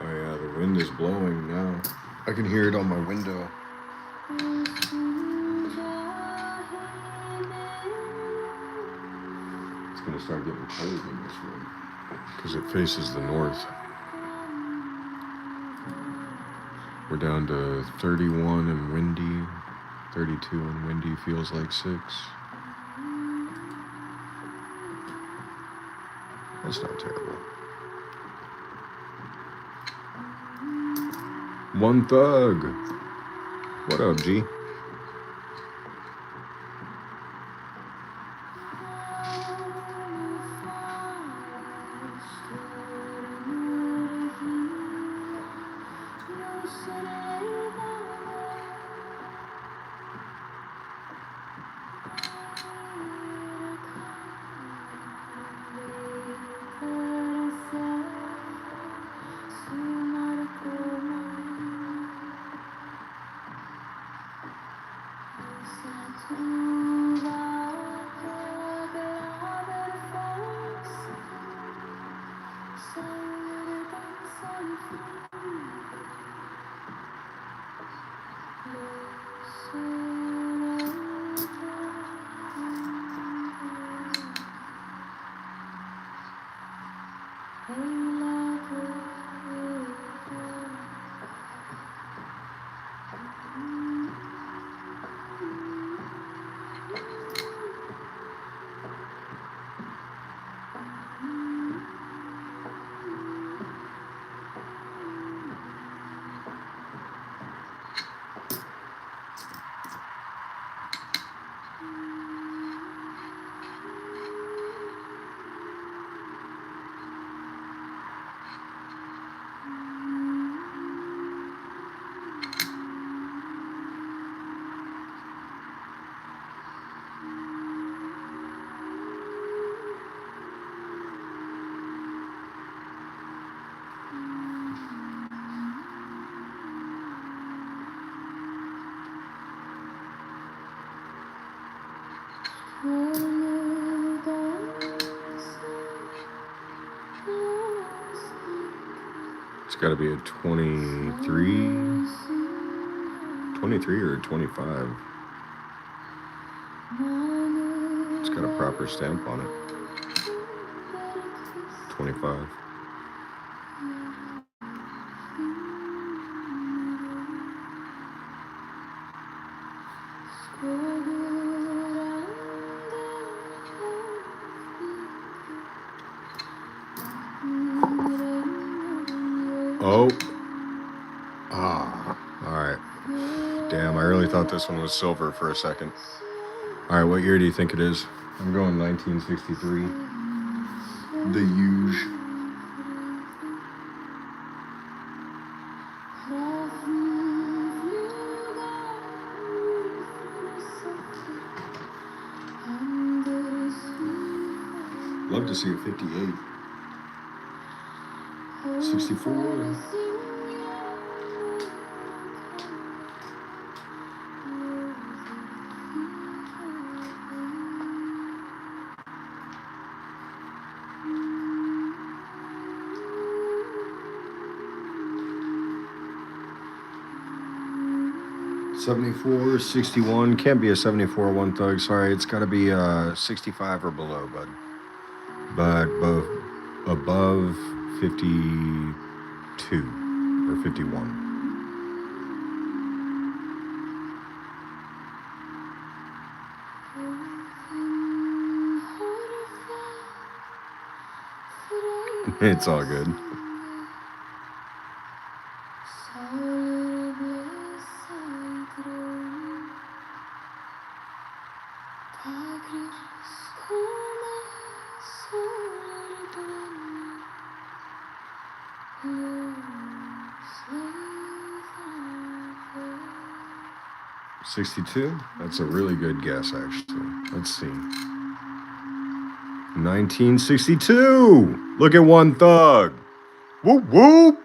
Oh yeah, the wind is blowing now. I can hear it on my window. It's gonna start getting cold in this room because it faces the north. We're down to 31 and windy, 32 and windy, feels like 6. That's not terrible. One Thug. What up, G? It's got to be a 23 or a 25. It's got a proper stamp on it. 25. Oh. Ah. All right. Damn, I really thought this one was silver for a second. All right, what year do you think it is? I'm going 1963. The huge. Love to see a 58. 64. $74, 61. Can't be a 74 One Thug. Sorry, it's got to be 65 or below, bud. But both above 52 or 51. It's all good. $62? That's a really good guess, actually. Let's see. 1962! Look at One Thug! Whoop whoop!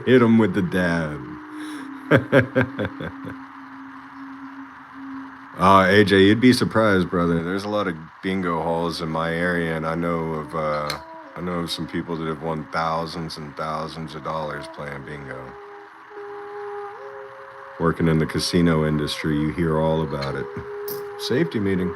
Hit him with the dab. AJ, you'd be surprised, brother. There's a lot of bingo halls in my area, and I know of some people that have won thousands and thousands of dollars playing bingo. Working in the casino industry, you hear all about it. Safety meeting.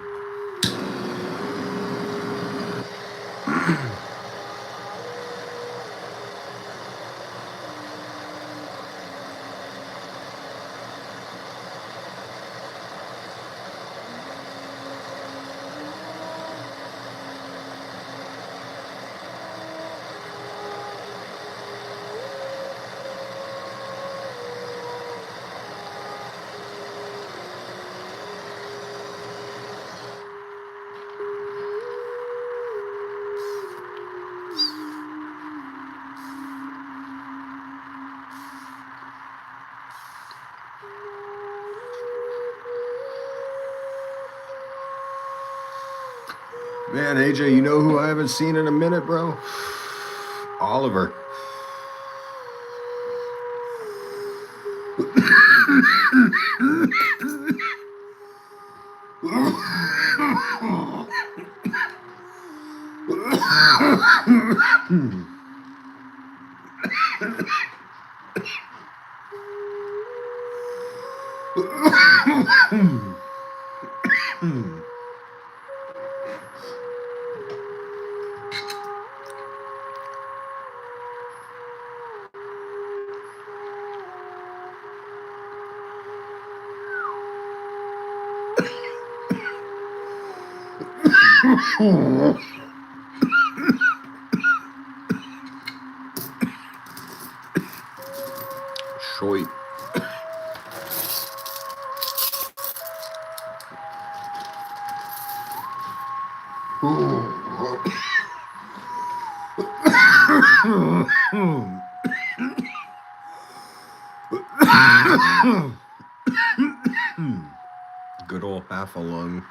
Man, AJ, you know who I haven't seen in a minute, bro? Oliver. Shoit. Good old half a lung.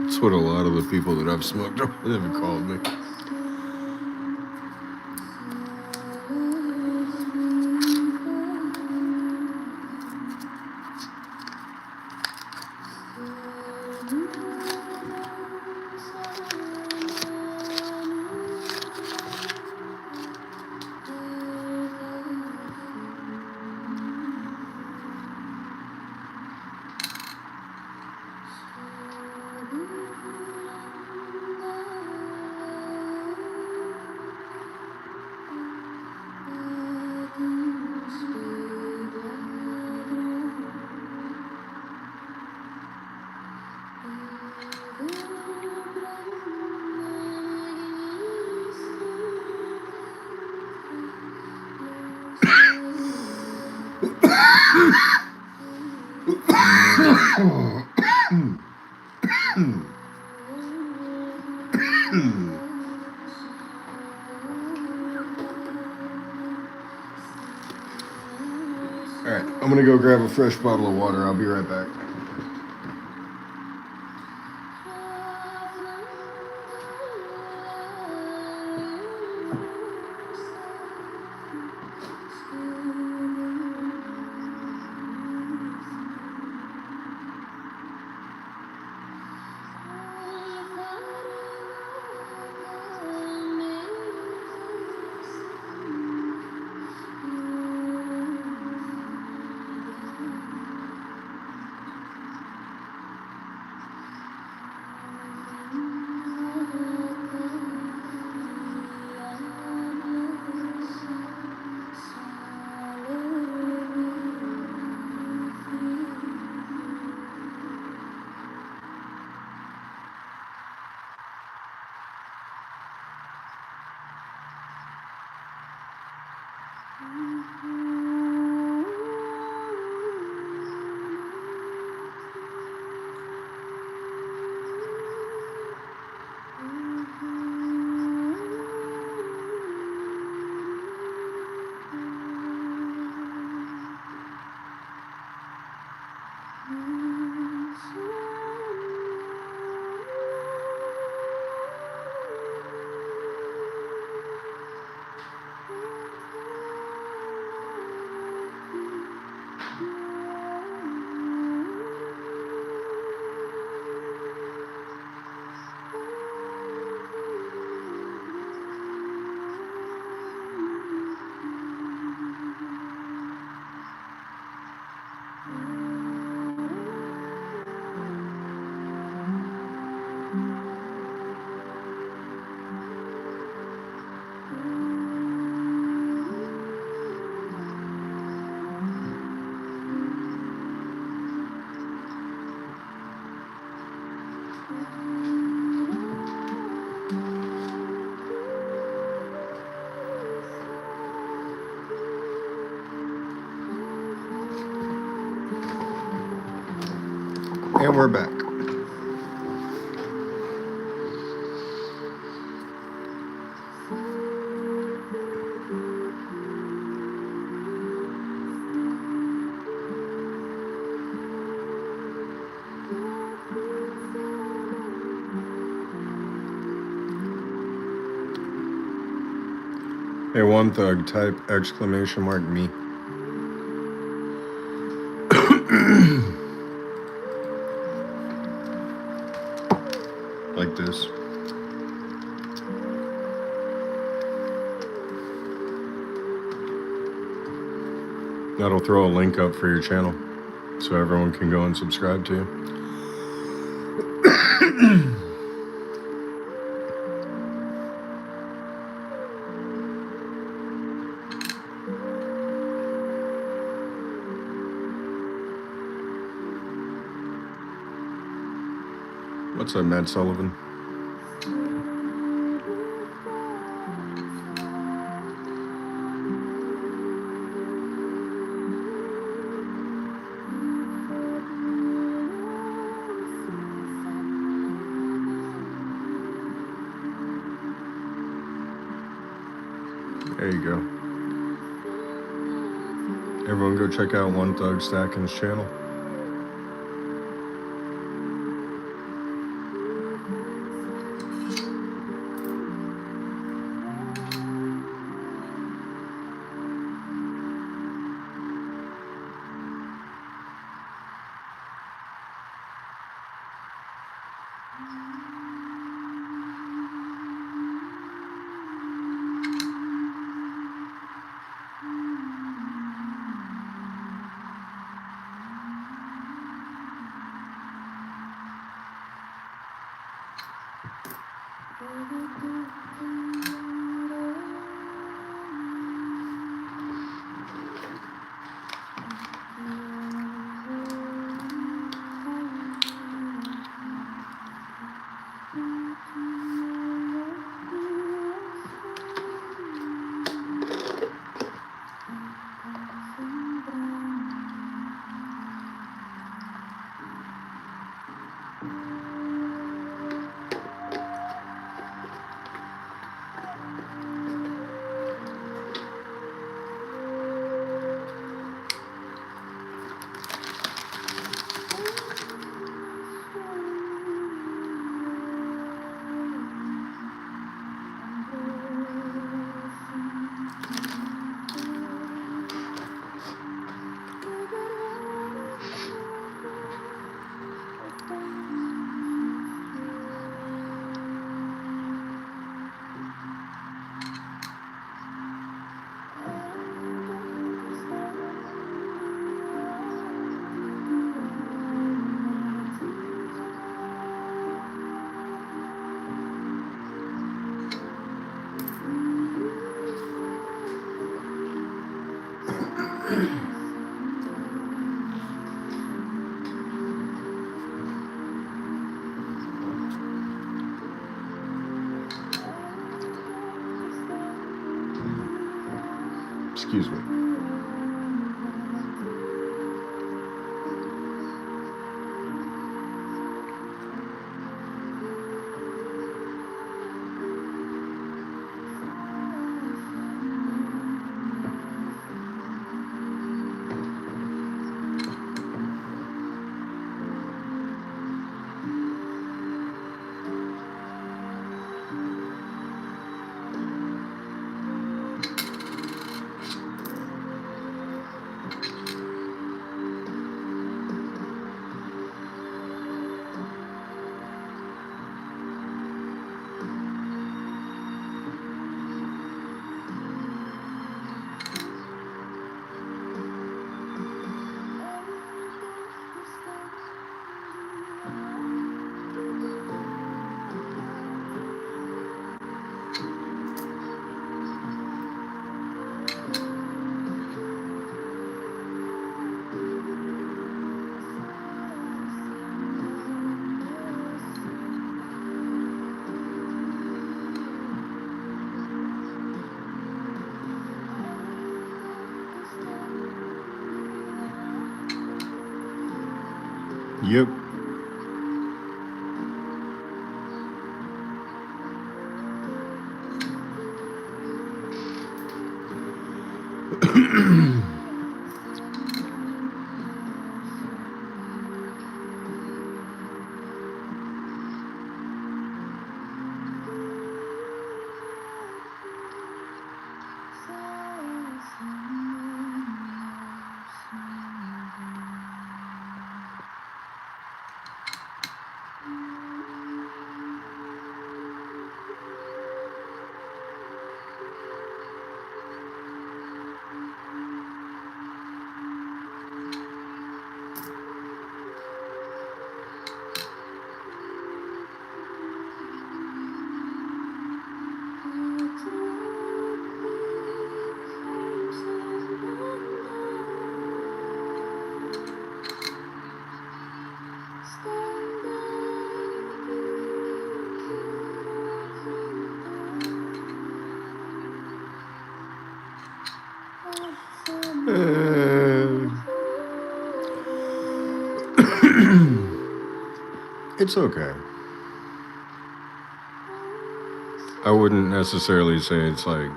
That's what a lot of the people that I've smoked with have called me. Alright, I'm gonna go grab a fresh bottle of water. I'll be right back. And we're back. Hey, one thug, type exclamation mark me. Like this. That'll throw a link up for your channel so everyone can go and subscribe to you. What's up, Matt Sullivan? There you go. Everyone go check out One Thug Stackin's channel. Excuse me. Yep. It's okay. I wouldn't necessarily say it's like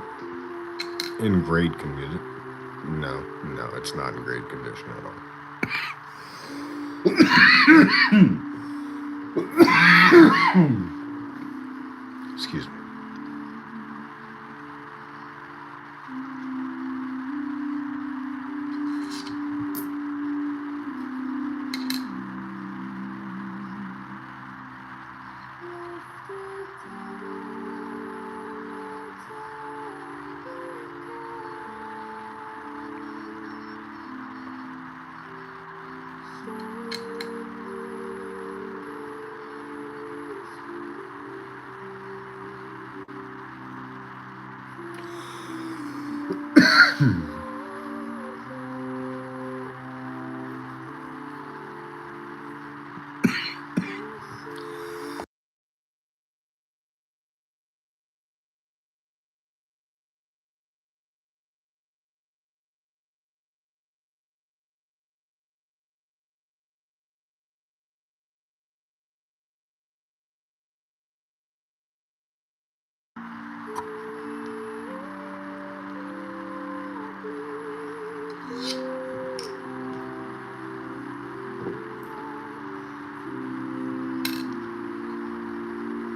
in great condition. No, it's not in great condition at all. Excuse me.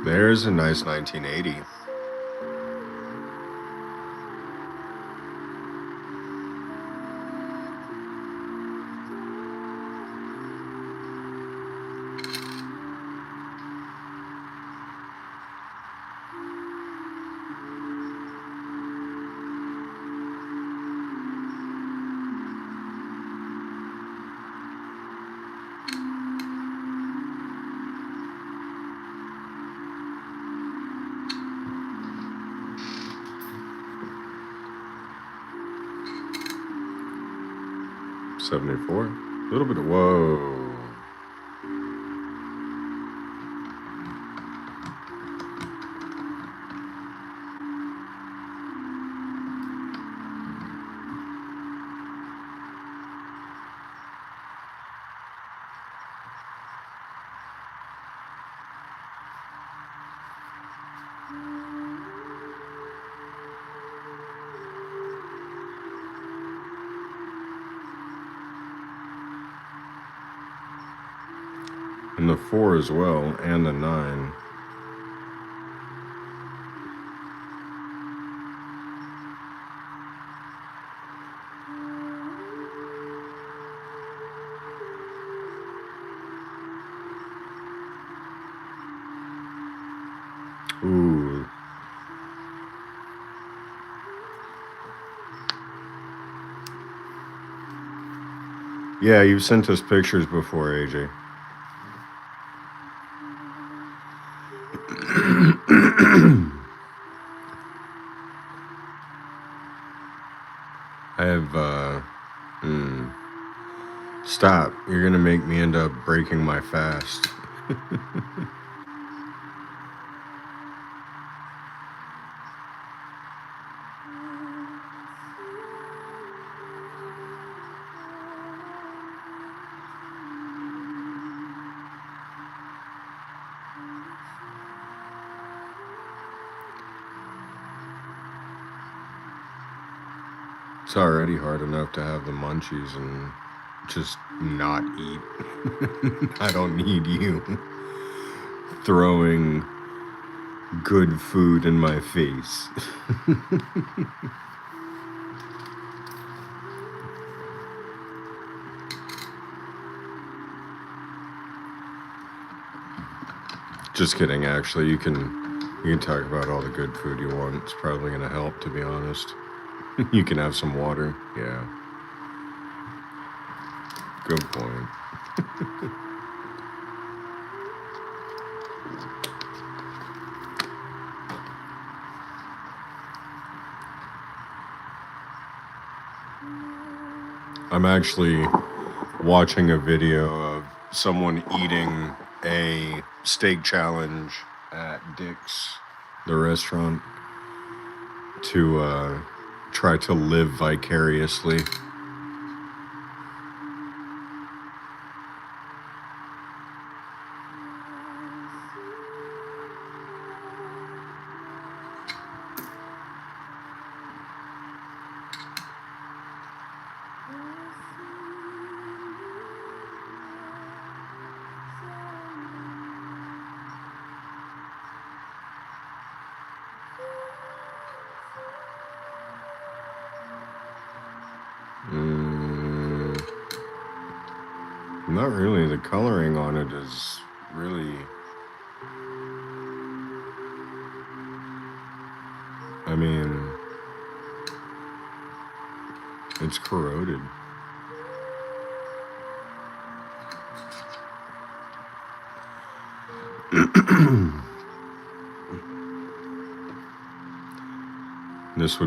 There's a nice 1980. '74. A little bit of whoa. And the 4 as well, and the 9. Ooh. Yeah, you've sent us pictures before, AJ. I have, stop. You're gonna make me end up breaking my fast. It's already hard enough to have the munchies and just not eat. I don't need you throwing good food in my face. Just kidding, actually. You can talk about all the good food you want. It's probably gonna help, to be honest. You can have some water. Yeah. Good point. I'm actually watching a video of someone eating a steak challenge at Dick's, the restaurant, to try to live vicariously. Not really. The coloring on it is really... I mean, it's corroded. This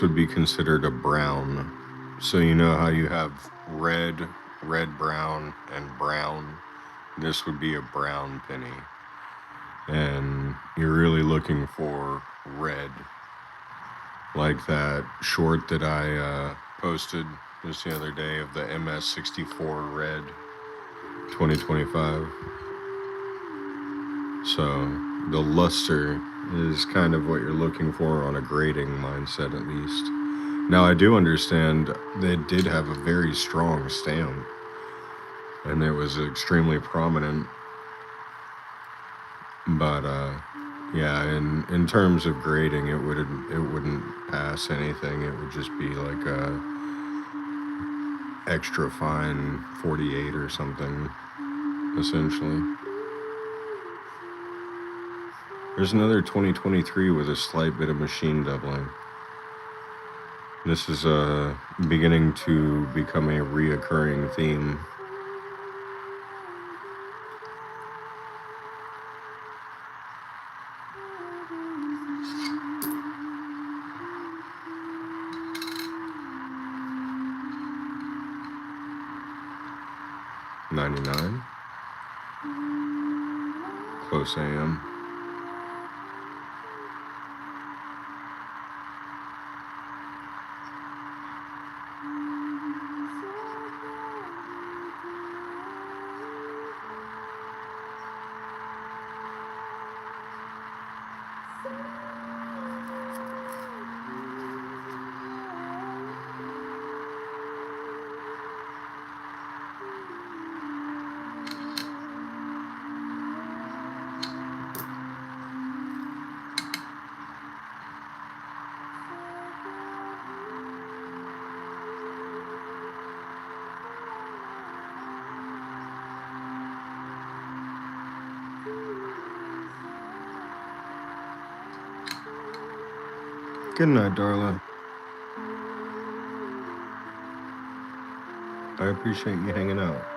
would be considered a brown. So you know how you have red, brown, and brown? This would be a brown penny. And you're really looking for red. Like that short that I posted just the other day of the MS64 red 2025. So the luster is kind of what you're looking for on a grading mindset, at least. Now, I do understand they did have a very strong stamp, and it was extremely prominent. But yeah, in terms of grading, it wouldn't pass anything. It would just be like a extra fine 48 or something, essentially. There's another 2023 with a slight bit of machine doubling. This is beginning to become a reoccurring theme. $99. Close AM. Good night, Darla. I appreciate you hanging out.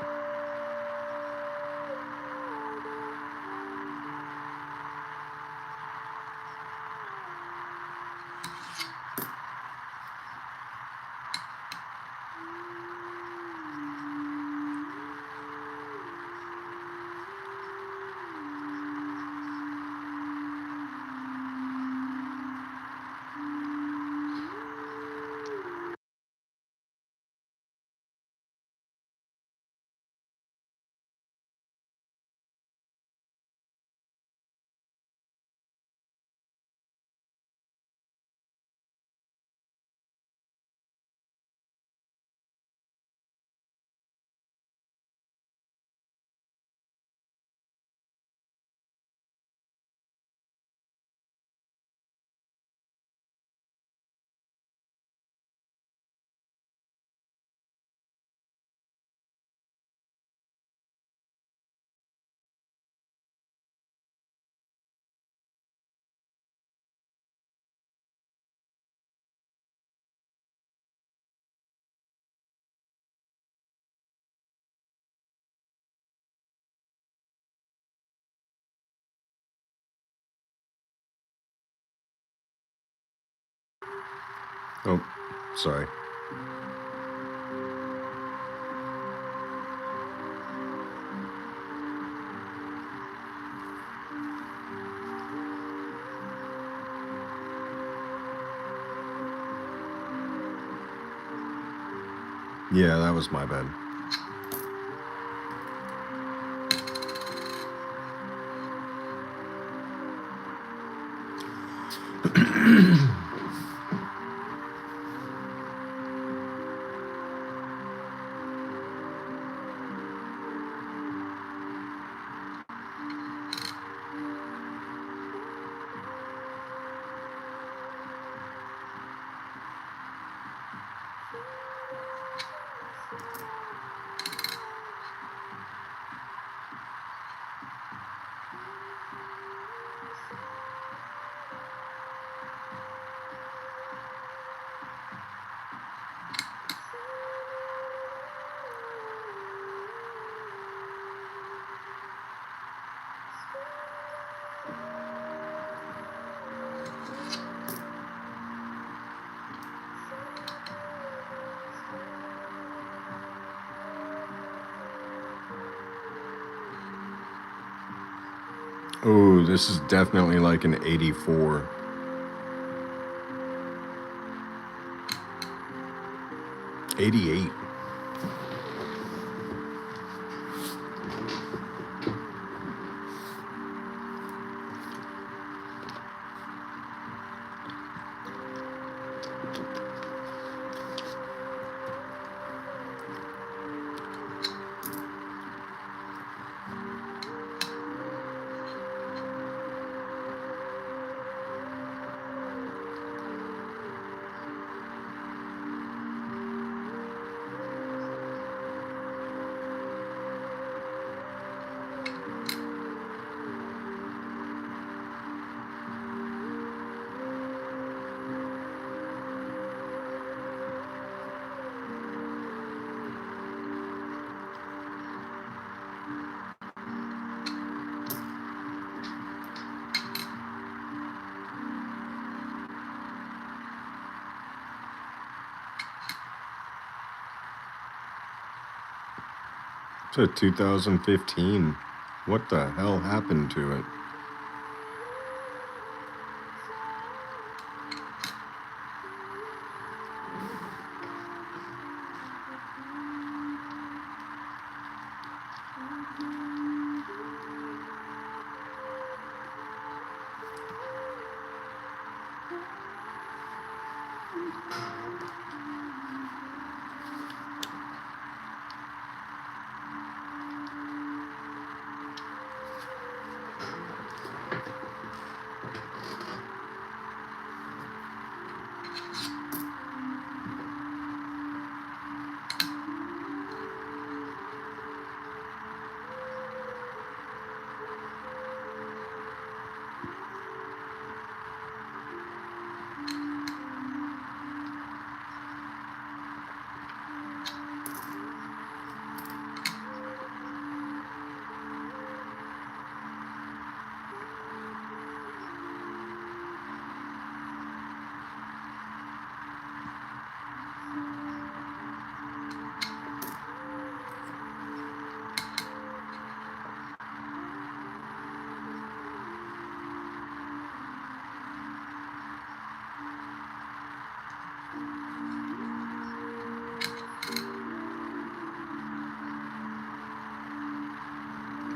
Oh, sorry. Yeah, that was my bad. Oh, this is definitely like an 84. 88. It's a 2015. What the hell happened to it?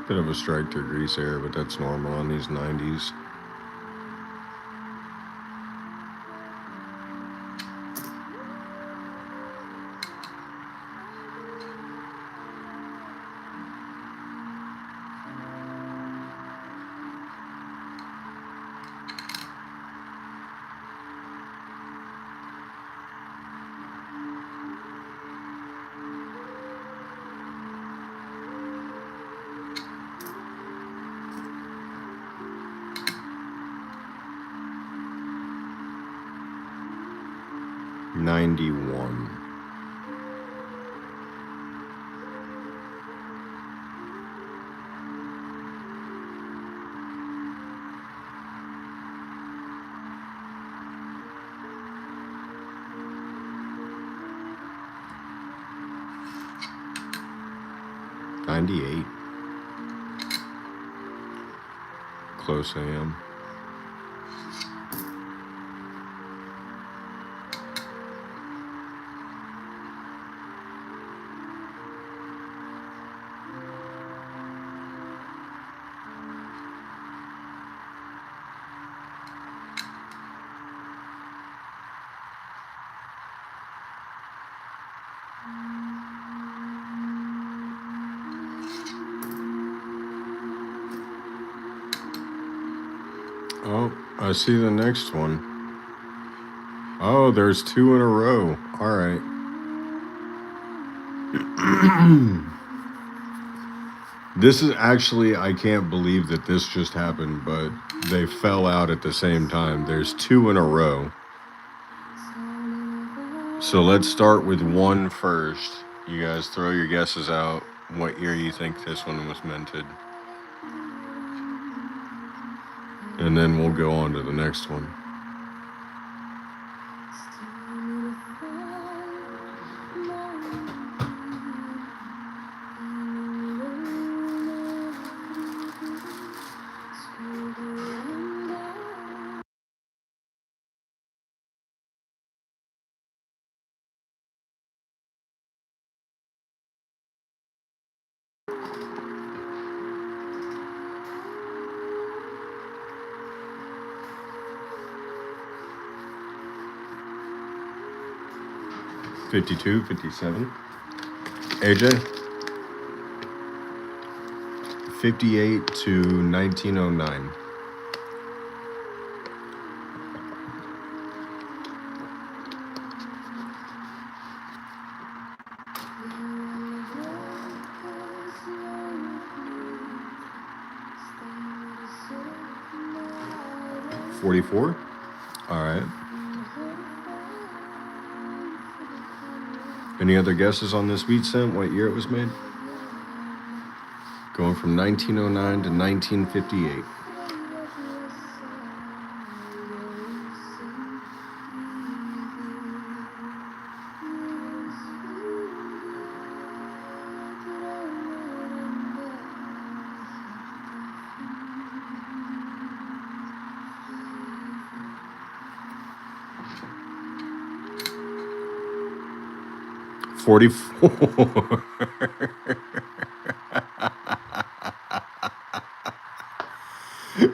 Bit of a strike through grease area, but that's normal on these 90s. $91. $98. Close AM. Oh, I see the next one. Oh, there's 2 in a row. All right. This is actually, I can't believe that this just happened, but they fell out at the same time. There's 2 in a row. So let's start with one first. You guys throw your guesses out. What year you think this one was minted? And then we'll go on to the next one. $52, $57. AJ? $58 to 1909. $44. All right. Any other guesses on this beat cent? What year it was made? Going from 1909 to 1958. $44.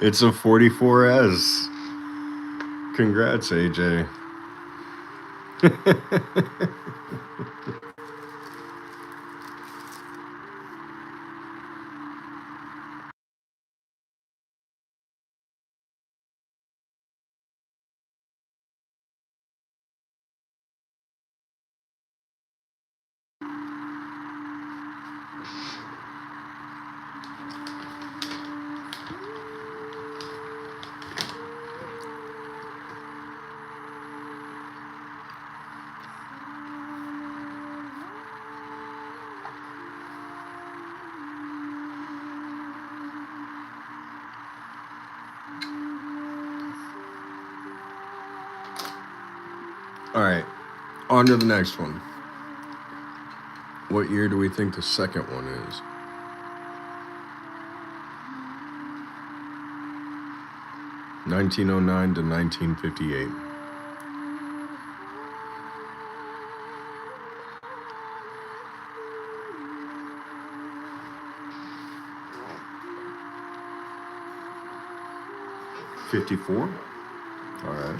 It's a 44S. Congrats, AJ. All right, on to the next one. What year do we think the second one is? (1909 to 1958). 54. All right.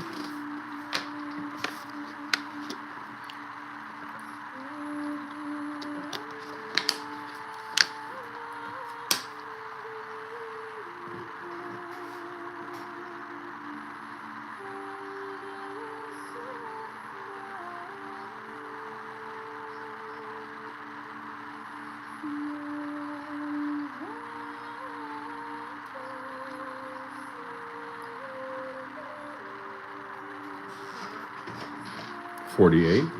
$48.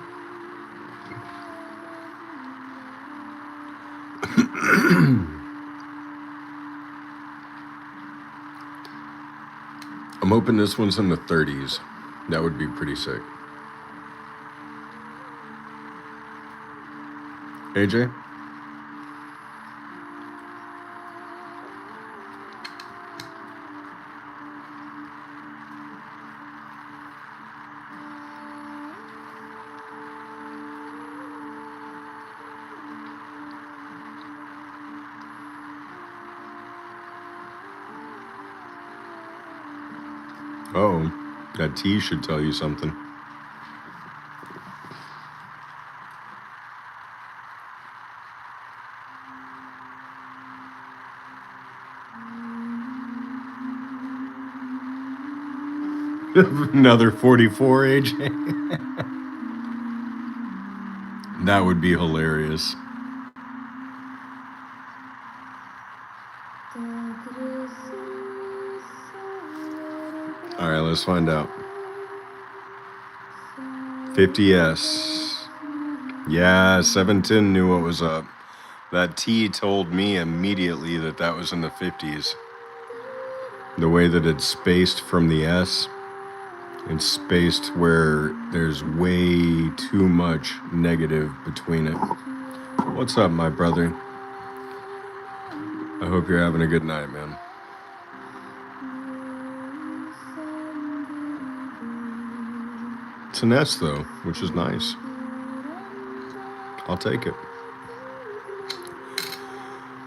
I'm hoping this one's in the 30s. That would be pretty sick. AJ? Oh, that T should tell you something. Another 44, AJ. That would be hilarious. All right, let's find out. 50S. Yeah, 710 knew what was up. That T told me immediately that that was in the 50s. The way that it's spaced from the S, it's spaced where there's way too much negative between it. What's up, my brother? I hope you're having a good night, man. It's an S, though, which is nice. I'll take it.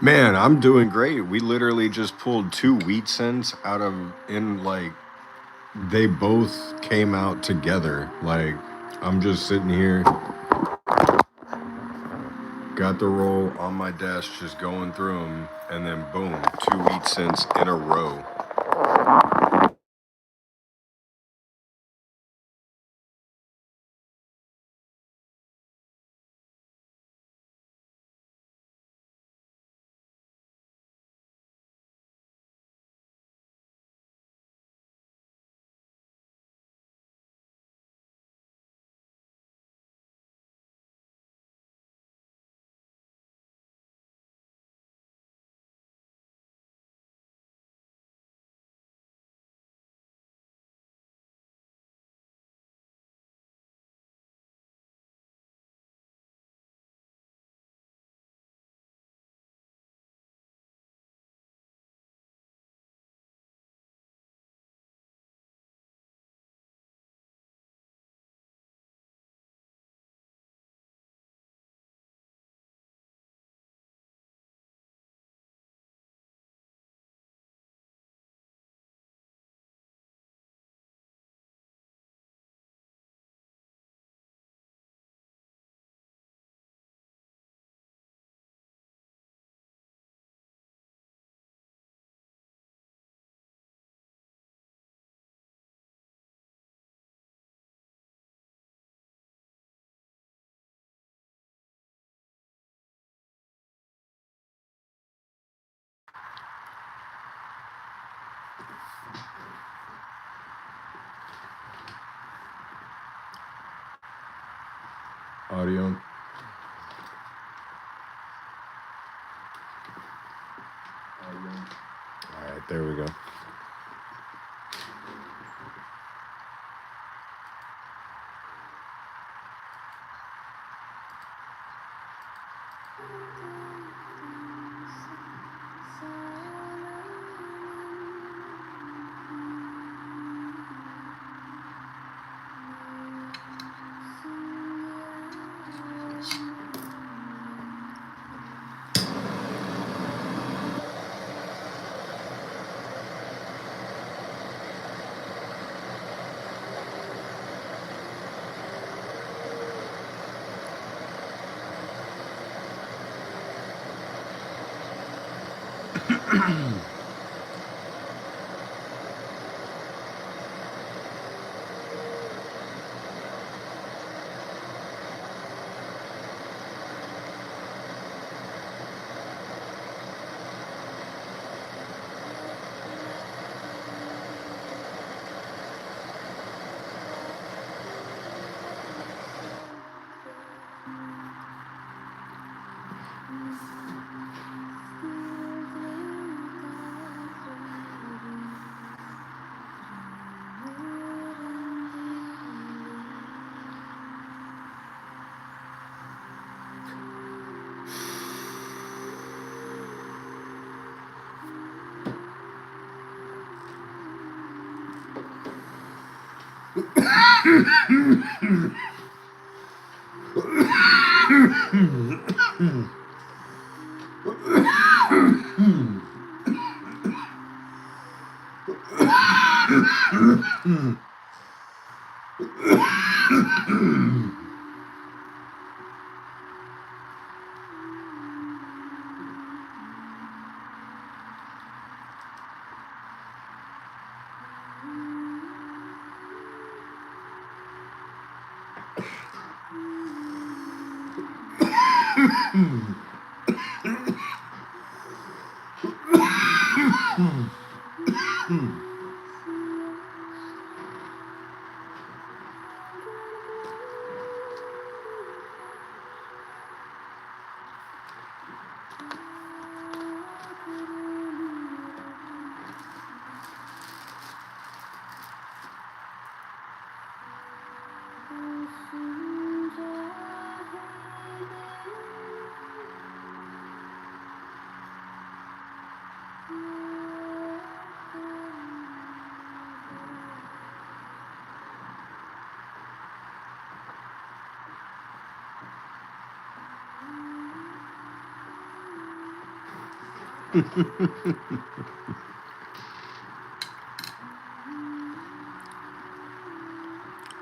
Man, I'm doing great. We literally just pulled 2 wheat cents out of, they both came out together. Like, I'm just sitting here, got the roll on my desk, just going through them, and then boom, 2 wheat cents in a row. Audio. All right, there we go.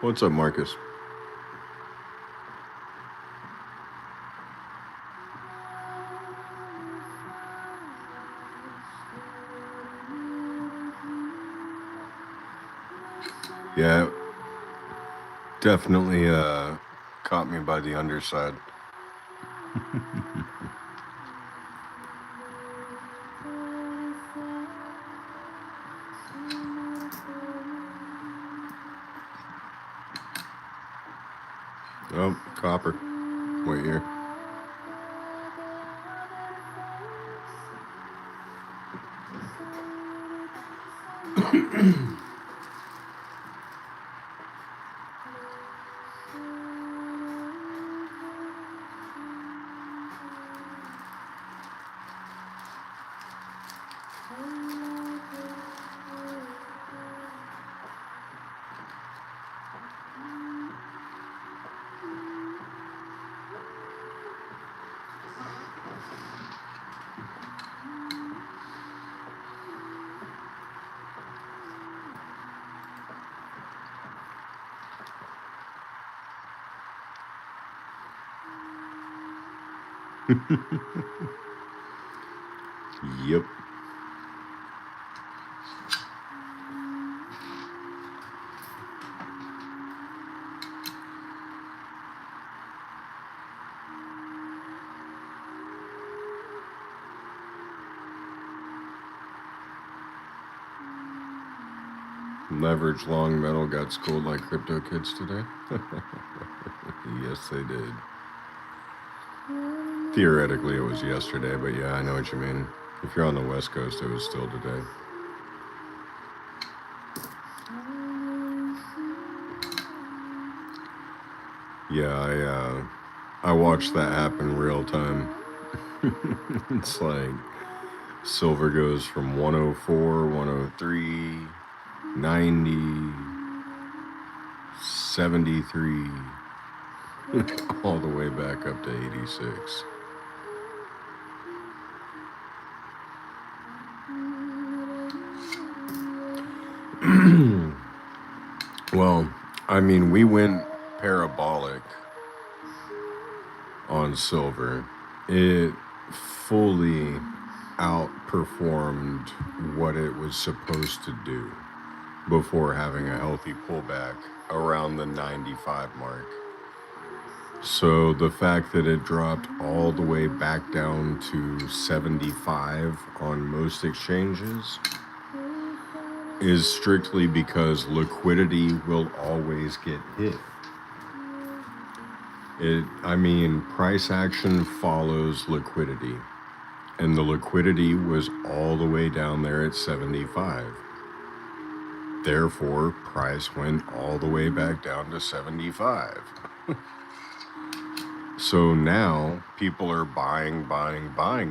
What's up, Marcus? Yeah, definitely caught me by the underside. Oh, copper. Wait here. Yep. Leverage long metal got schooled like crypto kids today. Yes, they did. Theoretically, it was yesterday, but yeah, I know what you mean. If you're on the West Coast, it was still today. Yeah, I watched that happen real time. It's like silver goes from 104, 103, 90, 73, all the way back up to 86. Well, I mean, we went parabolic on silver. It fully outperformed what it was supposed to do before having a healthy pullback around the 95 mark. So the fact that it dropped all the way back down to 75 on most exchanges is strictly because liquidity will always get hit. Price action follows liquidity, and the liquidity was all the way down there at 75. Therefore, price went all the way back down to 75. So now people are buying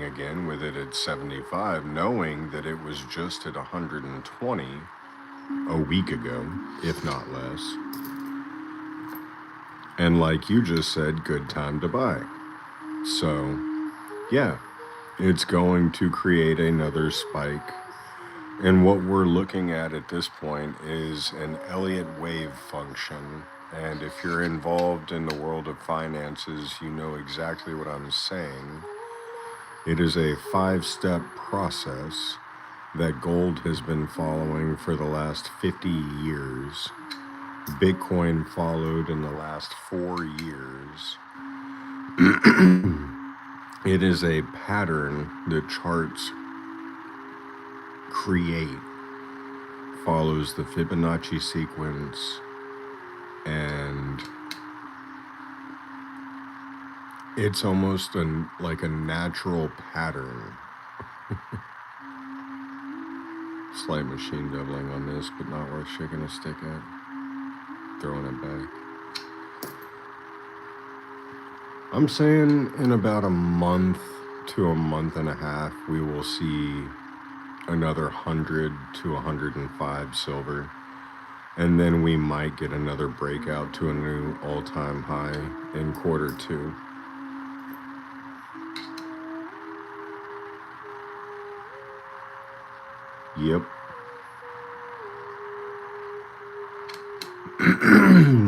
again with it at 75, knowing that it was just at 120 a week ago, if not less. And like you just said, good time to buy. So, yeah, it's going to create another spike. And what we're looking at this point is an Elliott wave function. And if you're involved in the world of finances, you know exactly what I'm saying. It is a 5-step process that gold has been following for the last 50 years. Bitcoin followed in the last 4 years. It is a pattern that charts create, follows the Fibonacci sequence, and it's almost like a natural pattern. Slight machine doubling on this, but not worth shaking a stick at. Throwing it back. I'm saying in about a month to a month and a half, we will see another 100 to 105 silver. And then we might get another breakout to a new all-time high in Q2. Yep.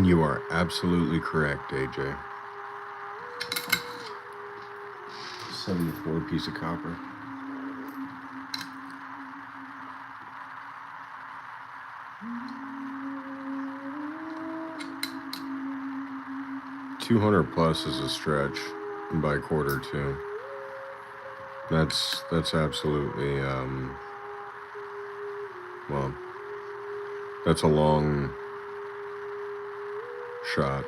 You are absolutely correct, AJ. 74 piece of copper. $200 plus is a stretch by Q2. That's absolutely well, that's a long shot.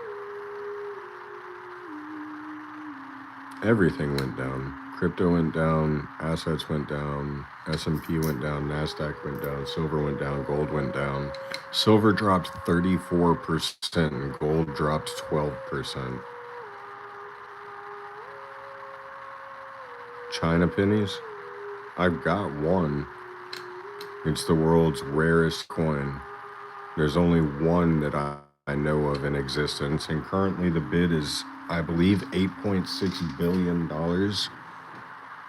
Everything went down. Crypto went down, assets went down, S&P went down, NASDAQ went down, silver went down, gold went down. Silver dropped 34% and gold dropped 12%. China pennies? I've got one. It's the world's rarest coin. There's only one that I know of in existence, and currently the bid is, I believe, $8.6 billion.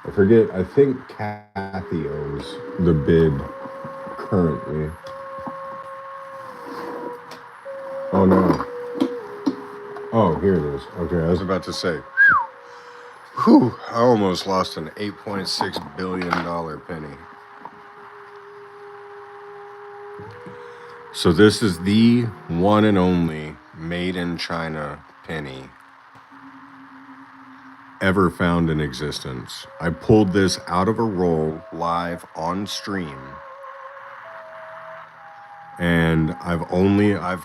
I forget, I think Kathy owns the bid currently. Oh no. Oh, here it is. Okay, I was about to say. Whew, I almost lost an $8.6 billion penny. So this is the one and only made in China penny ever found in existence. I pulled this out of a roll live on stream, and I've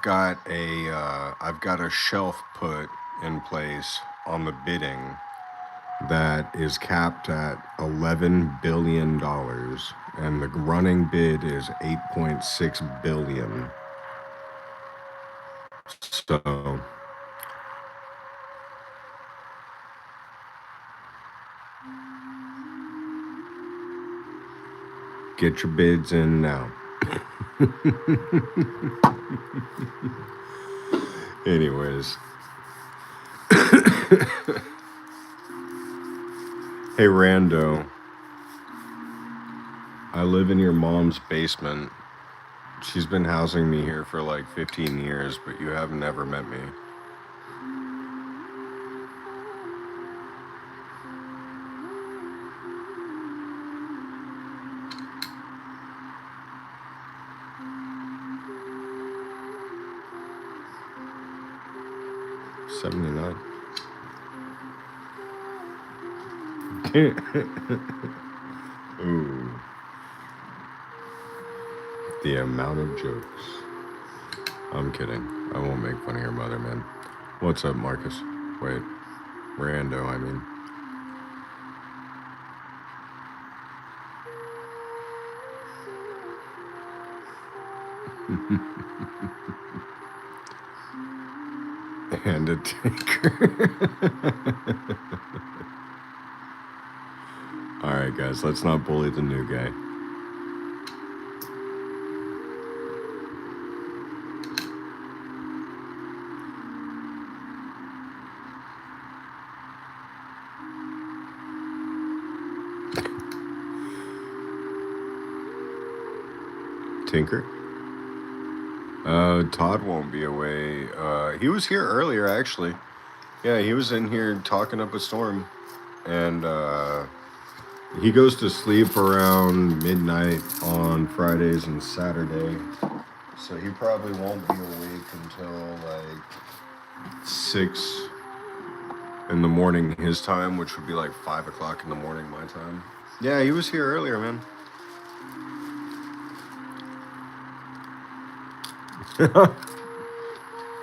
got a shelf put in place on the bidding that is capped at $11 billion, and the running bid is $8.6 billion. So get your bids in now. Anyways. Hey Rando, I live in your mom's basement. She's been housing me here for like 15 years, but you have never met me. 79. Ooh, the amount of jokes. I'm kidding. I won't make fun of your mother, man. What's up, Marcus? Wait, Rando, I mean. And a tinker. Alright, guys, let's not bully the new guy. Tinker? Todd won't be away. He was here earlier, actually. Yeah, he was in here talking up a storm. And, he goes to sleep around midnight on Fridays and Saturday. So he probably won't be awake until, like, 6 in the morning his time, which would be like 5 o'clock in the morning my time. Yeah, he was here earlier, man.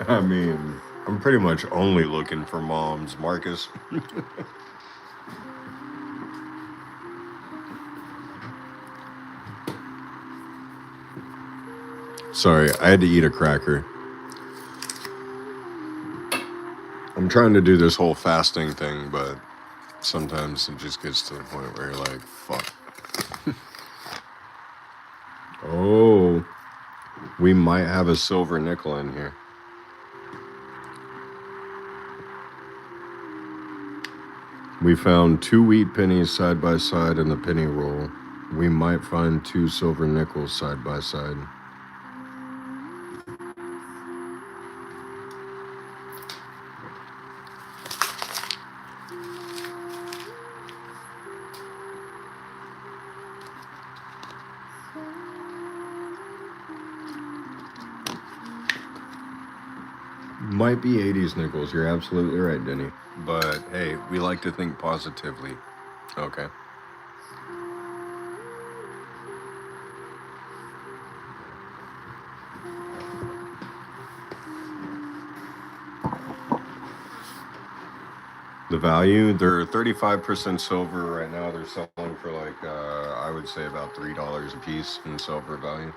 I mean, I'm pretty much only looking for moms, Marcus. Sorry, I had to eat a cracker. I'm trying to do this whole fasting thing, but sometimes it just gets to the point where you're like, fuck. Oh, we might have a silver nickel in here. We found 2 wheat pennies side by side in the penny roll. We might find 2 silver nickels side by side. Might be 80s nickels. You're absolutely right, Denny. But hey, we like to think positively. Okay. The value, they're 35% silver right now. They're selling for like, I would say about $3 a piece in silver value.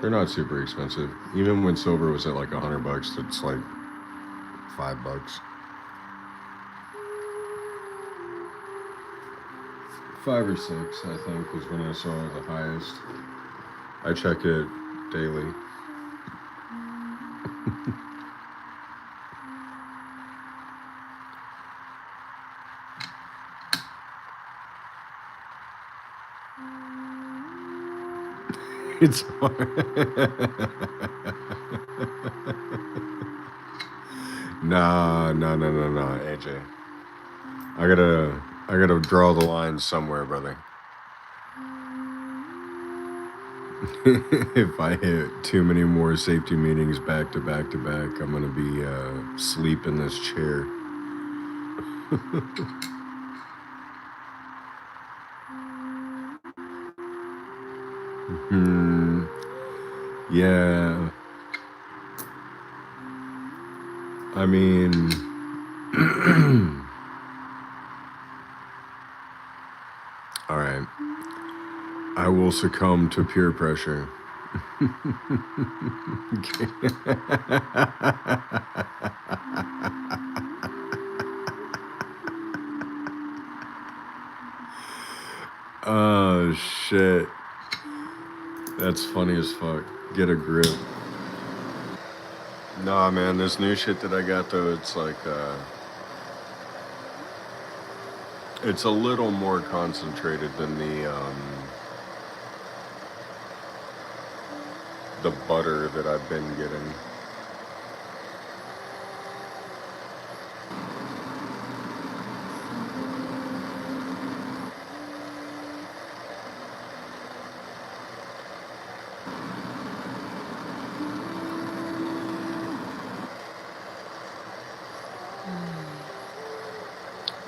They're not super expensive. Even when silver was at like $100, it's like $5. 5 or 6, I think, was when I saw the highest. I check it daily. It's hard. Nah, AJ. I gotta draw the line somewhere, brother. If I hit too many more safety meetings back to back to back, I'm gonna be asleep in this chair. Yeah. I mean, all right. I will succumb to peer pressure. Oh, shit. That's funny as fuck. Get a grip. Nah, man, this new shit that I got, though, it's like, it's a little more concentrated than the butter that I've been getting.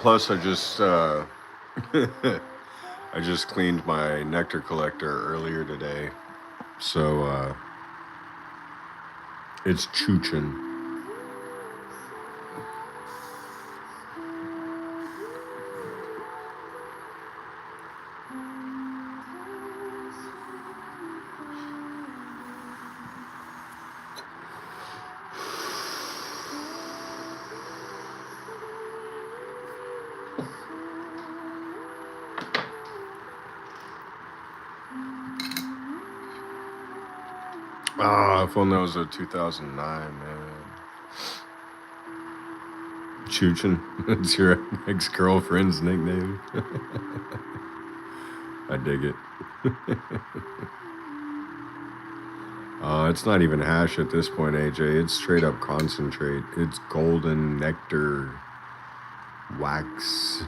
Plus, I just cleaned my nectar collector earlier today, so it's chooching. Ah, if only that was a 2009, man. Chooching. It's your ex-girlfriend's nickname. I dig it. It's not even hash at this point, AJ. It's straight up concentrate. It's golden nectar wax.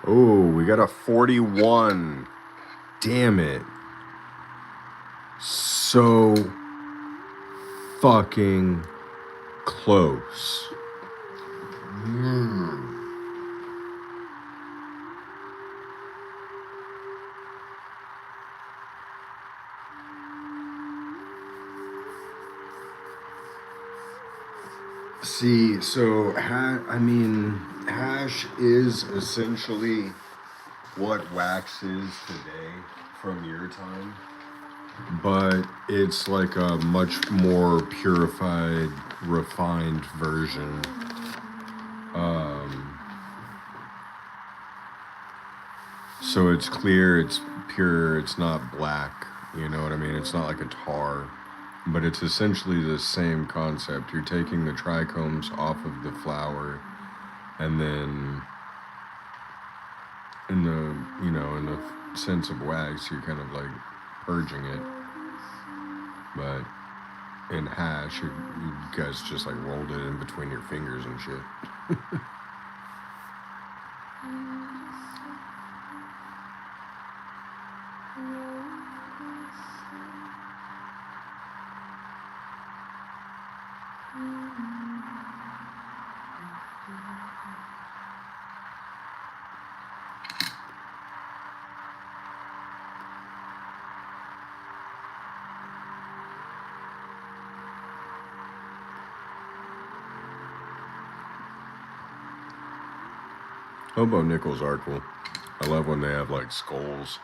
Oh, we got a 41. Damn it. So fucking close. See, so hash is essentially what wax is today from your time, but it's like a much more purified, refined version. So it's clear, it's pure, it's not black, you know what I mean? It's not like a tar, but it's essentially the same concept. You're taking the trichomes off of the flower, and then in the sense of wax, you're kind of like purging it. But in hash, you guys just like rolled it in between your fingers and shit. Hobo nickels are cool. I love when they have like skulls.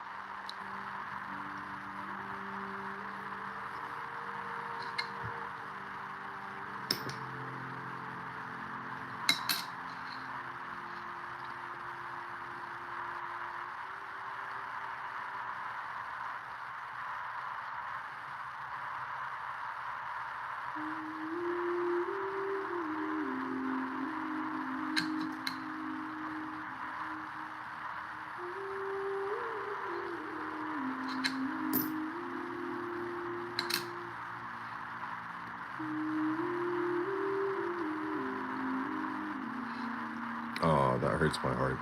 Oh, that hurts my heart.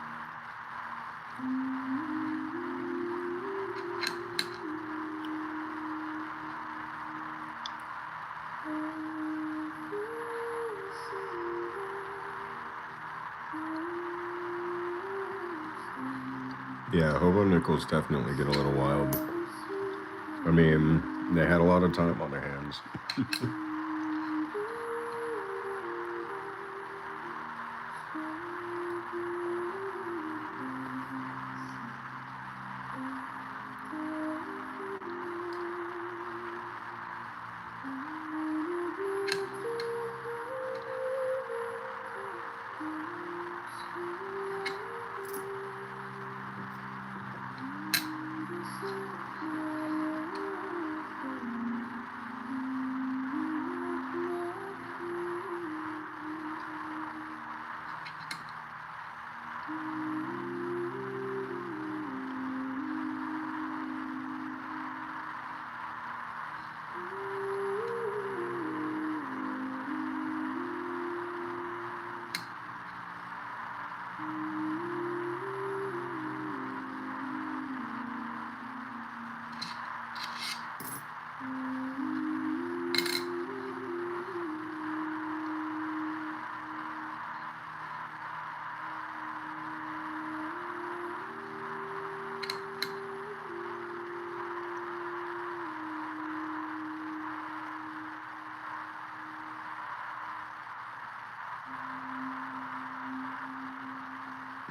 Yeah, hobo nickels definitely get a little wild. I mean, they had a lot of time on their hands.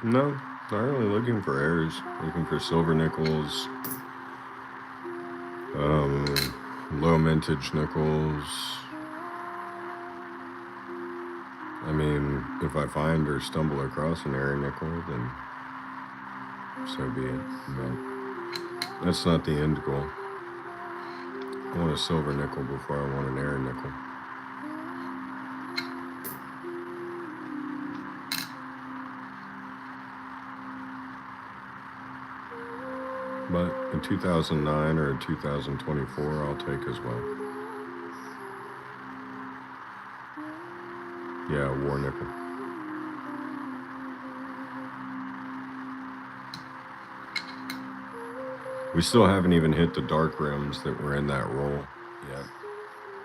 No, not really looking for errors. Looking for silver nickels, low mintage nickels. I mean, if I find or stumble across an error nickel, then so be it. But that's not the end goal. I want a silver nickel before I want an error nickel. But a 2009 or a 2024 I'll take as well. Yeah, war nickel. We still haven't even hit the dark rims that were in that roll yet.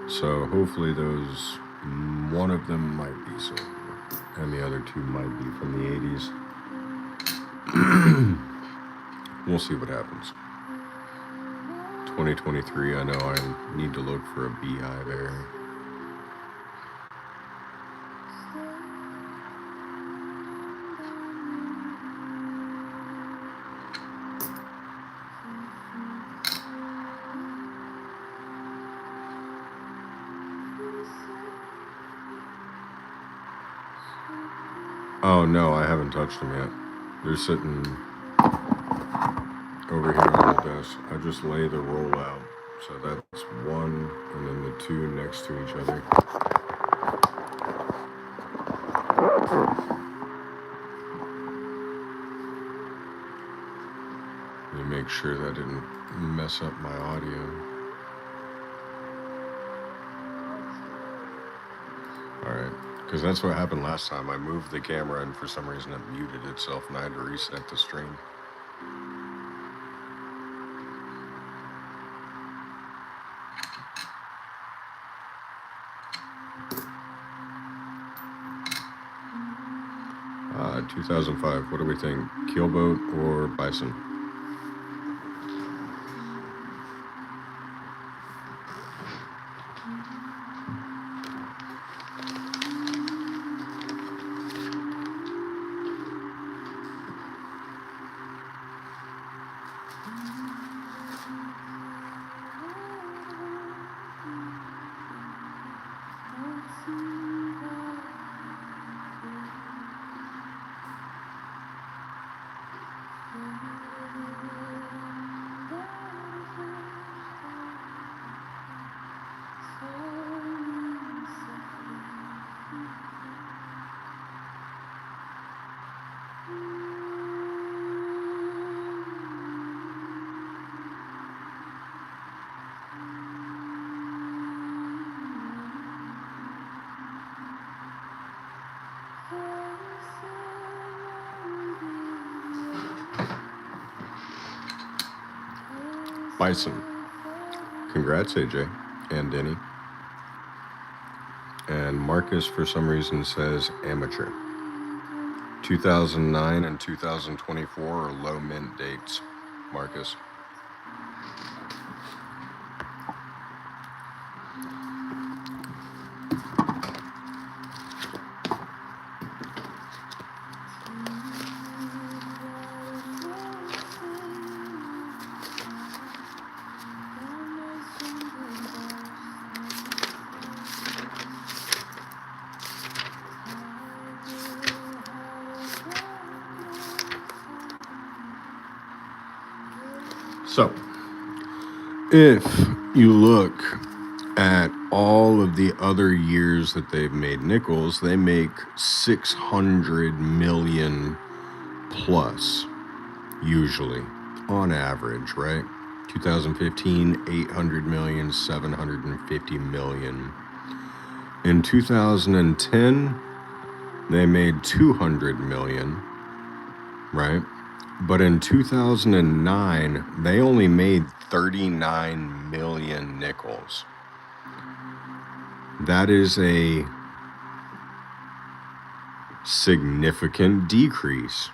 So hopefully those, one of them might be silver, and the other two might be from the 80s. We'll see what happens. 2023, I know I need to look for a beehive error. Oh no, I haven't touched them yet. They're sitting over here on the desk. I just lay the roll out. So that's one, and then the two next to each other. Let me make sure that didn't mess up my audio. Alright, because that's what happened last time. I moved the camera and for some reason it muted itself and I had to reset the stream. Uh, 2005, what do we think? Keelboat or bison? Bison. Congrats, AJ and Denny. And Marcus, for some reason, says amateur. 2009 and 2024 are low mint dates, Marcus. So, if you look at all of the other years that they've made nickels, they make 600 million plus, usually, on average, right? 2015, 800 million, 750 million. In 2010, they made 200 million, right? But in 2009, they only made 39 million nickels. That is a significant decrease.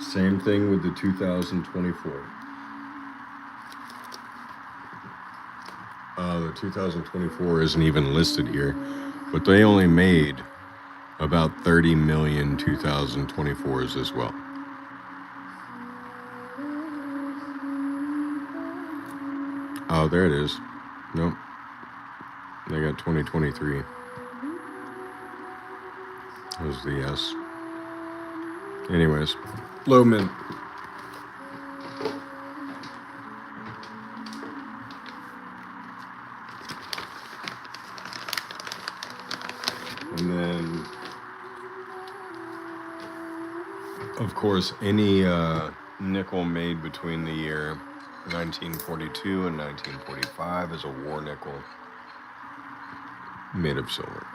Same thing with the 2024. The 2024 isn't even listed here, but they only made about 30 million 2024s as well. Oh, there it is. Nope. They got 2023. That was the yes. Anyways, low mint. And then, of course, any nickel made between the year 1942 and 1945 is a war nickel made of silver.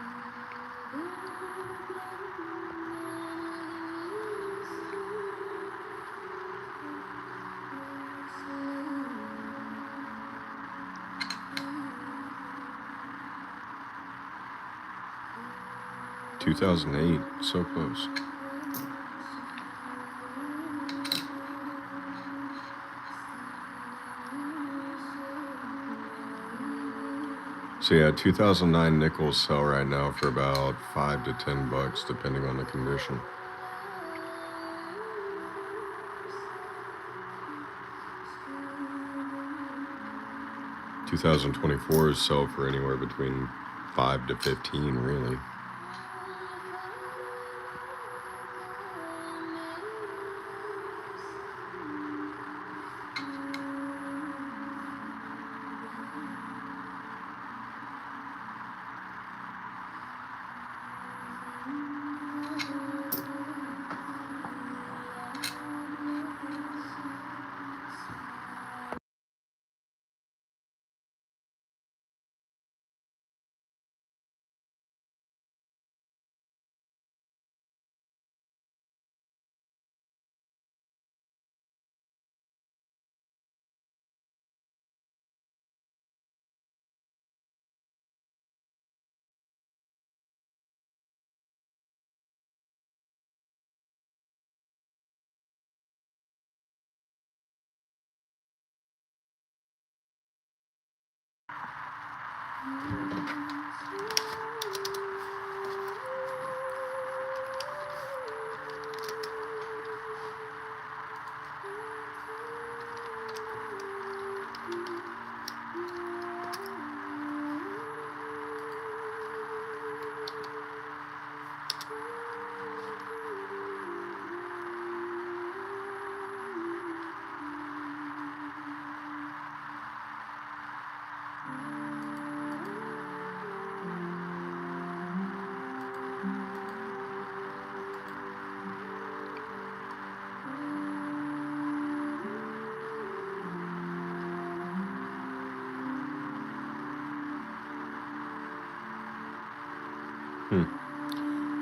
(2008), so close. So yeah, 2009 nickels sell right now for about $5 to $10, depending on the condition. (2024s) sell for anywhere between 5 to 15, really.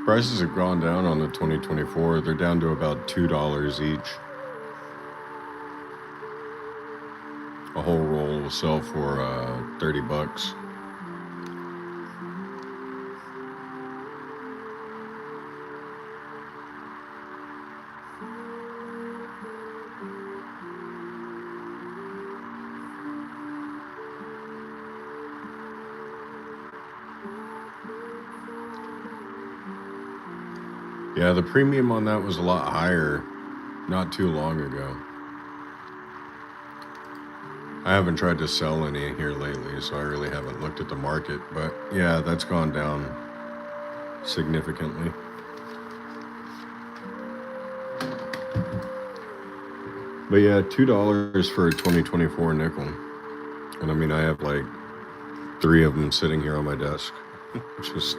Prices have gone down on the 2024. They're down to about $2 each. A whole roll will sell for $30. Yeah, the premium on that was a lot higher not too long ago. I haven't tried to sell any here lately, so I really haven't looked at the market. But yeah, that's gone down significantly. But yeah, $2 for a 2024 nickel. And I mean, I have like 3 of them sitting here on my desk, just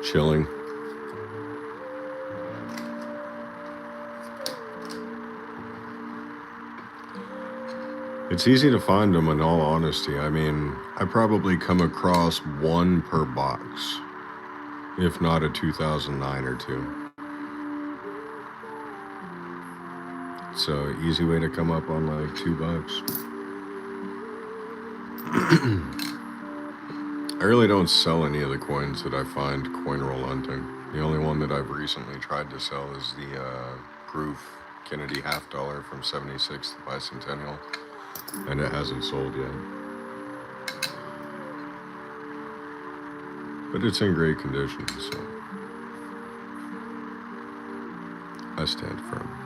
chilling. It's easy to find them, in all honesty. I mean, I probably come across one per box, if not a 2009 or two. So easy way to come up on like $2. I really don't sell any of the coins that I find coin roll hunting. The only one that I've recently tried to sell is the proof Kennedy $50 from 76th bicentennial, and it hasn't sold yet. but it's in great condition, so I stand firm.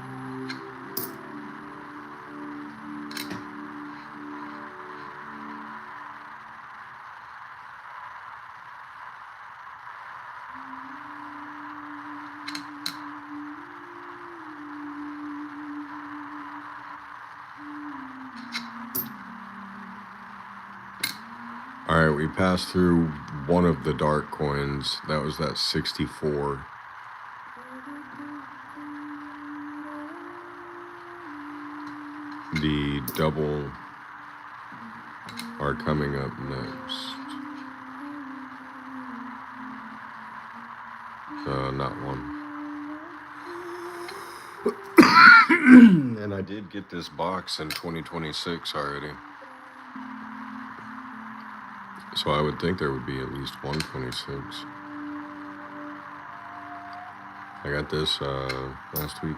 All right, we passed through one of the dark coins. That was that 64. The double are coming up next. Not one. And I did get this box in 2026 already. So I would think there would be at least 126. I got this last week.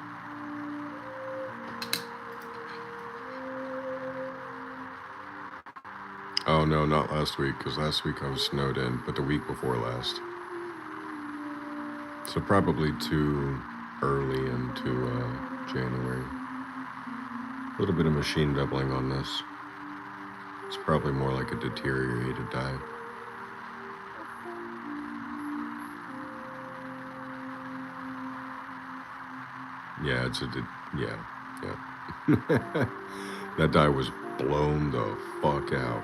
Oh no, not last week, because last week I was snowed in, but the week before last. So probably too early into January. A little bit of machine doubling on this. It's probably more like a deteriorated die. Yeah, yeah. That die was blown the fuck out.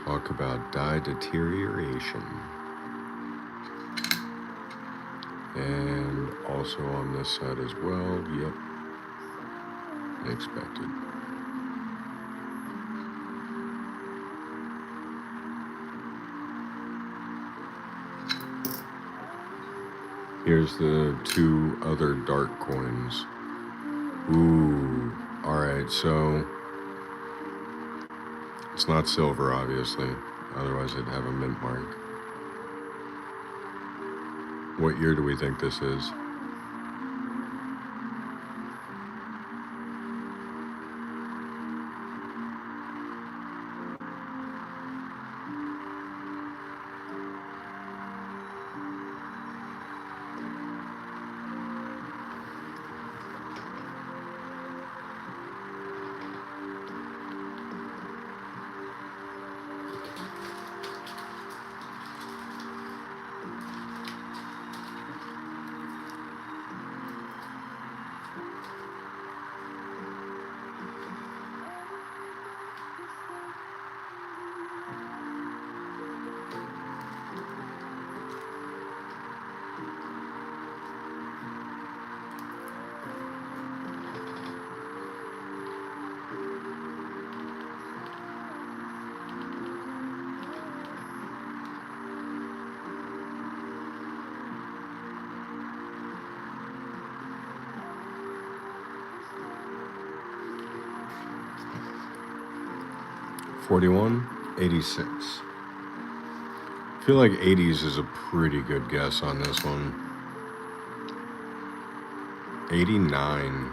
Talk about die deterioration. And also on this side as well, yep. Expected. Here's the two other dark coins. Ooh, alright, so it's not silver, obviously. Otherwise, it'd have a mint mark. What year do we think this is? $41.86. I feel like 80s is a pretty good guess on this one. 89.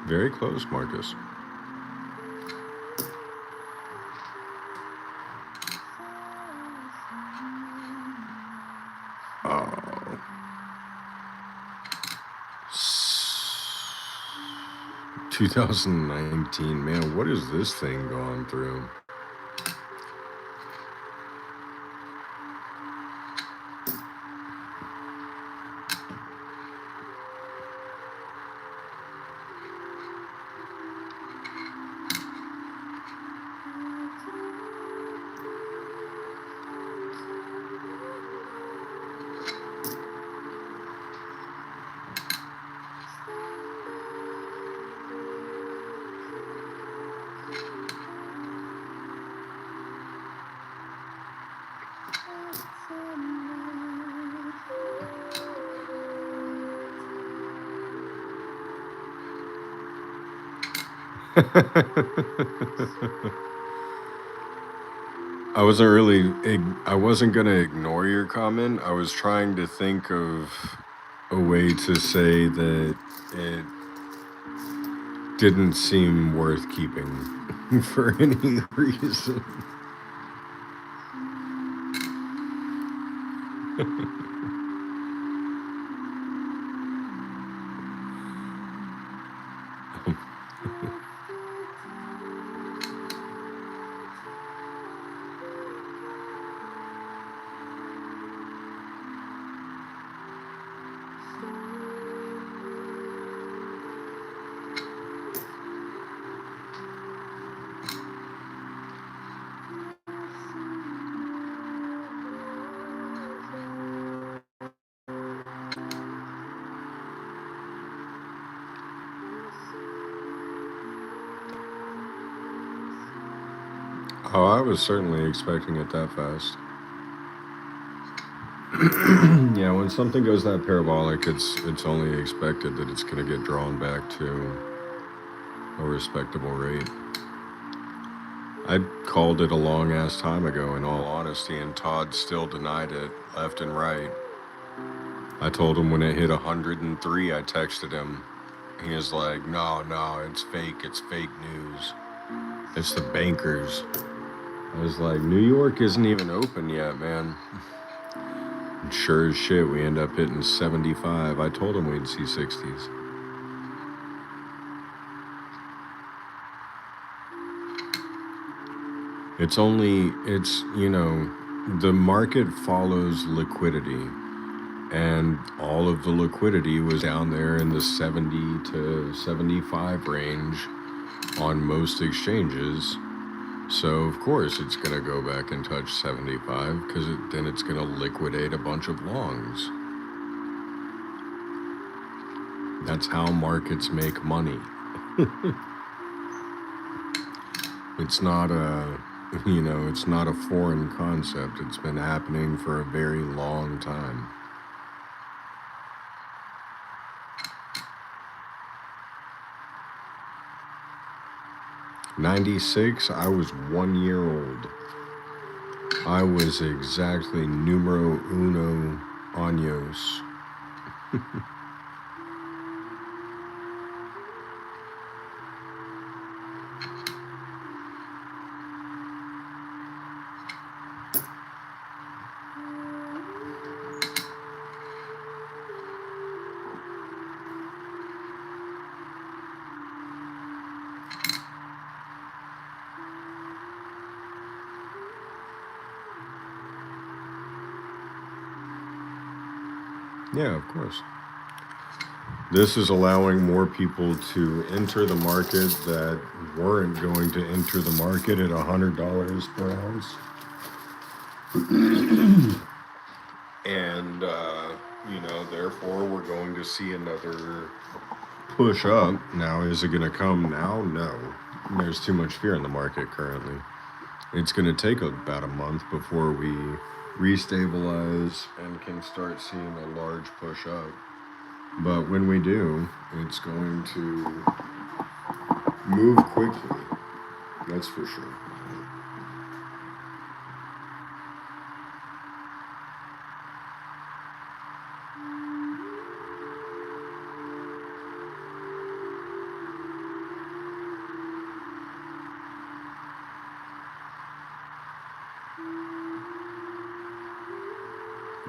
Very close, Marcus. Oh. 2019, man, what is this thing going through? I wasn't gonna ignore your comment. I was trying to think of a way to say that it didn't seem worth keeping for any reason. Oh, I was certainly expecting it that fast. Yeah, when something goes that parabolic, it's only expected that it's going to get drawn back to a respectable rate. I called it a long ass time ago, in all honesty, and Todd still denied it left and right. I told him when it hit 103, I texted him. He was like, no, no, it's fake news. It's the bankers. I was like, New York isn't even open yet, man. And sure as shit, we end up hitting 75. I told him we'd see 60s. The market follows liquidity. And all of the liquidity was down there in the 70 to 75 range on most exchanges. So, of course, it's going to go back and touch 75 because then it's going to liquidate a bunch of longs. That's how markets make money. It's not it's not a foreign concept. It's been happening for a very long time. '96, I was 1 year old. I was exactly numero uno años. Yeah, of course. This is allowing more people to enter the market that weren't going to enter the market at $100 per ounce. And, therefore, we're going to see another push up. Now, is it going to come now? No. There's too much fear in the market currently. It's going to take about a month before we restabilize and can start seeing a large push up. But when we do, it's going to move quickly. That's for sure.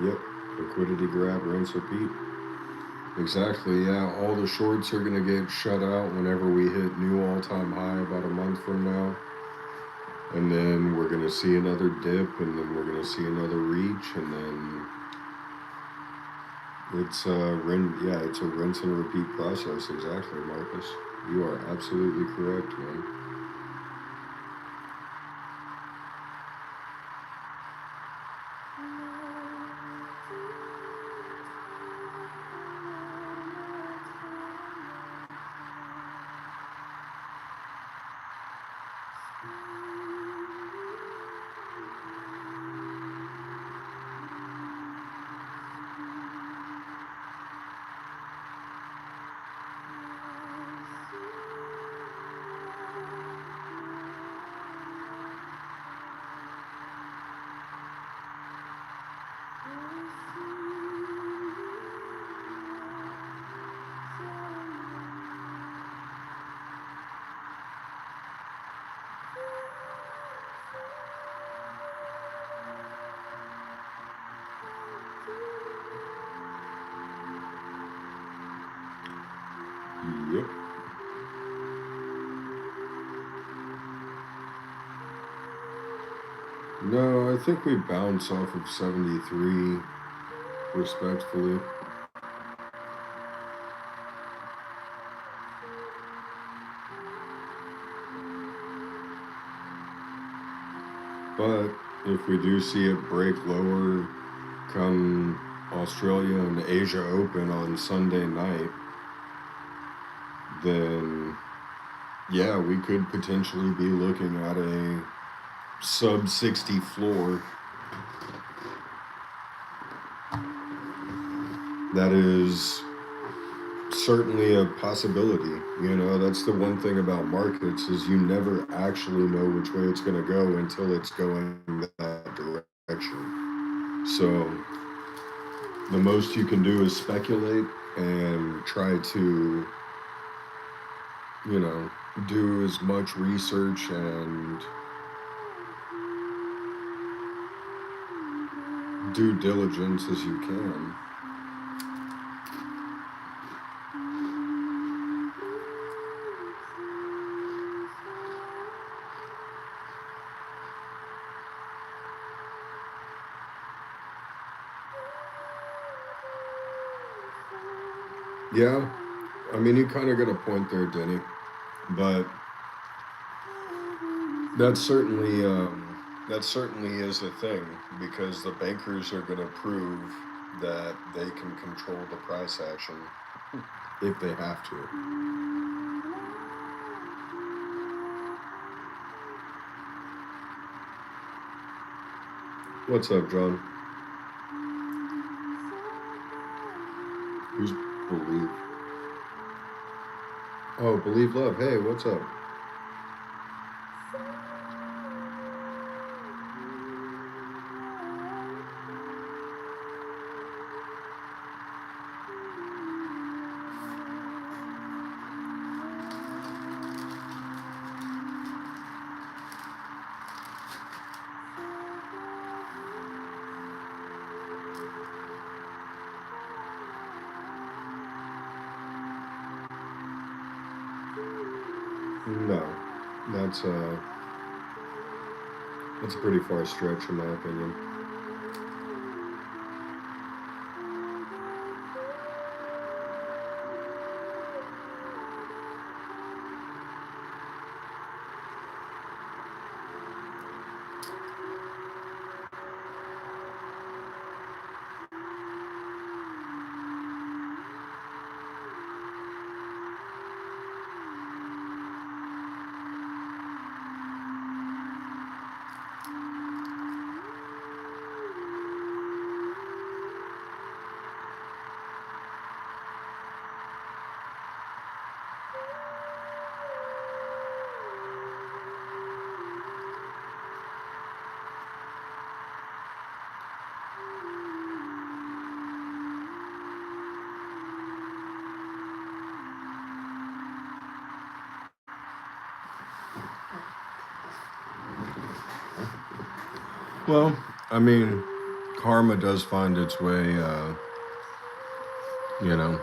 Yep. Liquidity grab, rinse, repeat. Exactly, yeah. All the shorts are going to get shut out whenever we hit new all-time high about a month from now. And then we're going to see another dip, and then we're going to see another reach, and then it's a rinse and repeat process. Exactly, Marcus. You are absolutely correct, man. Yep. No, I think we bounce off of 73 respectfully. But if we do see it break lower come Australia and Asia Open on Sunday night, then yeah, we could potentially be looking at a sub 60 floor. That is certainly a possibility. You know, that's the one thing about markets is you never actually know which way it's going to go until it's going that direction. So the most you can do is speculate and try to, you know, do as much research and due diligence as you can. Yeah, I mean, you kind of got a point there, Denny, but that's certainly that certainly is a thing because the bankers are going to prove that they can control the price action if they have to. What's up, John? Who's believe? Oh, believe love. Hey, what's up? No, that's uh, that's a pretty far stretch in my opinion. Well, I mean, karma does find its way, you know,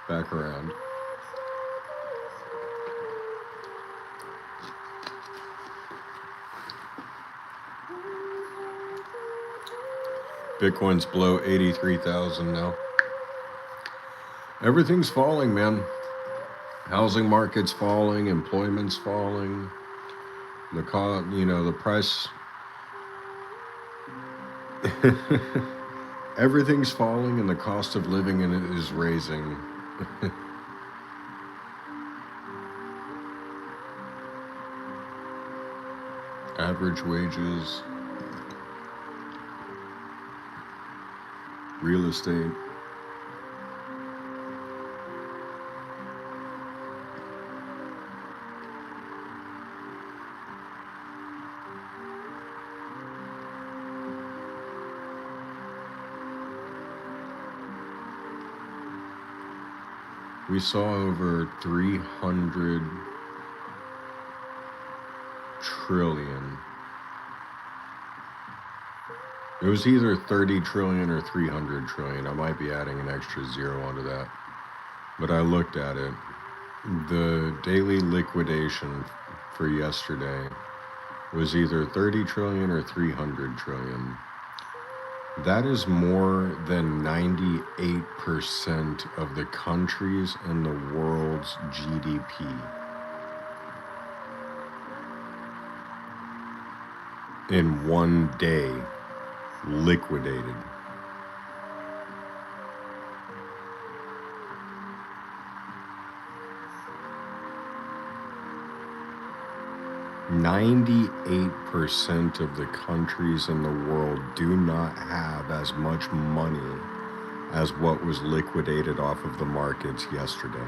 back around. Bitcoin's below 83,000 now. Everything's falling, man. Housing market's falling, employment's falling. The price. Everything's falling, and the cost of living in it is raising. Average wages, real estate. We saw over 300 trillion. It was either 30 trillion or 300 trillion. I might be adding an extra zero onto that. but I looked at it. The daily liquidation for yesterday was either 30 trillion or 300 trillion. That is more than 98% of the countries in the world's GDP. In one day, liquidated. "98% of the countries in the world do not have as much money as what was liquidated off of the markets yesterday."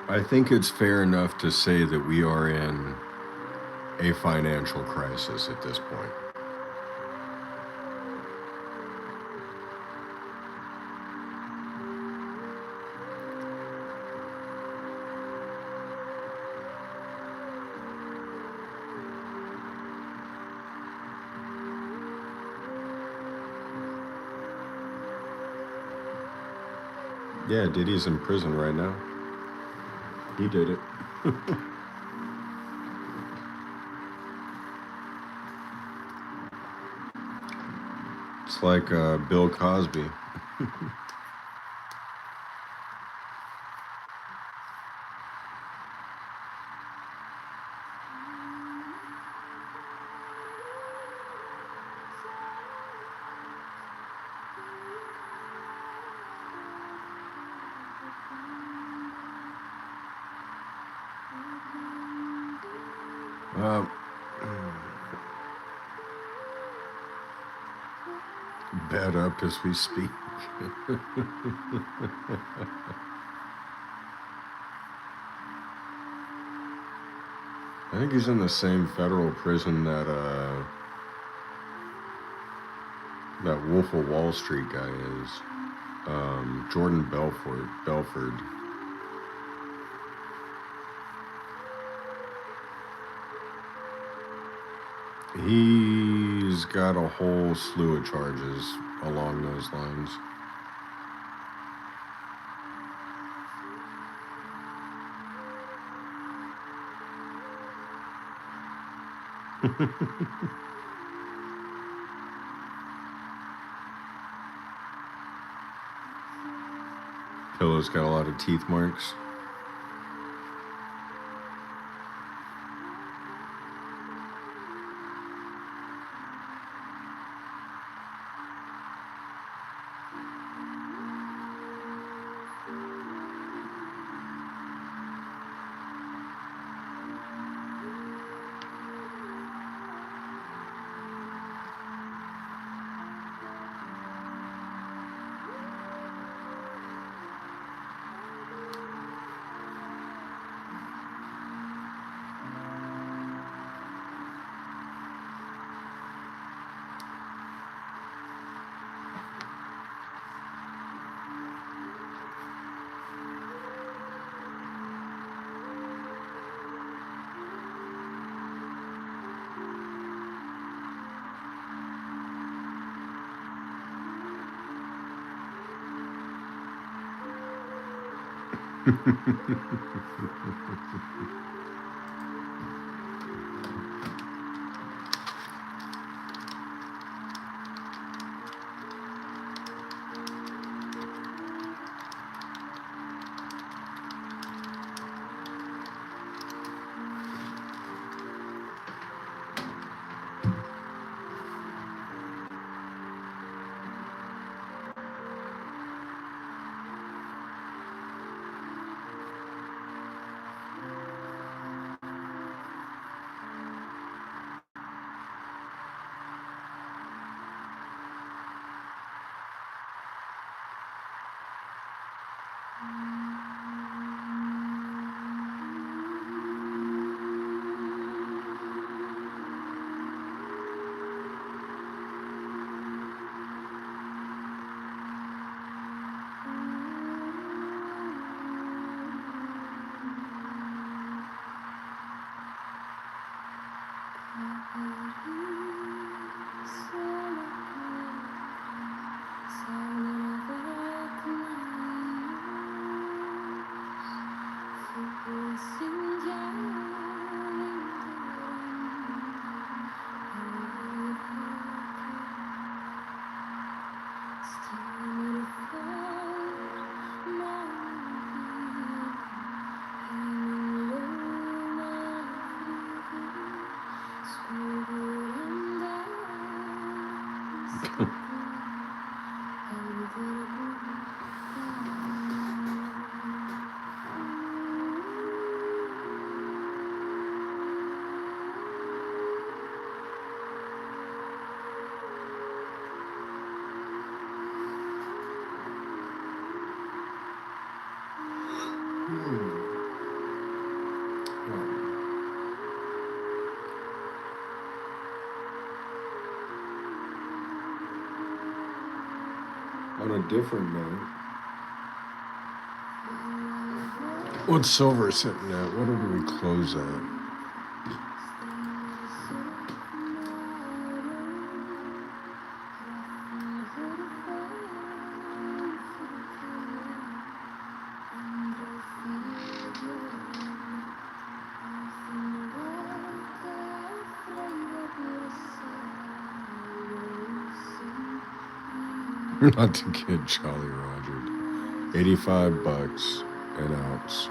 I think it's fair enough to say that we are in a financial crisis at this point. Yeah, Diddy's in prison right now. He did it. It's like Bill Cosby. Uh, Bad up as we speak. I think he's in the same federal prison that that Wolf of Wall Street guy is. Jordan Belford. He's got a whole slew of charges along those lines. Pillow's got a lot of teeth marks. On a different note, what's silver sitting at? What did we close at? Not to get Jolly Rogered. $85 an ounce.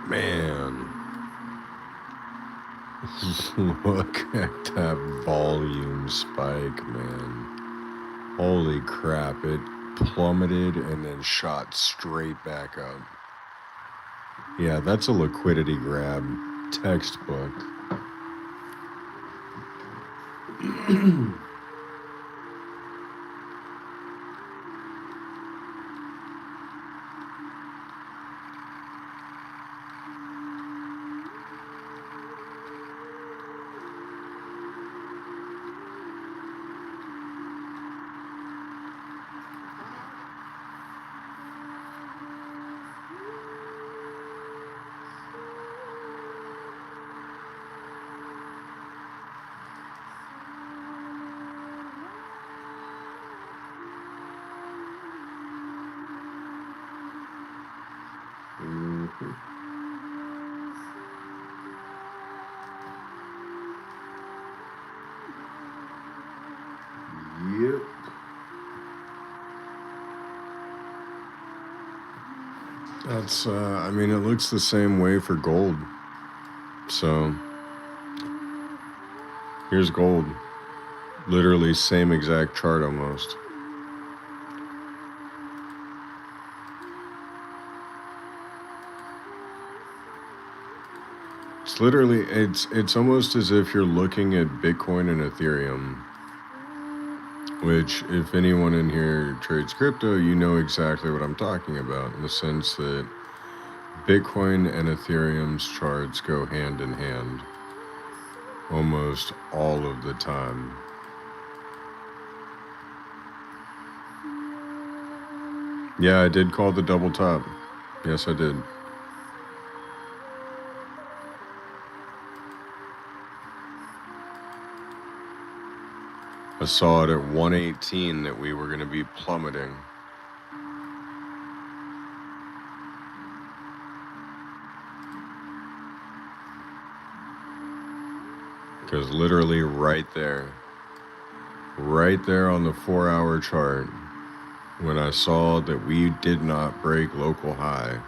Man. Look at that volume spike, man. Holy crap. It plummeted and then shot straight back up. Yeah, that's a liquidity grab. Textbook. Yep. That's, I mean, it looks the same way for gold. So, here's gold. Literally same exact chart almost. It's literally, it's almost as if you're looking at Bitcoin and Ethereum. Which, if anyone in here trades crypto, you know exactly what I'm talking about, in the sense that Bitcoin and Ethereum's charts go hand in hand almost all of the time. Yeah, I did call the double top. Yes, I did. I saw it at 118 that we were going to be plummeting. Because literally right there on the 4-hour chart, when I saw that we did not break local high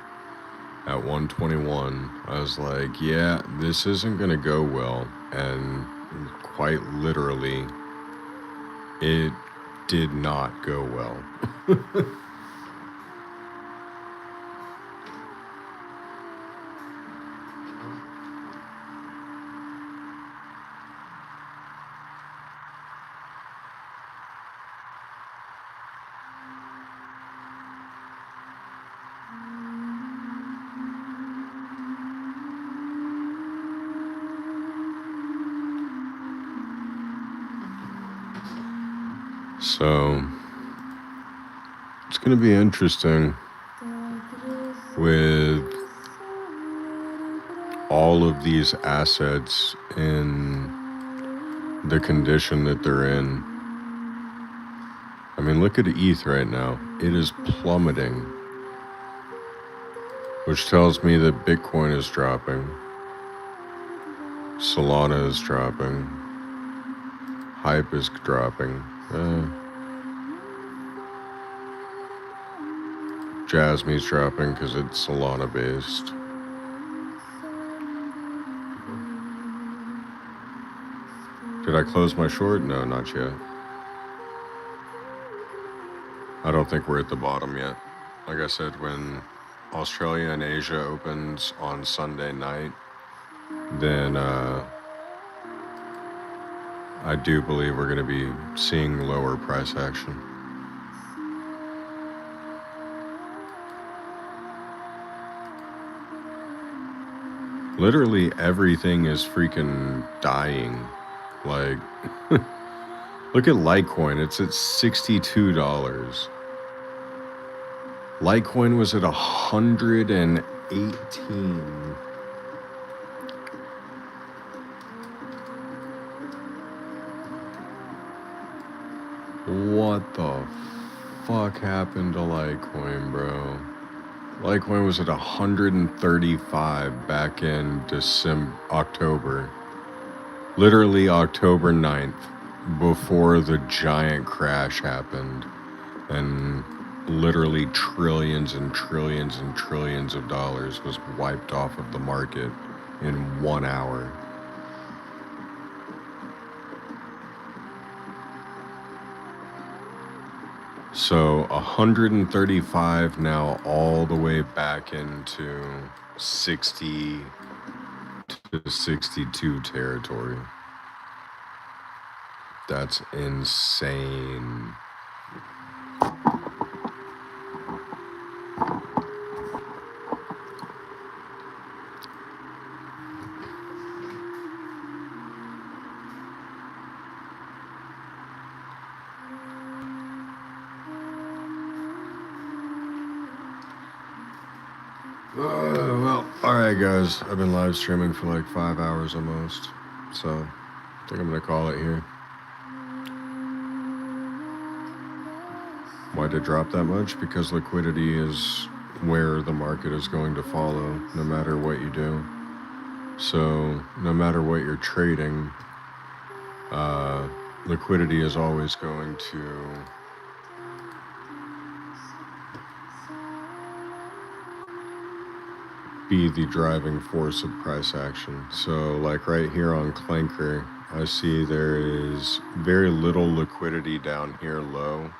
at 121, I was like, yeah, this isn't going to go well. And quite literally, it did not go well. So, it's going to be interesting with all of these assets in the condition that they're in. I mean, look at ETH right now. It is plummeting, which tells me that Bitcoin is dropping. Solana is dropping. Hype is dropping. Jasmy's dropping because it's Solana based. Did I close my short? No, not yet. I don't think we're at the bottom yet. Like I said, when Australia and Asia opens on Sunday night, then I do believe we're going to be seeing lower price action. Literally everything is freaking dying. Like, look at Litecoin. It's at $62. Litecoin was at 118. What the fuck happened to Litecoin, bro? Litecoin was at 135 back in October. Literally October 9th, before the giant crash happened. And literally trillions and trillions and trillions of dollars was wiped off of the market in 1 hour. So 135 now, all the way back into 60 to 62 territory. That's insane. Well, alright guys, I've been live streaming for like 5 hours almost, so I think I'm gonna call it here. Why did it drop that much? Because liquidity is where the market is going to follow, no matter what you do. So, no matter what you're trading, liquidity is always going to be the driving force of price action. So like right here on Clanker, I see there is very little liquidity down here low.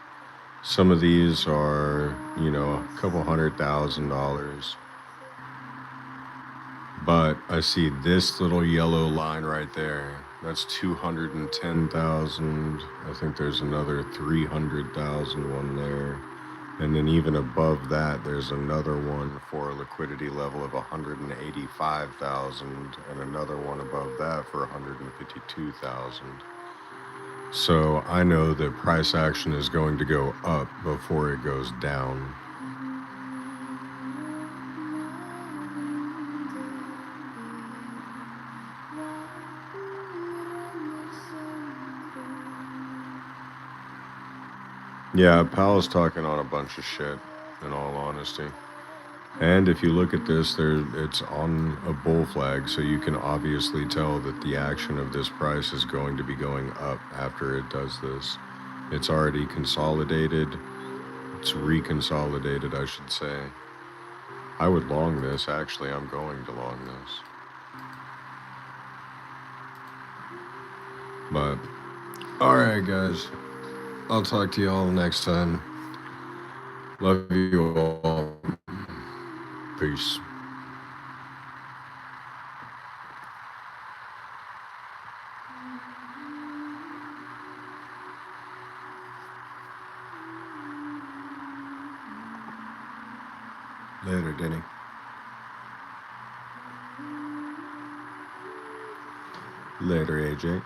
Some of these are, a couple $100,000. But I see this little yellow line right there. That's 210,000. I think there's another 300,000 one there. And then even above that, there's another one for a liquidity level of 185,000 and another one above that for 152,000. So I know that price action is going to go up before it goes down. Yeah, Powell's talking on a bunch of shit, in all honesty. And if you look at this, it's on a bull flag, so you can obviously tell that the action of this price is going to be going up after it does this. It's already consolidated. It's reconsolidated, I should say. I would long this, actually. I'm going to long this. But, alright guys. I'll talk to you all next time. Love you all. Peace. Later, Denny. Later, AJ.